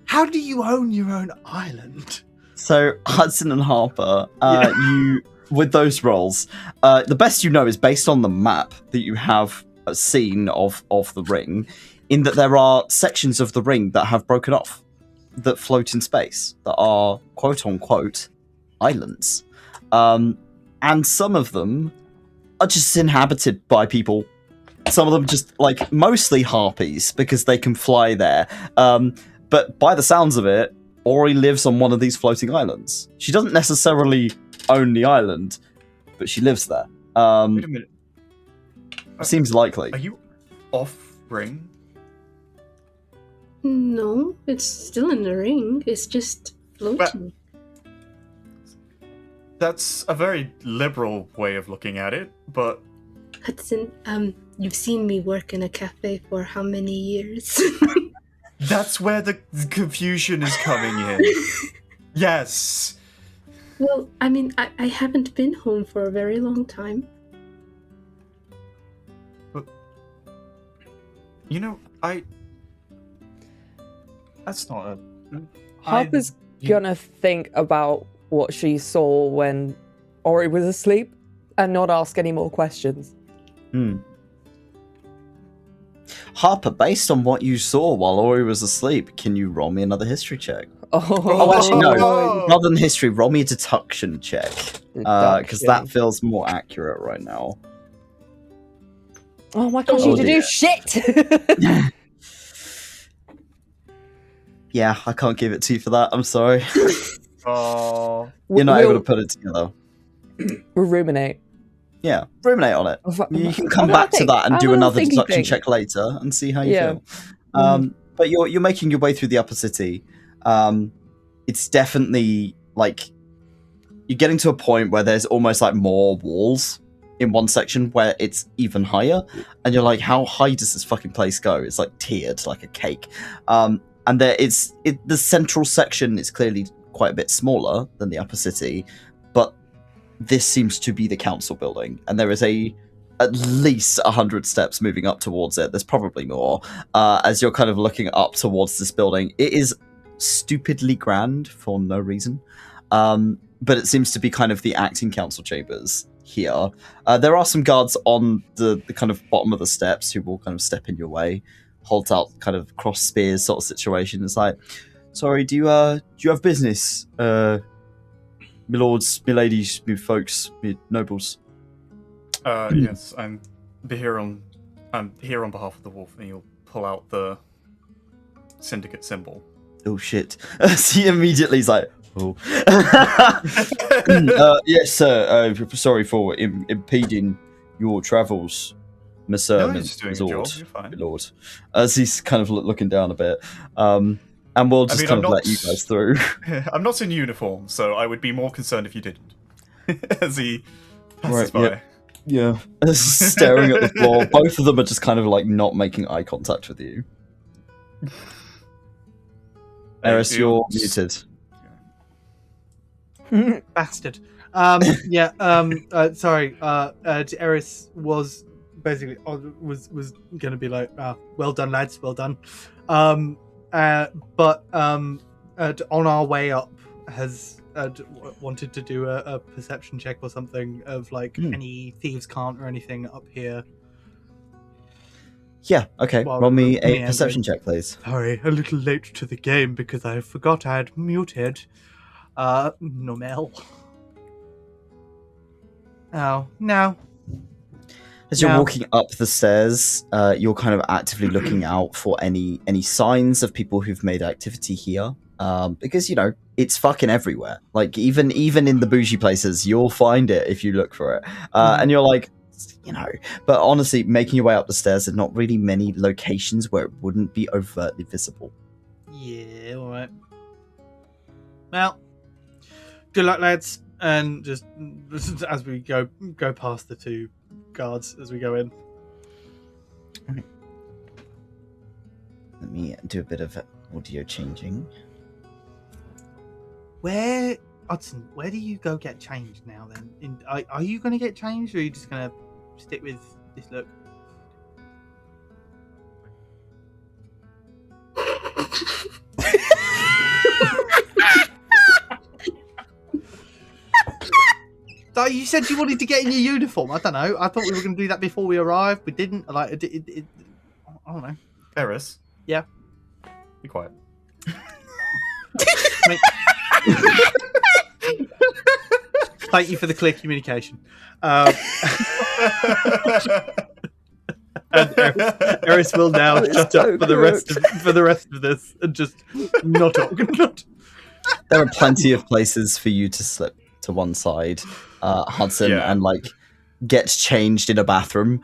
How do you own your own island? So, Hudson and Harper, you, with those rolls, the best you know is based on the map that you have seen of the ring, in that there are sections of the ring that have broken off, that float in space, that are quote-unquote islands. And some of them are just inhabited by people. Some of them just, like, mostly harpies, because they can fly there. But by the sounds of it, Ori lives on one of these floating islands. She doesn't necessarily own the island, but she lives there. Wait a minute. Seems likely. Are you off ring? No, it's still in the ring. It's just floating. That's a very liberal way of looking at it, but Hudson, you've seen me work in a cafe for how many years? that's where the confusion is coming in. Yes. Well, I mean, I haven't been home for a very long time. You know, That's not a. Harper's gonna think about what she saw when Ori was asleep and not ask any more questions. Harper, based on what you saw while Ori was asleep, can you roll me another history check? Oh, actually, no. Oh. Rather than history, roll me a deduction check. Because that feels more accurate right now. Oh my gosh, Oh, you to do shit! Yeah, I can't give it to you for that. I'm sorry. Oh. You're not able to put it together. We'll ruminate. Yeah, ruminate on it. You can come back to that and do another deduction check later and see how you feel. But you're making your way through the upper city. It's definitely like you're getting to a point where there's almost like more walls in one section where it's even higher, and you're like, how high does this fucking place go? It's like tiered, like a cake. And the central section is clearly quite a bit smaller than the upper city, but this seems to be the council building, and there is at least 100 steps moving up towards it. There's probably more. As you're kind of looking up towards this building, it is stupidly grand for no reason, but it seems to be kind of the acting council chambers here. There are some guards on the kind of bottom of the steps who will kind of step in your way, hold out kind of cross spears sort of situation. It's like, sorry, do you have business, my lords, my ladies, my folks, my nobles? Yes, I'm here on behalf of the wolf, and you'll pull out the syndicate symbol. Oh shit! So he immediately is like, oh. Yes, sir. Sorry for impeding your travels, Miss No, you're just doing your Lord, job. You're fine. Lord. As he's kind of looking down a bit, and we'll just kind of let you guys through. I'm not in uniform, so I would be more concerned if you didn't. As he passes by. Yep. Yeah, staring at the floor. Both of them are just kind of like not making eye contact with you. Eris, you're muted. Bastard. Sorry. Eris was basically was going to be like, well done, lads, well done. But on our way up, has wanted to do a perception check or something of like any thieves' cant or anything up here. Yeah, okay. Well, Roll me a yeah, perception check, please. Sorry, a little late to the game because I forgot I had muted. Nomel. Oh, no. As you're walking up the stairs, you're kind of actively looking out for any signs of people who've made activity here. Because, you know, it's fucking everywhere. Like, even in the bougie places, you'll find it if you look for it. And you're like, you know, but honestly, making your way up the stairs, there's not really many locations where it wouldn't be overtly visible. Yeah, alright. Well, good luck, lads. And just as we go past the two guards as we go in. Let me do a bit of audio changing. Hudson, where do you go get changed now then? Are you going to get changed, or are you just going to stick with this look? You said you wanted to get in your uniform. I don't know. I thought we were going to do that before we arrived. We didn't. Like, I don't know. Eris? Yeah? Be quiet. Thank you for the clear communication. And Eris will now shut up for the rest of this and just not talk. There are plenty of places for you to slip to one side, Hudson, and like get changed in a bathroom.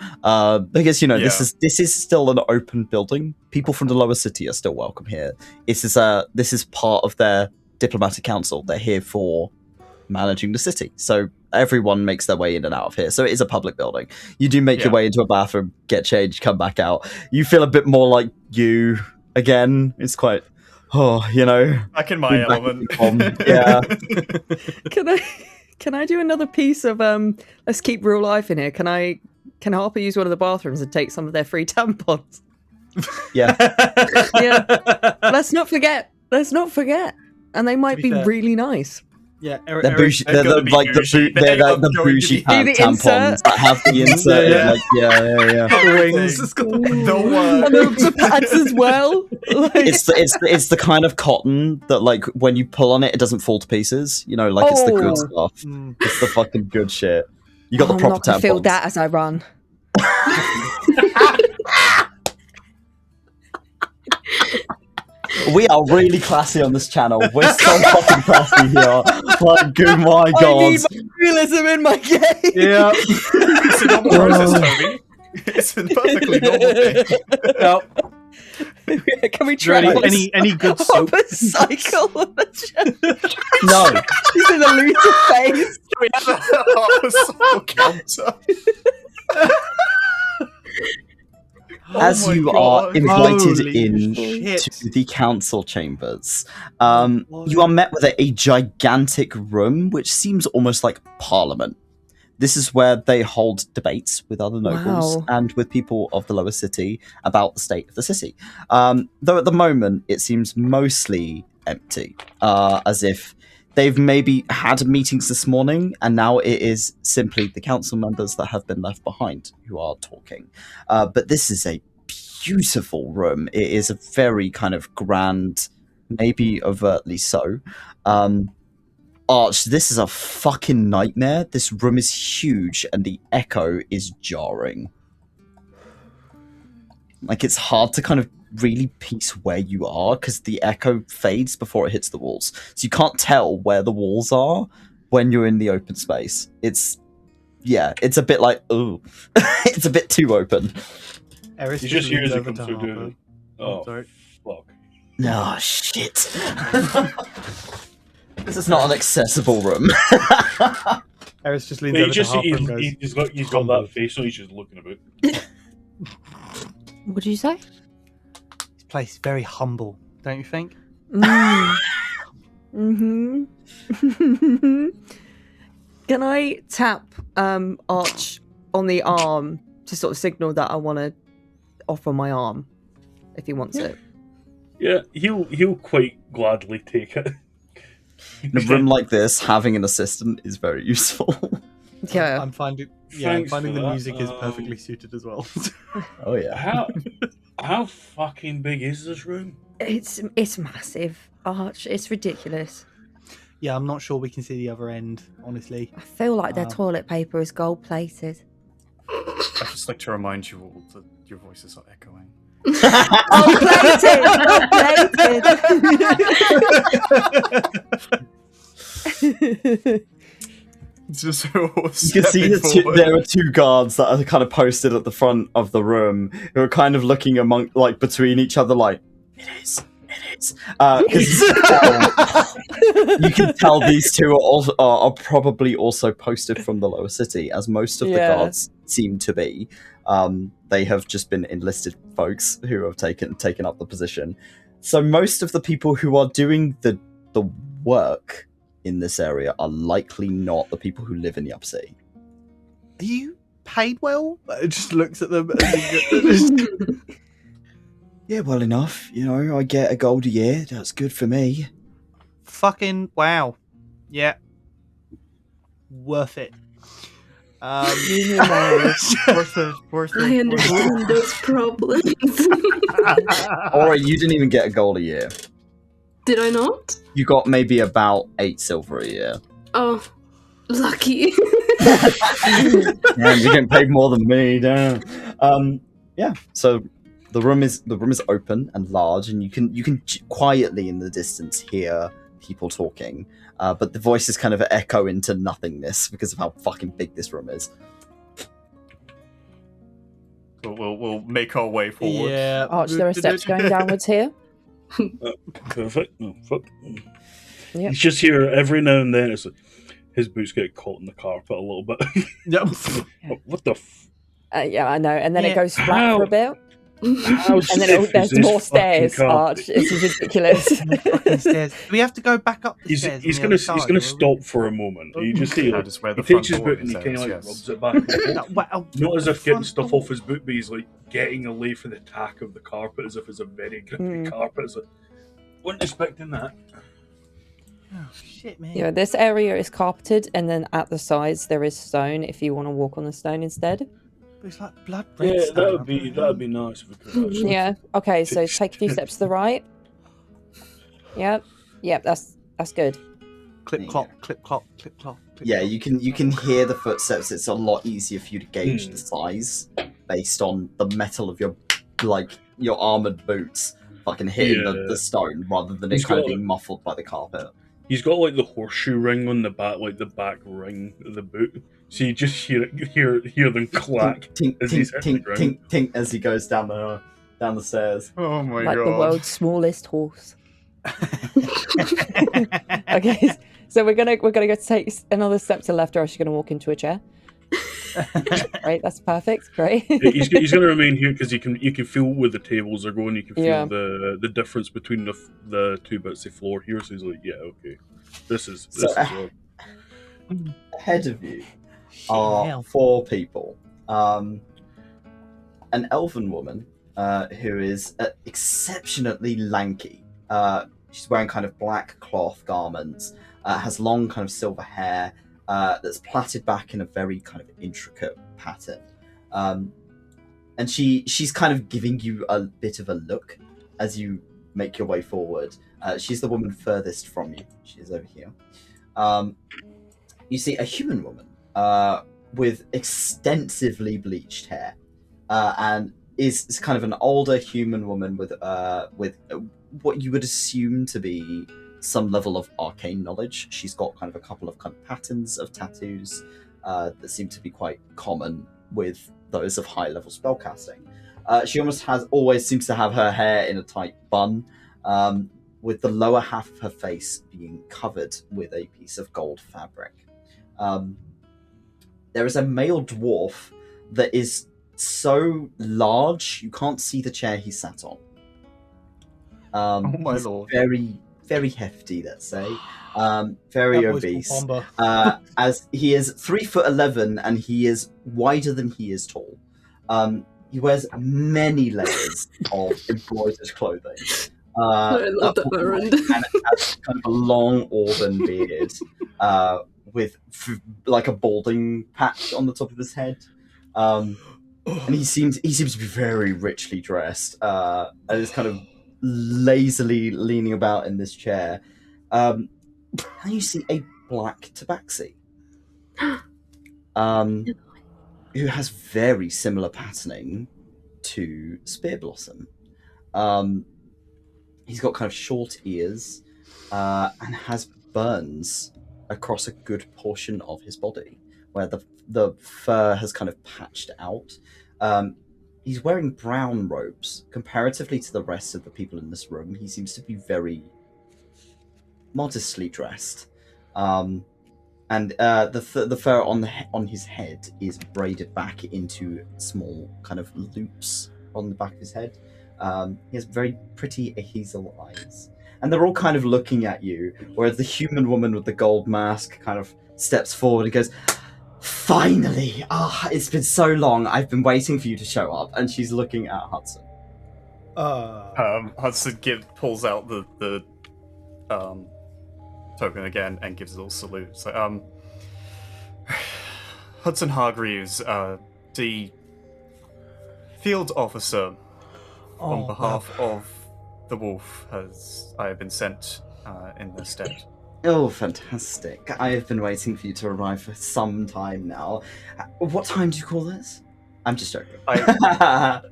Because you know this is still an open building. People from the lower city are still welcome here. This is part of their diplomatic council. They're here for managing the city, so everyone makes their way in and out of here. So it is a public building. You do make your way into a bathroom, get changed, come back out. You feel a bit more like you again. It's quite, you know, back in my element. Yeah. Can I do another piece of let's keep real life in here? Can Harper use one of the bathrooms and take some of their free tampons? Yeah. Yeah. Let's not forget. And they might be be fair. really nice. Yeah, They're bougie. They're gonna the, be like bougie. they're like the Going to bougie be- Do the tampons insert. that have the insert. Yeah. Like, yeah. wings. The And the pads as well. Like, It's the kind of cotton that, like, when you pull on it, it doesn't fall to pieces. You know, like, it's the good Oh. stuff. It's the fucking good shit. You got the I'm proper not gonna feel tampons. that as I run. We are really classy on this channel. We're so fucking classy here. Like, good my I god. need my realism in my game. Yeah. It's a normal process, Toby. It's a perfectly normal thing. Can we try Any good soap? a cycle on the channel? No. He's in a loser phase. We have a Harper counter. As Oh my you God. are invited Holy in shit. to the council chambers, Oh, you are met with a gigantic room, which seems almost like Parliament. This is where they hold debates with other nobles Wow. and with people of the lower city about the state of the city. Though at the moment, it seems mostly empty, as if they've maybe had meetings this morning, and now it is simply the council members that have been left behind who are talking. But this is a beautiful room. It is a very kind of grand, maybe overtly so. Arch, this is a fucking nightmare. This room is huge, and the echo is jarring. Like, it's hard to kind of really piece where you are, because the echo fades before it hits the walls. So you can't tell where the walls are when you're in the open space. It's a bit like, ooh. It's a bit too open. Eris You just hear leans as it over comes to through Harper. doing it. Oh, sorry. fuck. Oh, shit. This is not an accessible room. Eris just leans He over to Harper and goes, he's got humble. that face, so he's just looking about. What did you say? This place is very humble, don't you think? Mm-hmm. Can I tap Arch on the arm to sort of signal that I want to offer my arm if he wants it? Yeah, he'll quite gladly take it. In a room like this, having an assistant is very useful. Yeah. I'm finding Thanks the for that. music is perfectly suited as well. Oh, yeah. How fucking big is this room? It's massive, Arch. It's ridiculous. Yeah, I'm not sure we can see the other end, honestly. I feel like their Wow. toilet paper is gold plated. I'd just like to remind you all that your voices are echoing. Gold plated. Just You can see there are two guards that are kind of posted at the front of the room who are kind of looking between each other like, it is. 'Cause you can tell these two are probably also posted from the lower city, as most of the guards seem to be. They have just been enlisted folks who have taken up the position. So most of the people who are doing the work in this area are likely not the people who live in the upper city. Are you paid well? It just looks at them. Yeah, well enough. You know, I get a gold a year. That's good for me. Fucking wow. Yeah. Worth it. Worth it. I understand those problems. Alright, you didn't even get a gold a year. Did I not? You got maybe about 8 silver a year. Oh, lucky. Man, you're getting paid more than me, damn. Yeah. So the room is open and large, and you can quietly in the distance hear people talking. But the voices kind of echo into nothingness because of how fucking big this room is. We'll make our way forward. Yeah. Arch, there are steps going downwards here. Perfect. Oh, fuck. Yep. He's just here every now and then. It's like his boots get caught in the carpet a little bit. Yep. What the? Yeah, I know. And then it goes flat How? for a bit. How And then stiff is there's this more fucking stairs, carpet? Arch. This is ridiculous. Fucking stairs. Do we have to go back up the He's stairs? he's on the gonna other side, he's gonna or stop for a moment. You just see That like, is where the he front takes his door boot and he is, kind of like yes. rubs it back and forth. No, well, Not as if the getting front stuff door. off his boot, but he's like getting away from the tack of the carpet as if it's a very grippy carpet. It's like, wasn't expecting that. Oh shit, man. Yeah, this area is carpeted, and then at the sides there is stone. If you want to walk on the stone instead. It's like blood red Yeah, stone. that'd be nice if we could. Actually. Yeah. Okay. So take a few steps to the right. Yep. Yep. That's good. Clip clop, clip clop, clip clop. Clip Yeah, clop. you can hear the footsteps. It's a lot easier for you to gauge the size based on the metal of your armored boots fucking hitting the stone rather than it kind of being muffled by the carpet. He's got like the horseshoe ring on the back, like the back ring of the boot. So you just hear them clack Tink, as tink, he's hitting the tink, ground. tink, tink, as he goes down the stairs. Oh my Like god. the world's smallest horse. Okay. So we're gonna go take another step to the left, or else you're gonna walk into a chair. Right. That's perfect. Great. Yeah, he's going to remain here because you can feel where the tables are going. You can feel Yeah. the difference between the two bits of floor here. So he's like, yeah, okay, this is So, ahead of you are hell. 4 people. An elven woman who is exceptionally lanky. She's wearing kind of black cloth garments, has long kind of silver hair that's plaited back in a very kind of intricate pattern. And she's kind of giving you a bit of a look as you make your way forward. She's the woman furthest from you. She is over here. You see a human woman with extensively bleached hair, and is kind of an older human woman with what you would assume to be some level of arcane knowledge. She's got kind of a couple of kind of patterns of tattoos that seem to be quite common with those of high level spellcasting. She always seems to have her hair in a tight bun, with the lower half of her face being covered with a piece of gold fabric. There is a male dwarf that is so large you can't see the chair he sat on. Oh my he's lord. very, very hefty, let's say. Very That boy's obese. called Bomber. As he is 3'11" and he is wider than he is tall. He wears many layers of embroidered clothing. I love that Baron. And has kind of a long auburn beard with like a balding patch on the top of his head. And he seems to be very richly dressed and is kind of lazily leaning about in this chair. And you see a black tabaxi who has very similar patterning to Spear Blossom. He's got kind of short ears and has burns across a good portion of his body where the fur has kind of patched out. He's wearing brown robes. Comparatively to the rest of the people in this room, he seems to be very modestly dressed. And the fur on his head is braided back into small kind of loops on the back of his head. He has very pretty hazel eyes. And they're all kind of looking at you, whereas the human woman with the gold mask kind of steps forward and goes, "Finally! It's been so long. I've been waiting for you to show up." And she's looking at Hudson. Hudson pulls out the token again and gives a little salute. So, Hudson Hargreaves, the field officer, on behalf of the wolf, I have been sent in their stead. Oh, fantastic. I have been waiting for you to arrive for some time now. What time do you call this? I'm just joking.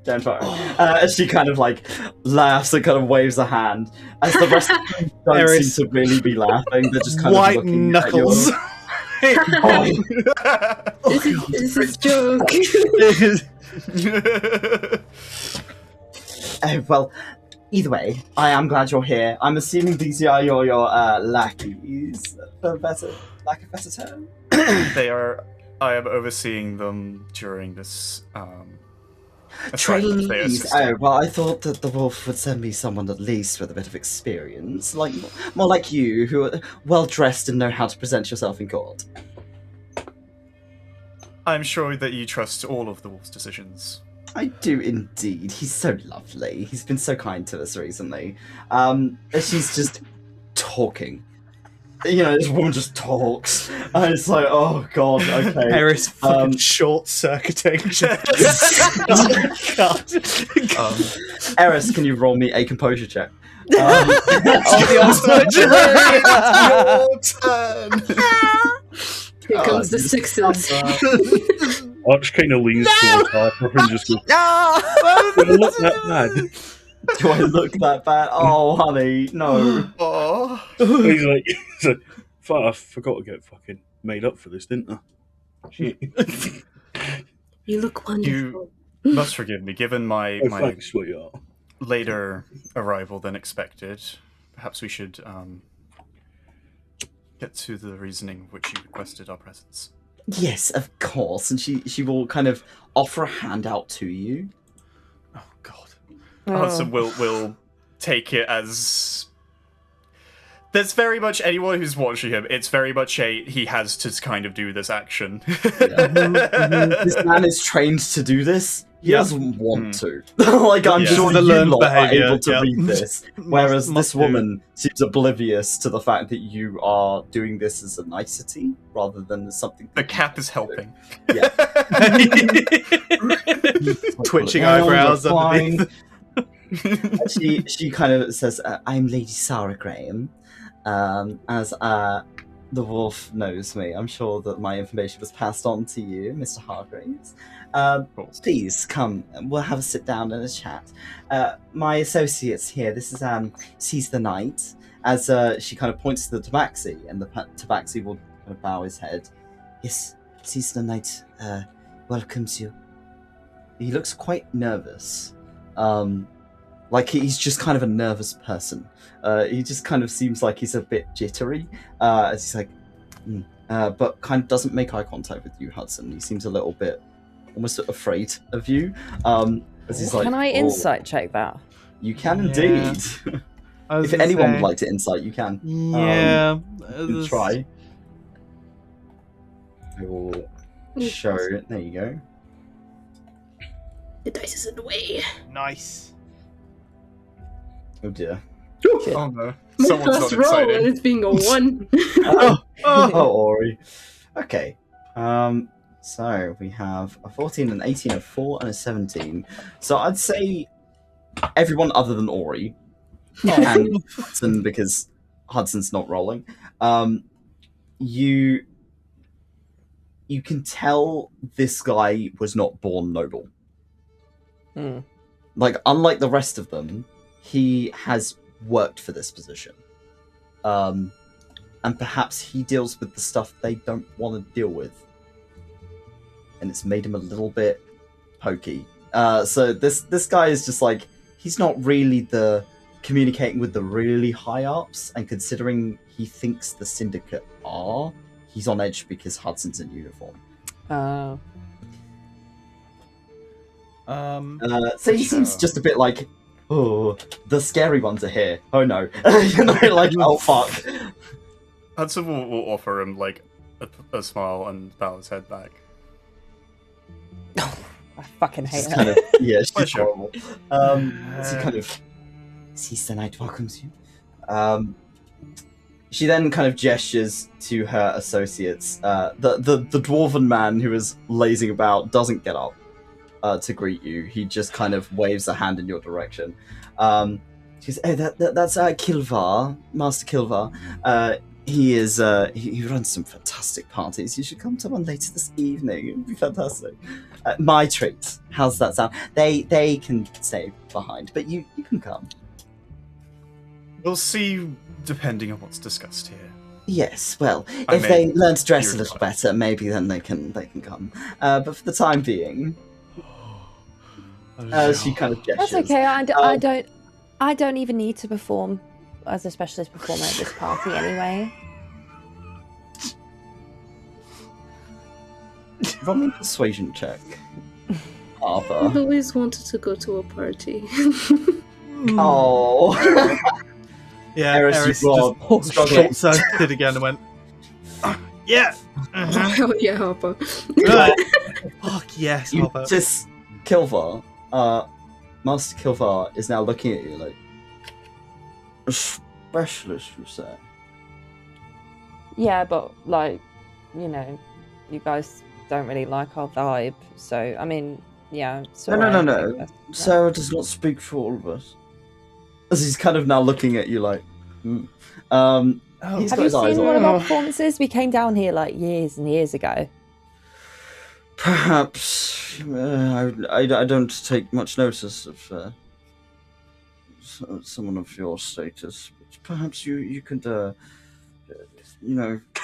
Don't worry. As she kind of like laughs and kind of waves a hand. As the rest of them don't Eris. seem to really be laughing, they're just kind White of looking knuckles. at you. This is joke. Well, either way, I am glad you're here. I'm assuming these are your lackeys, for lack of better term. They are. I am overseeing them during this That's right, they are Trainees. assisting. Oh, well, I thought that the wolf would send me someone at least with a bit of experience, like more like you, who are well dressed and know how to present yourself in court. I'm sure that you trust all of the wolf's decisions. I do indeed. He's so lovely. He's been so kind to us recently. She's just talking. You know, this woman just talks. And it's like, oh god, okay. Eris fucking short-circuiting. Eris, can you roll me a composure check? Oh, Your turn! Here comes the sixes. Arch kind of leans towards Harper and just goes, No! "Do I look that bad?" Do I look that bad? Oh, honey, no. Oh. He's like, "Fuck, I forgot to get fucking made up for this, didn't I?" Shit. You look wonderful. You must forgive me, given my Thanks, sweetheart. later arrival than expected. Perhaps we should get to the reasoning which you requested our presence. Yes, of course. And she will kind of offer a handout to you. Oh god. Hudson will take it as... There's very much anyone who's watching him, it's very much he has to kind of do this action. This man is trained to do this. He doesn't want to. Like, I'm Yeah. sure The you learned lot are behaviour, able to yeah. read this. Whereas Must this do. woman seems oblivious to the fact that you are doing this as a nicety rather than as something. The cap is helping. Yeah. Twitching "Oh, eyebrows you're underneath. fine." she kind of says, "I'm Lady Sarah Graham. As the wolf knows me, I'm sure that my information was passed on to you, Mr. Hargraves. Please come, we'll have a sit down and a chat. My associates here, this is Seize the Knight." As she kind of points to the tabaxi, and the tabaxi will kind of bow his head. "Yes, Seize the Knight welcomes you." He looks quite nervous. Like he's just kind of a nervous person. He just kind of seems like he's a bit jittery. As he's like, but kind of doesn't make eye contact with you, Hudson. He seems a little bit almost afraid of you. As he's like, Can I "Oh, insight check that? You can Yeah. indeed. I was If gonna anyone say- would like to insight, you can. Yeah. You can try. I will show. There you go. The dice is in the way. Nice. Oh dear. Oh no. My Someone's first not roll and excited. it's being a 1. Oh, Ori. Okay. So we have a 14, an 18, a 4, and a 17. So I'd say everyone other than Ori and Hudson, because Hudson's not rolling. You can tell this guy was not born noble. Like, unlike the rest of them, he has worked for this position. And perhaps he deals with the stuff they don't want to deal with. And it's made him a little bit pokey. So this guy is just like, he's not really the communicating with the really high ups, and considering he thinks the syndicate are, he's on edge because Hudson's in uniform. So he seems just a bit like, oh, the scary ones are here. Oh no. You know, like, oh fuck. Hudson will offer him like a smile and bow his head back. I fucking hate She's her. kind of, yeah, she's Pleasure. horrible. So he kind of, Seize the Knight welcomes you. She then kind of gestures to her associates. The dwarven man who is lazing about doesn't get up to greet you. He just kind of waves a hand in your direction. She goes, "Hey, that's 𝘞𝘰𝘮𝘭𝘥, Master 𝘞𝘰𝘮𝘭𝘥. He is he runs some fantastic parties. You should come to one later this evening. It'd be fantastic. My treat. How's that sound? They can stay behind, but you can come." We'll see, depending on what's discussed here. Yes, well, I if may they learn to dress be a little required. better, maybe then they can come. But for the time being, she kind of gestures. That's okay. I don't even need to perform as a specialist performer at this party anyway. Roll me a persuasion check. Harper. I've always wanted to go to a party. Oh. Yeah, Eris, Eris you are just struggling. short-circuited again and went, yeah. Oh yeah, Harper. Fuck yes, You Harper. just 𝘏𝘭�12, Master 𝘏𝘏𝑎 is now looking at you like a specialist, you say? Yeah, but like, you know, you guys don't really like our vibe, so I mean, yeah. No. Sarah does not speak for all of us. As he's kind of now looking at you like, he's Have got you his eyes seen on one of you. our performances? We came down here like years and years ago. Perhaps I don't take much notice of someone of your status, but perhaps you could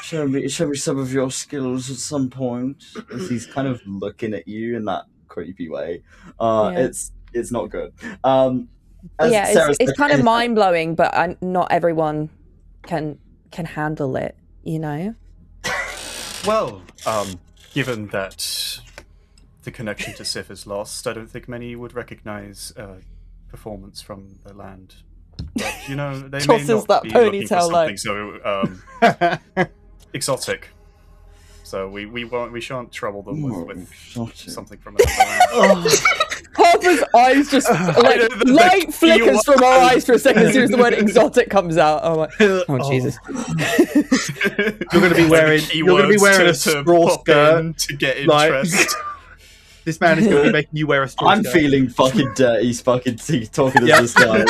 show me some of your skills at some point. As he's kind of looking at you in that creepy way. It's not good. It's kind of mind blowing, but not everyone can handle it. You know. Well, given that the connection to Sif is lost, I don't think many would recognize performance from the land. But, you know, they may Tosses not that be looking for ponytail something so exotic. So we shan't trouble them with something from another land. Harper's eyes just light flickers from our eyes for a second as soon as the word exotic comes out. I'm like, oh Jesus! You're going to be wearing a straw skirt to get like- interest. This man is going to be making you wear a straw I'm skirt. feeling fucking dirty talking to Yeah. this guy.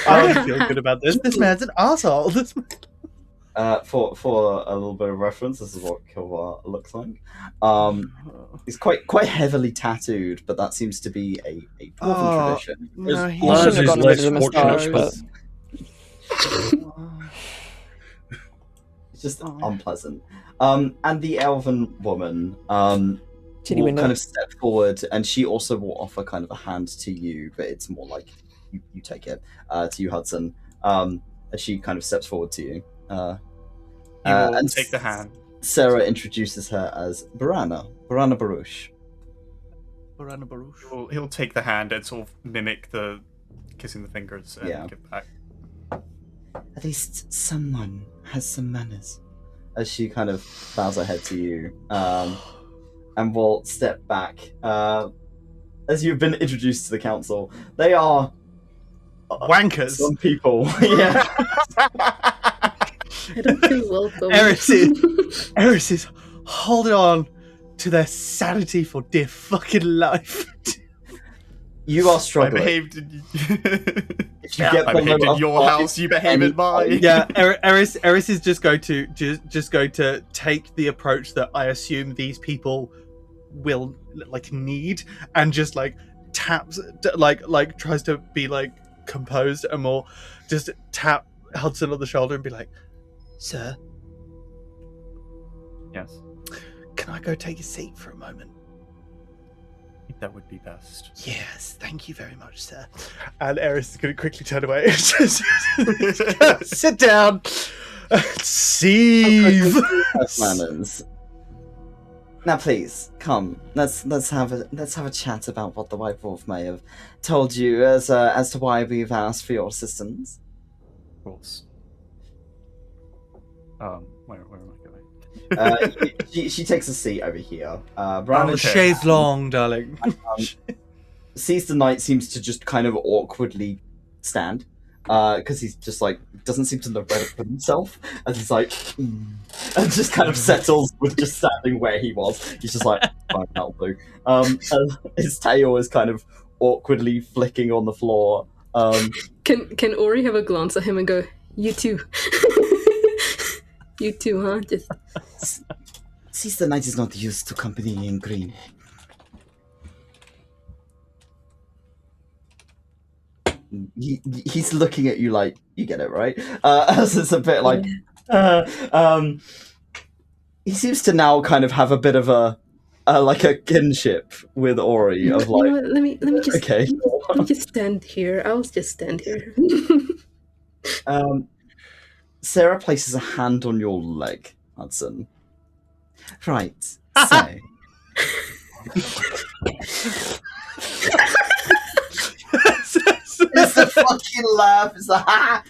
I don't feel good about this. This man's an asshole. For a little bit of reference, this is what 𝘏𝘏𝘬 looks like. He's quite heavily tattooed, but that seems to be a dwarven tradition. No, I shouldn't have gotten rid of the moustache, but It's just unpleasant. And the elven woman Chitty will window. kind of step forward, and she also will offer kind of a hand to you, but it's more like you take it to you, Hudson. As she kind of steps forward to you. You will and take the hand. Sarah introduces her as Barana Baruch. He'll take the hand and sort of mimic the kissing the fingers and give back. At least someone has some manners. As she kind of bows her head to you, and will step back. As you've been introduced to the council, they are Wankers. some people. Yeah. I don't feel welcome. Eris is holding on to their sanity for dear fucking life. You are I struggling. behaved in, If you get I behaved below in your a house, you behave in mine. Yeah, Eris is just going to take the approach that I assume these people will need, and just taps tries to be composed and more just tap Hudson on the shoulder and be like, "Sir, Yes, can I go take a seat for a moment?" I think that would be best. Yes, thank you very much, sir. And Eris is going to quickly turn away. Sit down. Seethe. Have manners. Now, please come. Let's have a chat about what the White Wolf may have told you as to why we've asked for your assistance. Of course. Where am I going? She takes a seat over here. Oh, Brandon chaise long, darling. sees the knight seems to just kind of awkwardly stand, because he's just doesn't seem to know where to put himself, and he's and just kind of settles with just standing where he was. He's just like, fine, that'll do. And his tail is kind of awkwardly flicking on the floor. Can Ori have a glance at him and go, "You too." You too, huh? Just Sees the knight is not used to company in green. He's looking at you like, you get it, right? As it's a bit like, he seems to now kind of have a bit of a kinship with Ori of You know what, let me just okay. let me just stand here. I'll just stand here. Sarah places a hand on your leg, Hudson. Right, so It's a fucking laugh. It's a ha.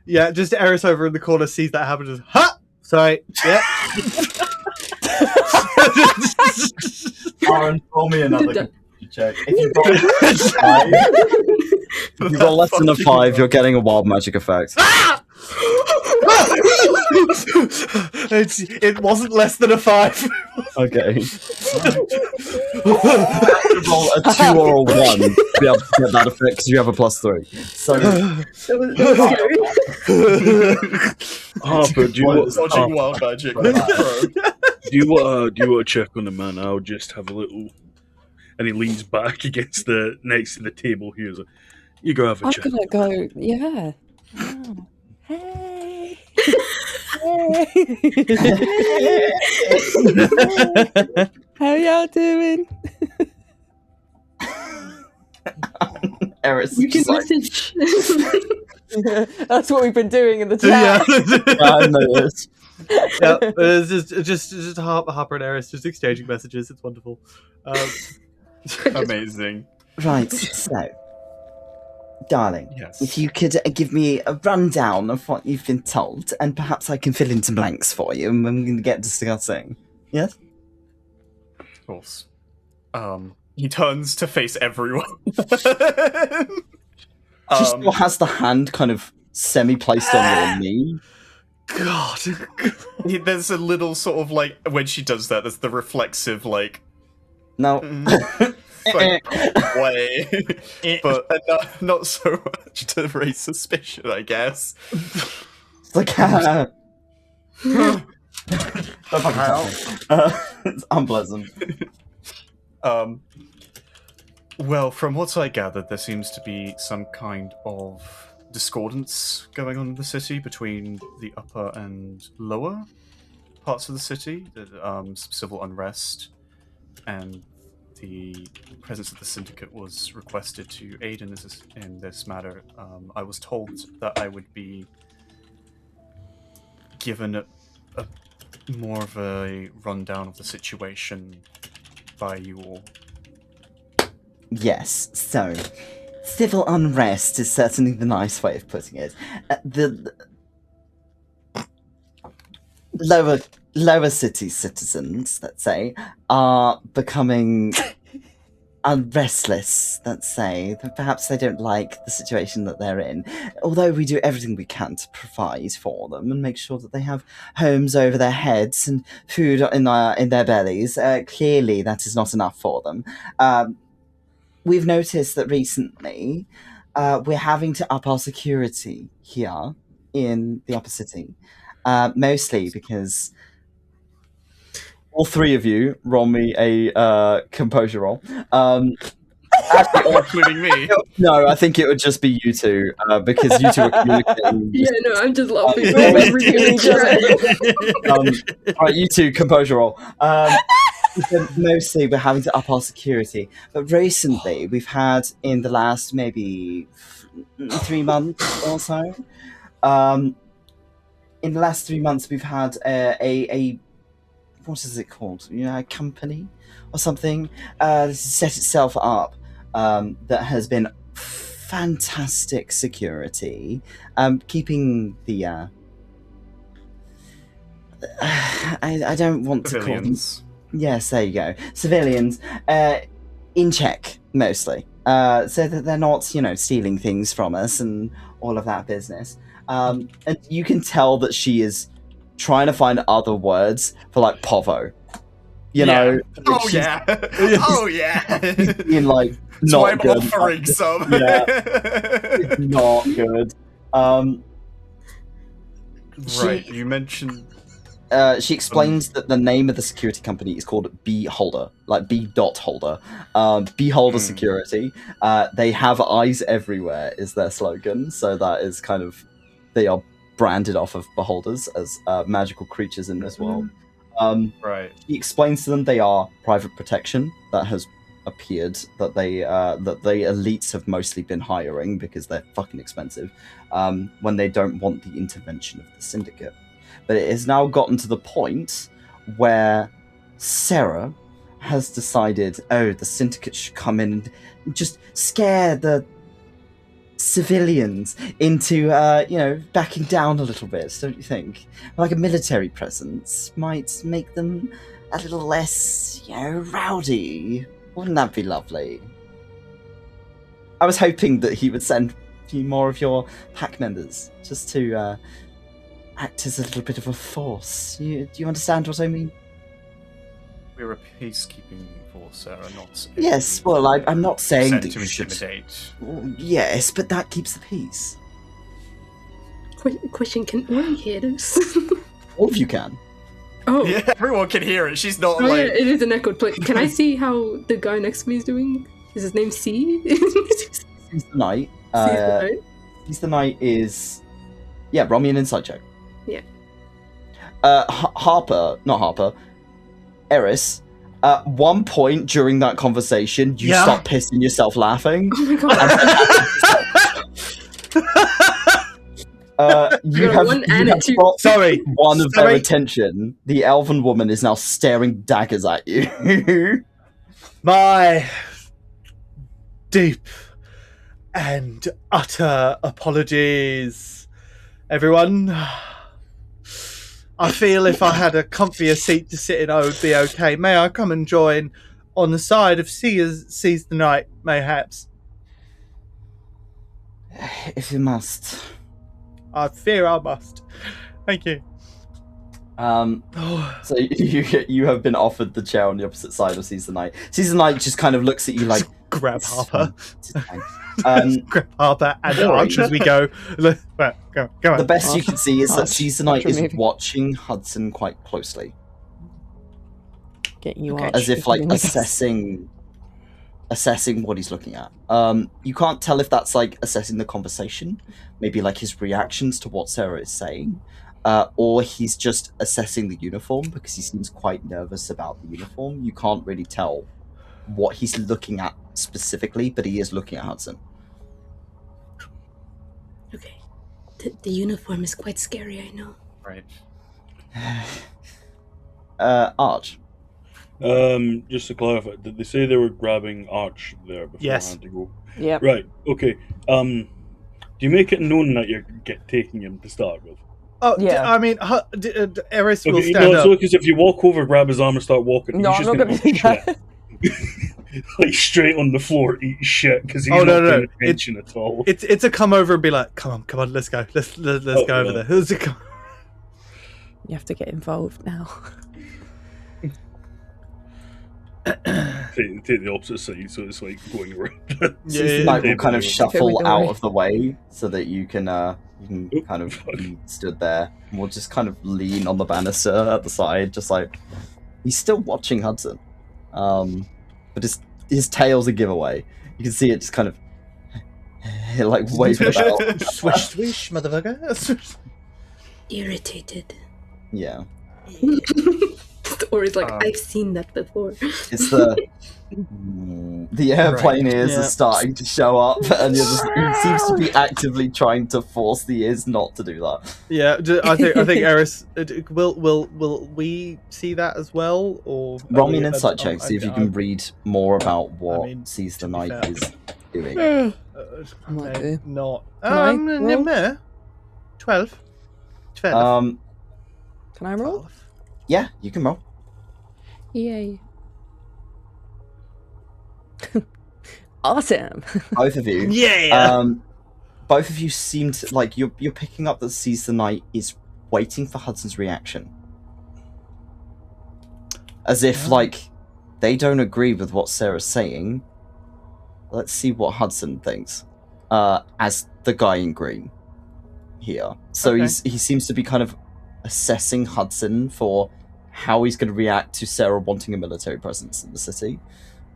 Yeah, just Eris over in the corner sees that happen. Just ha. Sorry. Yeah. Aaron, roll me another check. If you've got less than a 5, you're getting a wild magic effect. It wasn't less than a 5. Okay. Roll a 2 or a 1 to be able to get that effect because you have a +3. So, That was scary. Harper, do you want Dodging wild magic. do you want to check on the man? I'll just have a little. And he leans back against the next to the table here. So, you go have a I'm check. gonna go. Yeah. Oh. Hey. Hey. How y'all doing? Eris, You can just like, message. That's what we've been doing in the chat. I noticed. Yeah, it's just Harper and Eris just exchanging messages. It's wonderful. Amazing. Right, so, darling, Yes. if you could give me a rundown of what you've been told, and perhaps I can fill in some blanks for you, and we're going to get discussing. Yes? Of course. He turns to face everyone. She still has the hand kind of semi-placed on your knee. God. There's a little sort of like when she does that. There's the reflexive like No. like, way, but not so much to raise suspicion, I guess. It's like, don't fucking touch me. It's unpleasant. Well, from what I gathered, there seems to be some kind of discordance going on in the city between the upper and lower parts of the city, some civil unrest, and the presence of the syndicate was requested to aid in this matter. I was told that I would be given a more of a rundown of the situation by you all. Yes, so civil unrest is certainly the nice way of putting it. The lower city citizens, let's say, are becoming restless, let's say. Perhaps they don't like the situation that they're in. Although we do everything we can to provide for them and make sure that they have homes over their heads and food in their bellies, clearly that is not enough for them. We've noticed that recently we're having to up our security here in the upper city, mostly because all three of you roll me a composure roll. Actually, Including me. no, I think it would just be you two, because you two are communicating. Yeah, no, I'm just laughing. Always Really Alright, you two, composure roll. Mostly we're having to up our security, but recently we've had, in the last maybe 3 months or so, in the last 3 months we've had a what is it called? You know, a company or something set itself up that has been fantastic security, keeping the I don't want to call them. Yes, there you go. Civilians, in check, mostly. So that they're not, stealing things from us and all of that business. And you can tell that she is trying to find other words for, like, povo. You know? Oh, yeah. Oh, yeah. In, like, So not I'm good. offering some. Yeah. It's not good. Right, you mentioned... She explains that the name of the security company is called 𝘏𝘮𝘪, like 𝘏_holder. 𝘏𝘮𝘪 Security. They have eyes everywhere is their slogan, so that is kind of, they are branded off of beholders as magical creatures in this world. Right. He explains to them they are private protection that has appeared, that the elites have mostly been hiring because they're fucking expensive, when they don't want the intervention of the syndicate. But it has now gotten to the point where Sarah has decided, the syndicate should come in and just scare the civilians into, backing down a little bit, don't you think? Like a military presence might make them a little less, rowdy. Wouldn't that be lovely? I was hoping that he would send a few more of your pack members, just to act as a little bit of a force. Do you understand what I mean? We're a peacekeeping force, Sarah, not... Yes, well, I'm not saying sent that to you should... intimidate. Yes, but that keeps the peace. Question, can Ori hear this? All of you can. Oh. Yeah, everyone can hear it. She's not Oh, like... yeah, it is an echoed plate. Can I see how the guy next to me is doing? Is his name C? He's the knight. He's the knight is... Yeah, roll me an inside check. Yeah. Not Harper. Eris, at one point during that conversation, you start pissing yourself laughing. Oh my god. You have got Sorry. one of their attention. The elven woman is now staring daggers at you. My deep and utter apologies, everyone. I feel if I had a comfier seat to sit in, I would be okay. May I come and join on the side of Seize the Night, mayhaps? If you must. I fear I must. Thank you. So you have been offered the chair on the opposite side of Seize the Night. Seize the Night just kind of looks at you like... Grab Harper. Grab Harper and Arch as we go. Go on. The best you can see is that Seize the Night is watching Hudson quite closely. Getting you Okay. As if, like, assessing what he's looking at. You can't tell if that's, like, assessing the conversation, maybe, like, his reactions to what Sarah is saying, or he's just assessing the uniform, because he seems quite nervous about the uniform. You can't really tell what he's looking at specifically, but he is looking at Hudson. Okay. The uniform is quite scary, I know. Right. Arch. Just to clarify, did they say they were grabbing Arch there before I had to go? Yeah. Right, okay. Do you make it known that you're taking him to start with? Oh, yeah. I mean, Eris will Okay, stand up. because if you walk over, grab his arm and start walking, No, he's I'm just not going to do that. like straight on the floor, eat shit because he's Oh, not no. paying attention at all. It's a come over and be like, come on, let's go. Let's go over there. Let's go. You have to get involved now. Take the opposite side, so it's like going around. Seize the Night will kind of Okay, shuffle we go out away. of the way so that you can kind of be stood there. And we'll just kind of lean on the banister at the side, just like he's still watching Hudson. But his tail's a giveaway. You can see it just kind of like waving about. Swish, swish, motherfucker. Swish. Irritated. Yeah. Or it's like, I've seen that before. It's the airplane ears yeah. are starting to show up, and he seems to be actively trying to force the ears not to do that. Yeah, I think Eris, will we see that as well, or Roll me an insight check, see if you can read more about what Seize the Night is doing. Not. Can I roll? 12. Can I roll? Yeah, you can roll. Yay. Awesome. Both of you. Yeah. Both of you seem to like you're picking up that Seize the Night is waiting for Hudson's reaction, as if like they don't agree with what Sarah's saying. Let's see what Hudson thinks. As the guy in green here, so Okay. he seems to be kind of assessing Hudson for how he's going to react to Sarah wanting a military presence in the city.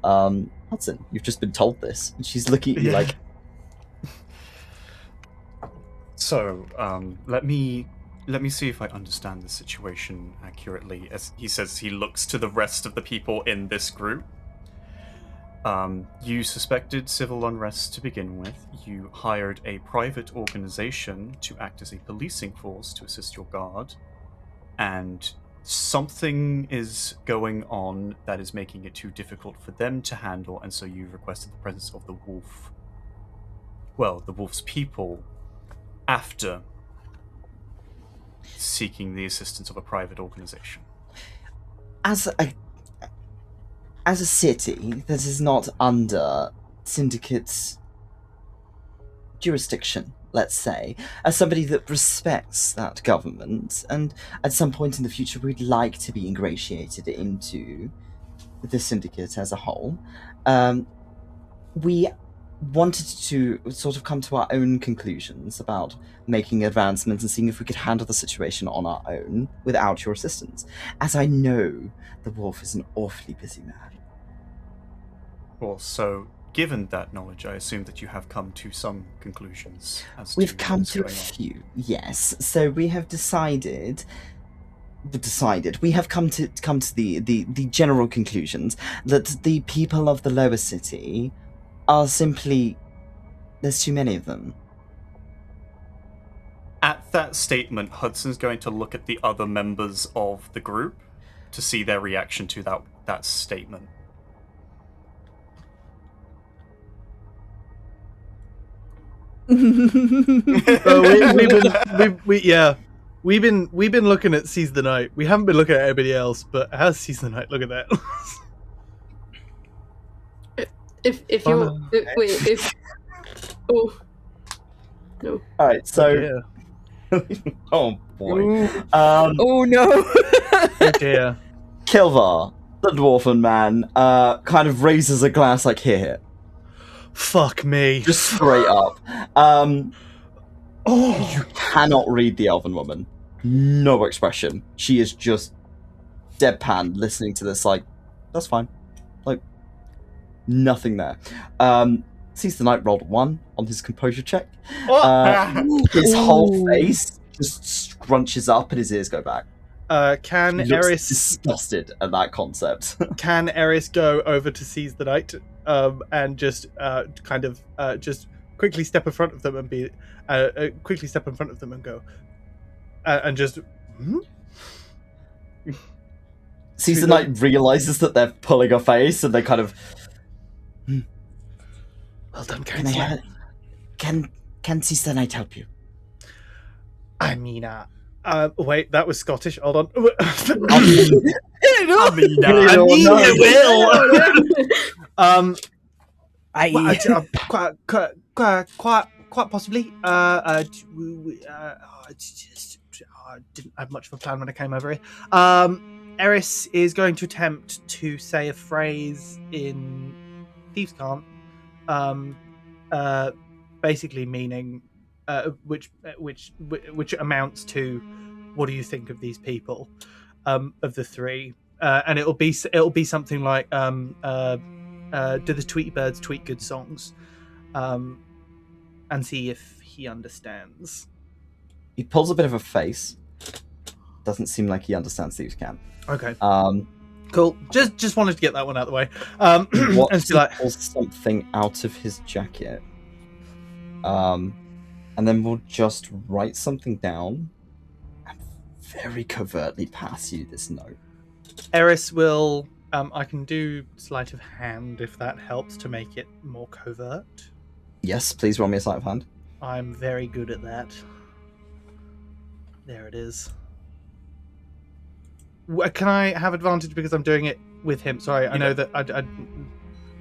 Hudson, you've just been told this, and she's looking at you like. So, let me see if I understand the situation accurately. As he says, he looks to the rest of the people in this group. You suspected civil unrest to begin with. You hired a private organization to act as a policing force to assist your guard. And something is going on that is making it too difficult for them to handle, and so you've requested the presence of the wolf. Well, the wolf's people, after seeking the assistance of a private organization. As a city that is not under syndicate's jurisdiction, let's say, as somebody that respects that government, and at some point in the future we'd like to be ingratiated into the syndicate as a whole, we wanted to sort of come to our own conclusions about making advancements and seeing if we could handle the situation on our own without your assistance, as I know the wolf is an awfully busy man. Well, so given that knowledge, I assume that you have come to some conclusions. We've come to a few, yes. So we have decided. We have come to the general conclusions that the people of the lower city are simply, there's too many of them. At that statement, Hudson's going to look at the other members of the group to see their reaction to that statement. We've been looking at Seize the Night. We haven't been looking at everybody else, but how's Seize the Night? Look at that. Oh no. All right, so oh boy. Oh no. Yeah. Kilvar, the dwarfen man, kind of raises a glass like, here. Fuck me. Just straight up. You cannot read the elven woman. No expression. She is just deadpan listening to this like, that's fine. Like, nothing there. Sees the Knight rolled 1 on his composure check. His whole face just scrunches up and his ears go back. Can He looks Eris disgusted at that concept. Can Eris go over to Seize the Night and just just quickly step in front of them and be quickly step in front of them and go and just Sees the Knight realizes that they're pulling a face and they kind of well done, Can Sees the Knight help you? I mean, wait, that was Scottish. Hold on. Quite possibly. I didn't have much of a plan when I came over here. Eris is going to attempt to say a phrase in Thieves' Cant, basically meaning, which amounts to, what do you think of these people, of the three, and it'll be something like, do the Tweety Birds tweet good songs, and see if he understands. He pulls a bit of a face. Doesn't seem like he understands Thieves' Cant. Okay. Cool. Just wanted to get that one out of the way. And he pulls something out of his jacket. And then we'll just write something down and very covertly pass you this note. Eris will. I can do sleight of hand if that helps to make it more covert. Yes, please roll me a sleight of hand. I'm very good at that. There it is. Can I have advantage because I'm doing it with him? Sorry, I know that I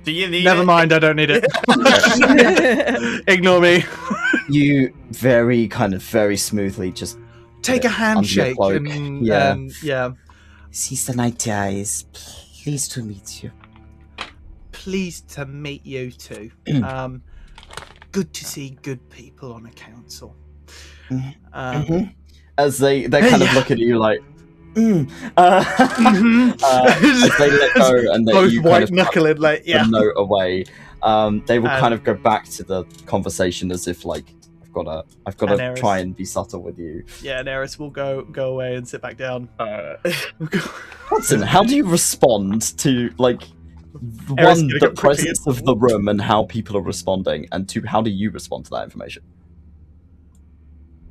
do you need Never mind, I don't need it. Ignore me. You very smoothly just take a handshake. Yeah. Sees the Night is pleased to meet you. Pleased to meet you too. Good to see good people on a council. As they kind of look at you like, as they let go and both you white kind of knuckling, like, yeah. the note away. They will kind of go back to the conversation as if like, I've got to try and be subtle with you. Yeah, and Eris will go away and sit back down. Hudson, how do you respond to like one, the presence of the room and how people are responding, and two, how do you respond to that information?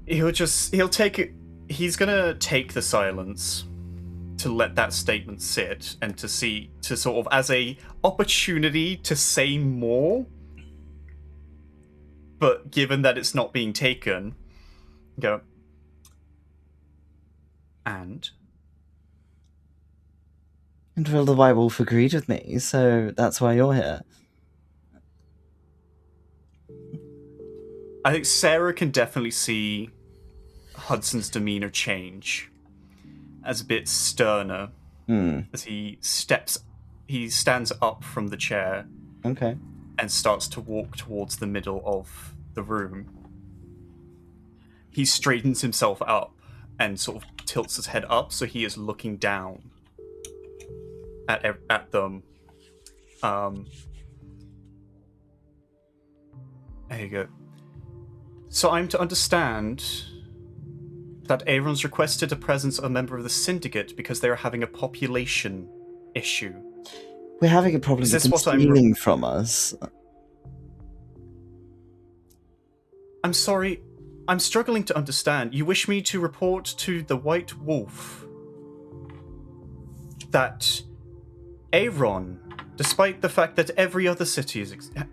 He's gonna take the silence to let that statement sit and to sort of as a opportunity to say more, but given that it's not being taken, go. And well, the White Wolf agreed with me, so that's why you're here. I think Sarah can definitely see Hudson's demeanor change as a bit sterner as he stands up from the chair. Okay. And starts to walk towards the middle of the room. He straightens himself up and sort of tilts his head up, so he is looking down at them. There you go. So I'm to understand that Eyron's requested the presence of a member of the Syndicate because they are having a population issue. We're having a problem with them stealing from us. I'm sorry. I'm struggling to understand. You wish me to report to the White Wolf that Eyron, despite the fact that every other city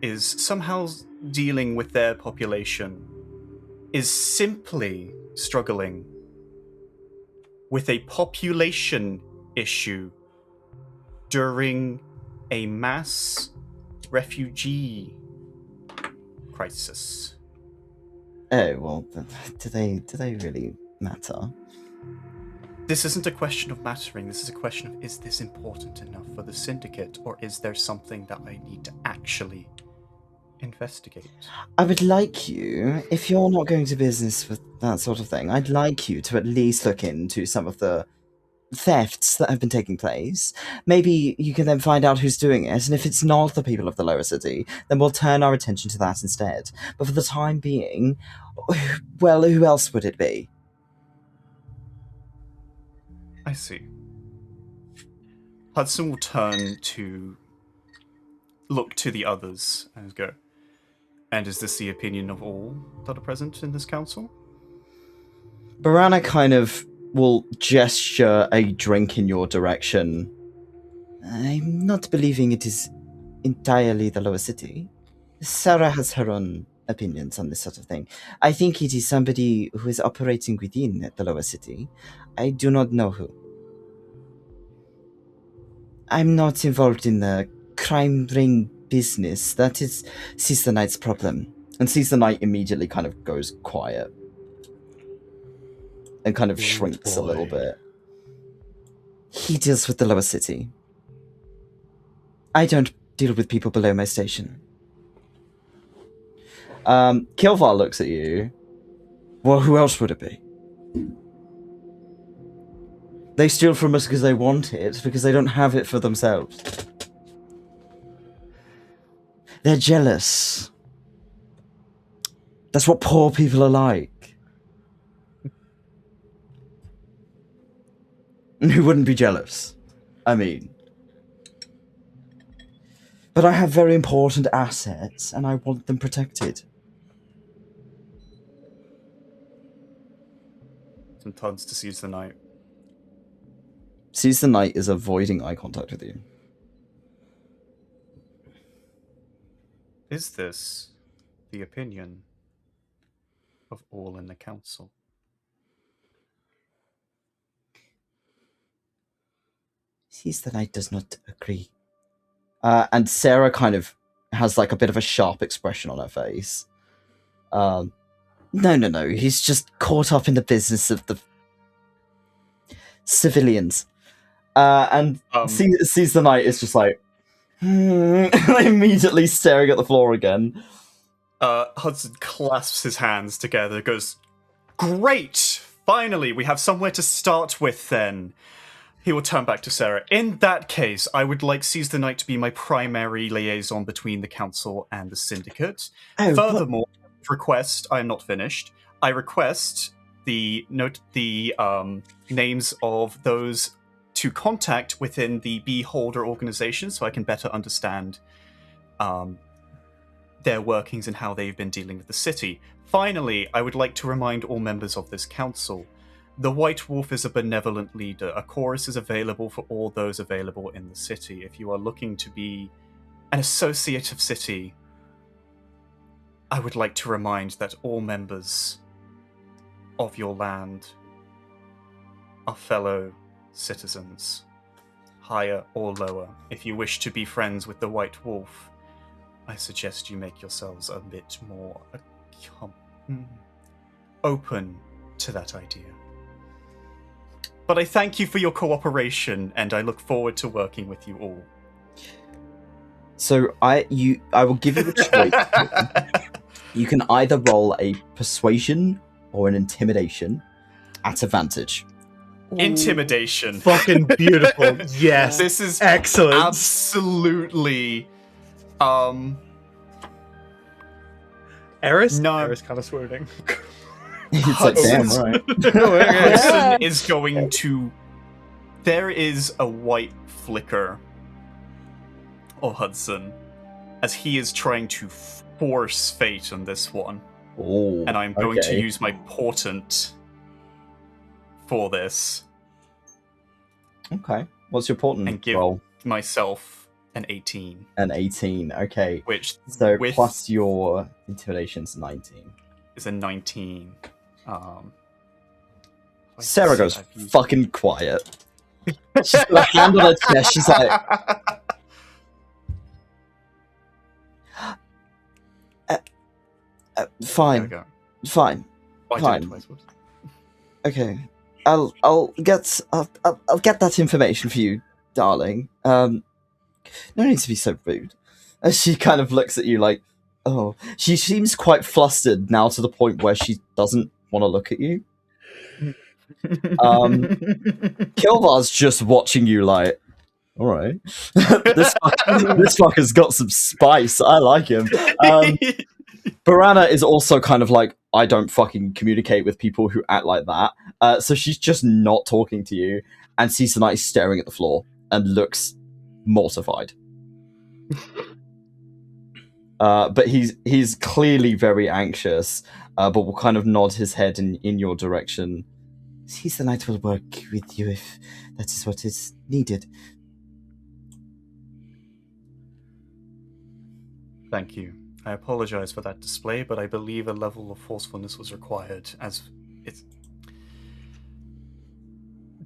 is somehow dealing with their population, is simply struggling with a population issue during a mass refugee crisis. Oh, well, do they really matter? This isn't a question of mattering, this is a question of, is this important enough for the Syndicate, or is there something that I need to actually investigate? I would like you, if you're not going to business with that sort of thing, I'd like you to at least look into some of the thefts that have been taking place. Maybe you can then find out who's doing it, and if it's not the people of the lower city, then we'll turn our attention to that instead. But for the time being, well, who else would it be? I see. Hudson will turn to look to the others and go, and is this the opinion of all that are present in this council? Barana kind of will gesture a drink in your direction. I'm not believing it is entirely the lower city. Sarah has her own opinions on this sort of thing. I think it is somebody who is operating within the lower city. I do not know who. I'm not involved in the crime ring business. That is Sister Knight's problem. And Sister Knight immediately kind of goes quiet. And kind of shrinks a little bit. He deals with the lower city. I don't deal with people below my station. 𝘏𝘭�12 looks at you. Well, who else would it be? They steal from us because they want it, because they don't have it for themselves. They're jealous. That's what poor people are like. Who wouldn't be jealous? I mean. But I have very important assets, and I want them protected. Some turns to seize the night. Seize the Knight is avoiding eye contact with you. Is this the opinion of all in the council? Seize the Knight does not agree. And Sarah kind of has like a bit of a sharp expression on her face. No. He's just caught up in the business of the civilians. And Seize the Knight is just like, immediately staring at the floor again. Hudson clasps his hands together, goes, "Great! Finally, we have somewhere to start with then." He will turn back to Sarah. "In that case, I would like Seize the Knight to be my primary liaison between the council and the syndicate. Furthermore, I am not finished. I request the names of those to contact within the beholder organization so I can better understand their workings and how they've been dealing with the city. Finally, I would like to remind all members of this council The White Wolf is a benevolent leader. A chorus is available for all those available in the city. If you are looking to be an associate of city, I would like to remind that all members of your land are fellow citizens, higher or lower. If you wish to be friends with the White Wolf, I suggest you make yourselves a bit more open to that idea. But I thank you for your cooperation, and I look forward to working with you all. So I will give you a choice. You can either roll a persuasion or an intimidation at advantage. Intimidation. Fucking beautiful. Yes. This is excellent. Absolutely. Eris? No. Eris kind of swooning. It's like, damn, right. Hudson is going to... There is a white flicker of Hudson as he is trying to force fate on this one. Oh, and I'm going to use my portent for this. Okay. What's your portent and give roll? Myself an 18. An 18, okay. Which, so plus your intimidation's 19. Is a 19. Sarah goes fucking quiet. She's got a hand on her chest. She's like, fine, fine. Okay, I'll get that information for you, darling. No need to be so rude. As she kind of looks at you like, oh, she seems quite flustered now to the point where she doesn't want to look at you. 𝘏𝘪𝘧𝘐𝑢𝑟's just watching you like, all right, this fucker's got some spice. I like him. Barana is also kind of like, I don't fucking communicate with people who act like that. So she's just not talking to you, and 𝘂𝑚𝑒th is staring at the floor and looks mortified. But he's clearly very anxious, but will kind of nod his head in your direction. 𝘂𝑚𝑒th will work with you if that is what is needed. Thank you. I apologize for that display, but I believe a level of forcefulness was required, as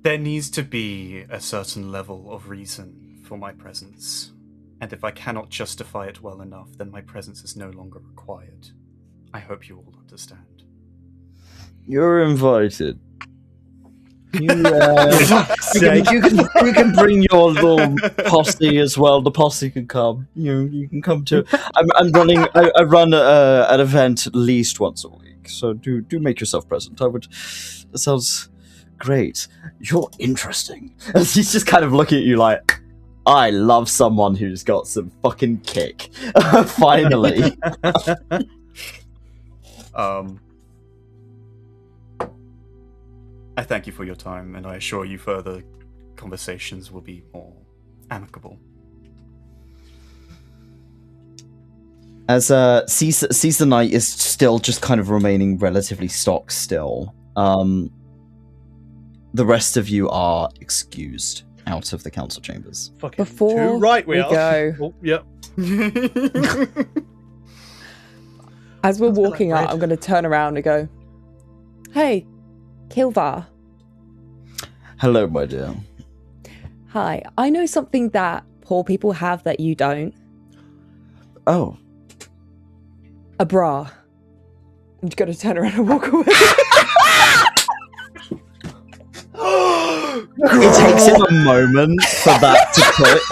there needs to be a certain level of reason for my presence, and if I cannot justify it well enough, then my presence is no longer required. I hope you all understand. You're invited. You can bring your little posse as well. The posse can come. You can come too. I run an event at least once a week, so do make yourself present. That sounds great. You're interesting. And she's just kind of looking at you like, I love someone who's got some fucking kick. Finally. I thank you for your time, and I assure you further conversations will be more amicable. As 𝘂𝑚𝑒th is still just kind of remaining relatively stock still, the rest of you are excused out of the council chambers. Fucking Before too right we go. Oh, yep. As we're walking out, I'm going to turn around and go, hey, 𝘏𝘪𝘧𝘐𝑢𝑟. Hello, my dear. Hi, I know something that poor people have that you don't. Oh. A bra. I'm just going to turn around and walk away. It takes him a moment for that to click.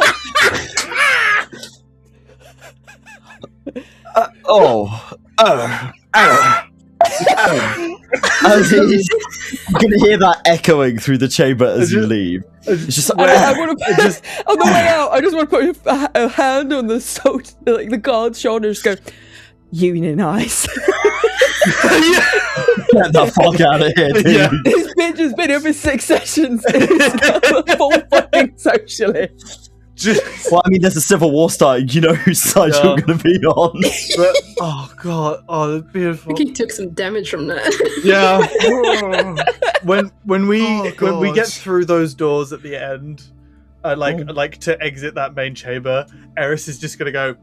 You can hear that echoing through the chamber as you leave. It's just, I want to put, on the way out, I just want to put a hand on the guard's shoulder and just go, unionize. Get the fuck out of here, dude. Yeah. This bitch has been here for 6 sessions. It's not a full fucking socialist. Well, I mean, there's a civil war starting. You know whose side Yeah. you're going to be on. But, oh god, oh that's I beautiful. think he took some damage from that. Yeah. when we Oh, get God. through those doors at the end, like to exit that main chamber, Eris is just gonna go,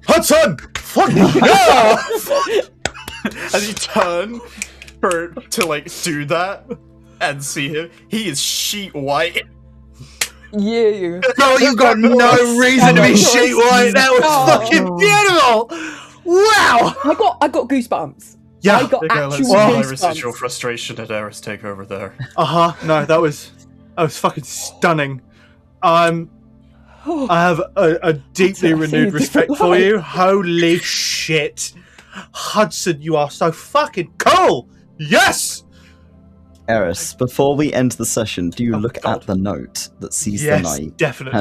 Hudson, fuck yeah! As you turn to like do that and see him, he is sheet white. You. Girl, you got no reason to be sheet white. That was Oh. fucking beautiful. Wow. I got goosebumps. Yeah. I got There you go, actual let's see my residual goosebumps. frustration at Eris take over there. No, that was fucking stunning. I have a deeply I see a renewed respect different for light. you. Holy shit. Hudson, you are so fucking cool. Yes. Eris, before we end the session, do you Oh, look God. at the note that Seize the Yes, Night definitely.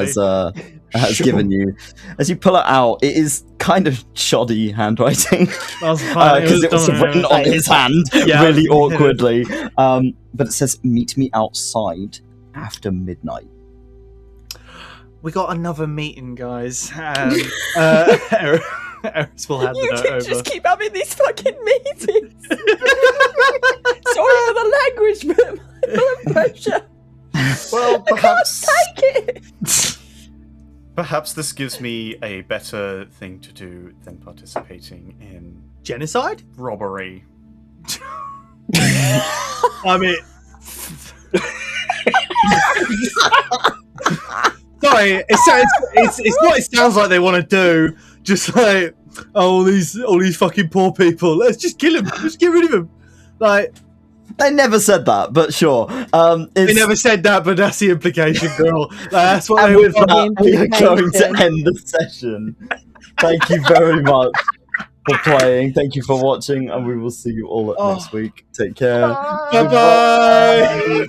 has Sure. given you? As you pull it out, it is kind of shoddy handwriting That was fine. because it was written on his hand Yeah, really I was- awkwardly. But it says, "Meet me outside after midnight." We got another meeting, guys. And Eris will hand You the note two over. just keep having these fucking meetings. Sorry for the language, but my blood pressure. Well, perhaps Take it. perhaps this gives me a better thing to do than participating in Genocide? robbery. I mean, sorry, it's what it sounds like they want to do. Just like, all these fucking poor people. Let's just kill them. Just get rid of them. Like, They never said that, but sure. they never said that, but that's the implication, girl. Like, that's what And they with were. that, we are going to implication. end the session. Thank you very much for playing. Thank you for watching, and we will see you all next week. Take care. Bye bye.